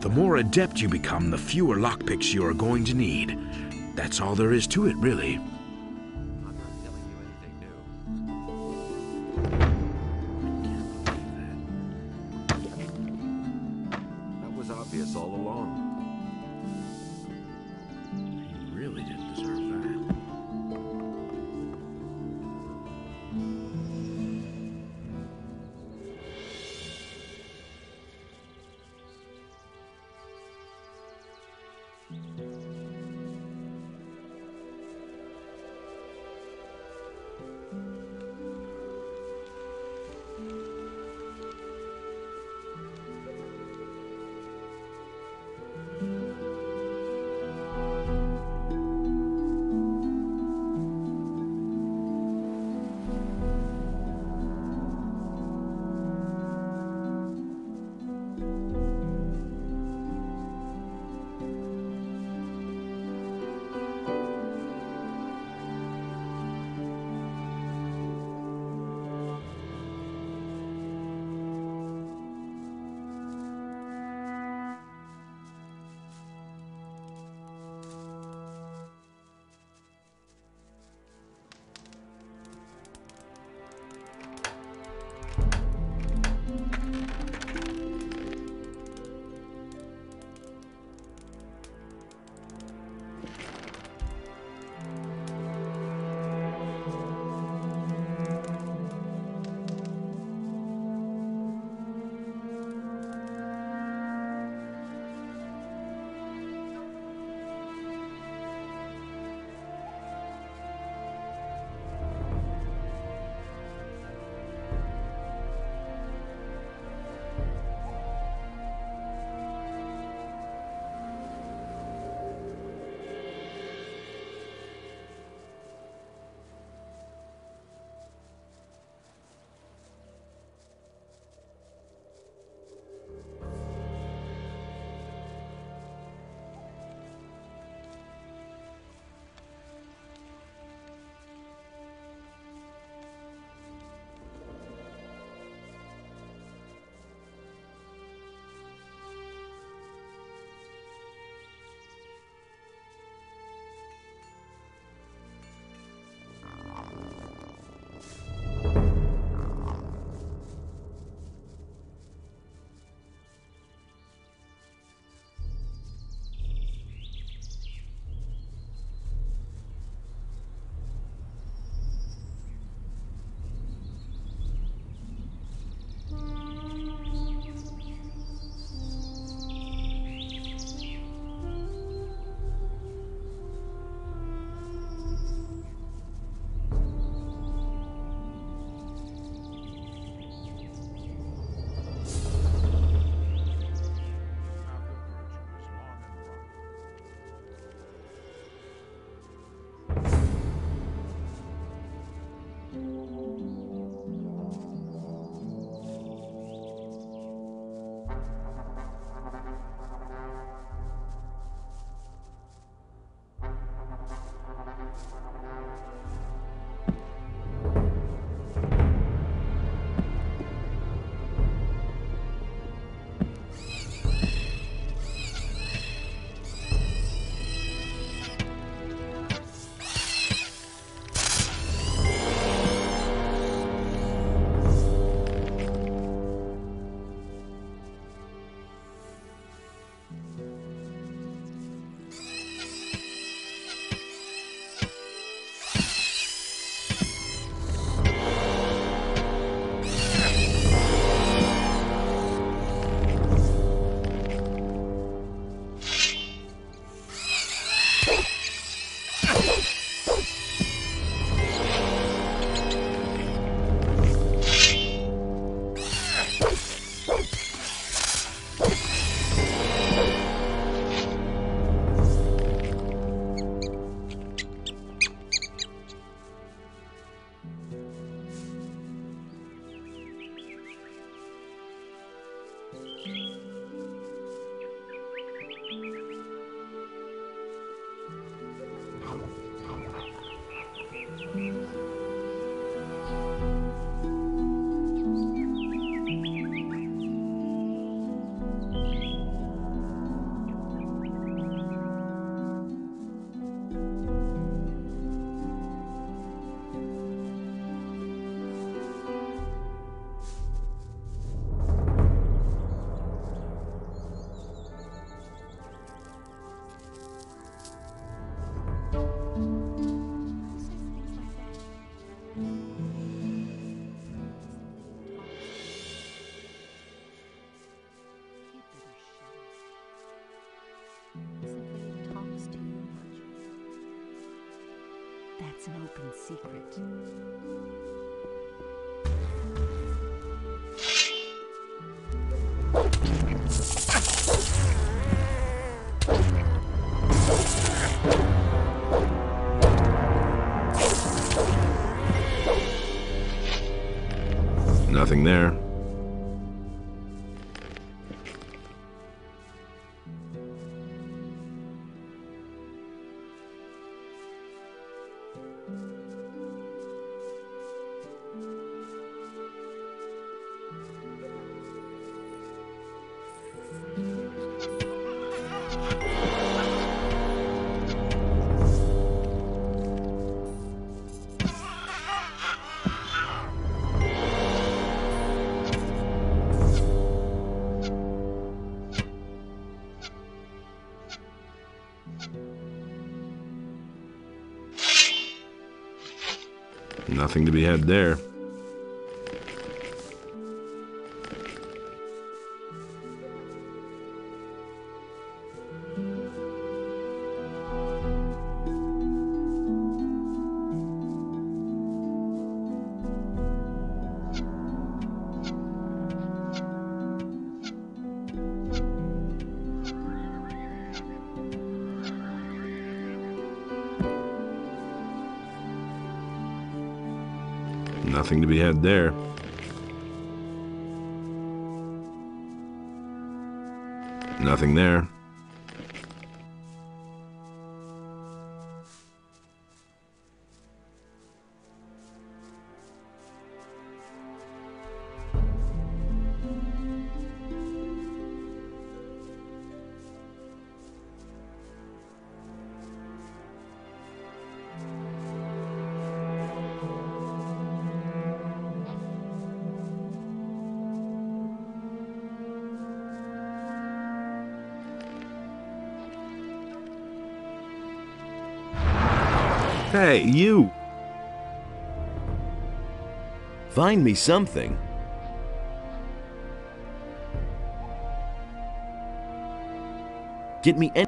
The more adept you become, the fewer lockpicks you are going to need. That's all there is to it, really. Obvious all along. He really didn't deserve that. open secret. Nothing there. Nothing to be had there. Nothing to be had there. Nothing there. Hey, you! Find me something. Get me any...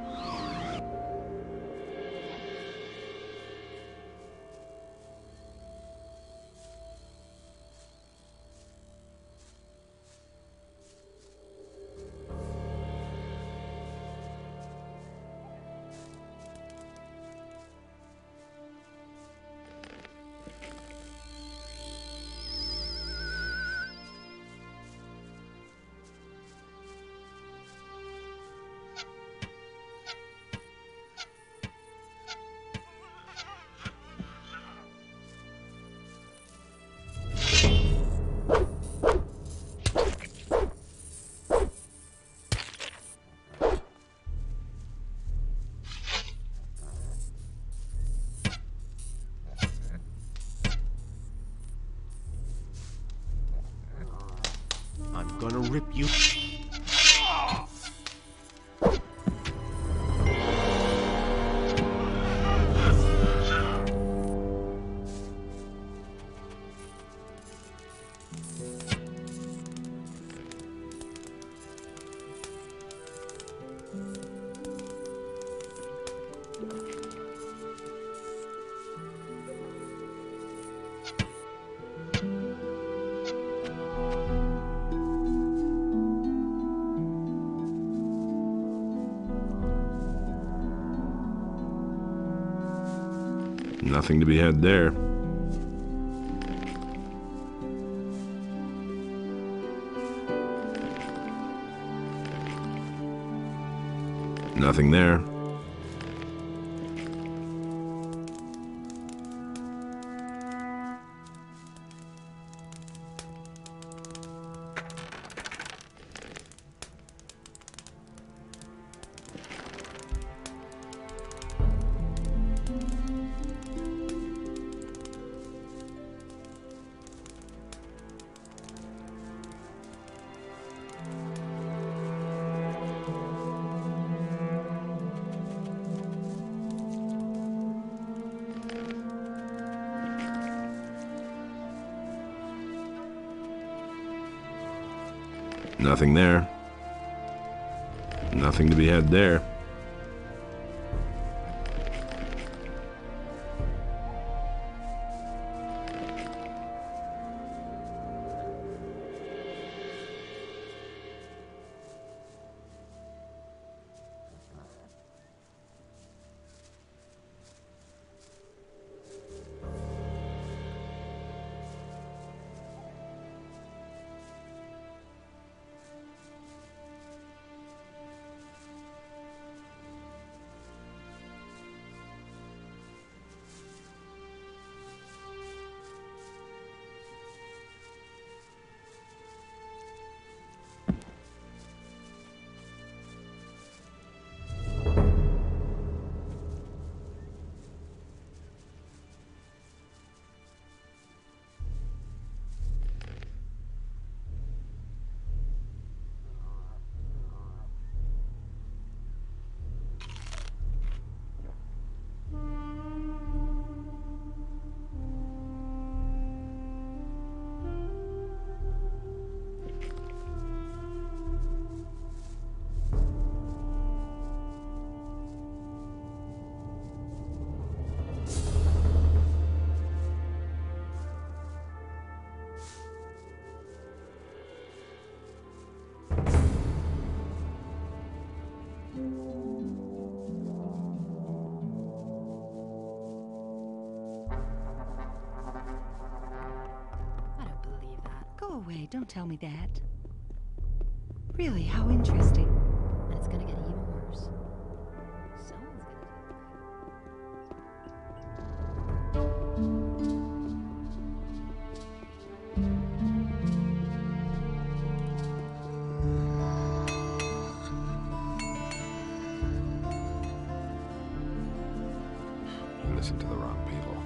I'm gonna rip you. Nothing to be had there. Nothing there. Nothing there. Nothing to be had there. way, don't tell me that. Really, how interesting. And it's gonna get even worse. Someone's gonna You listen to the wrong people.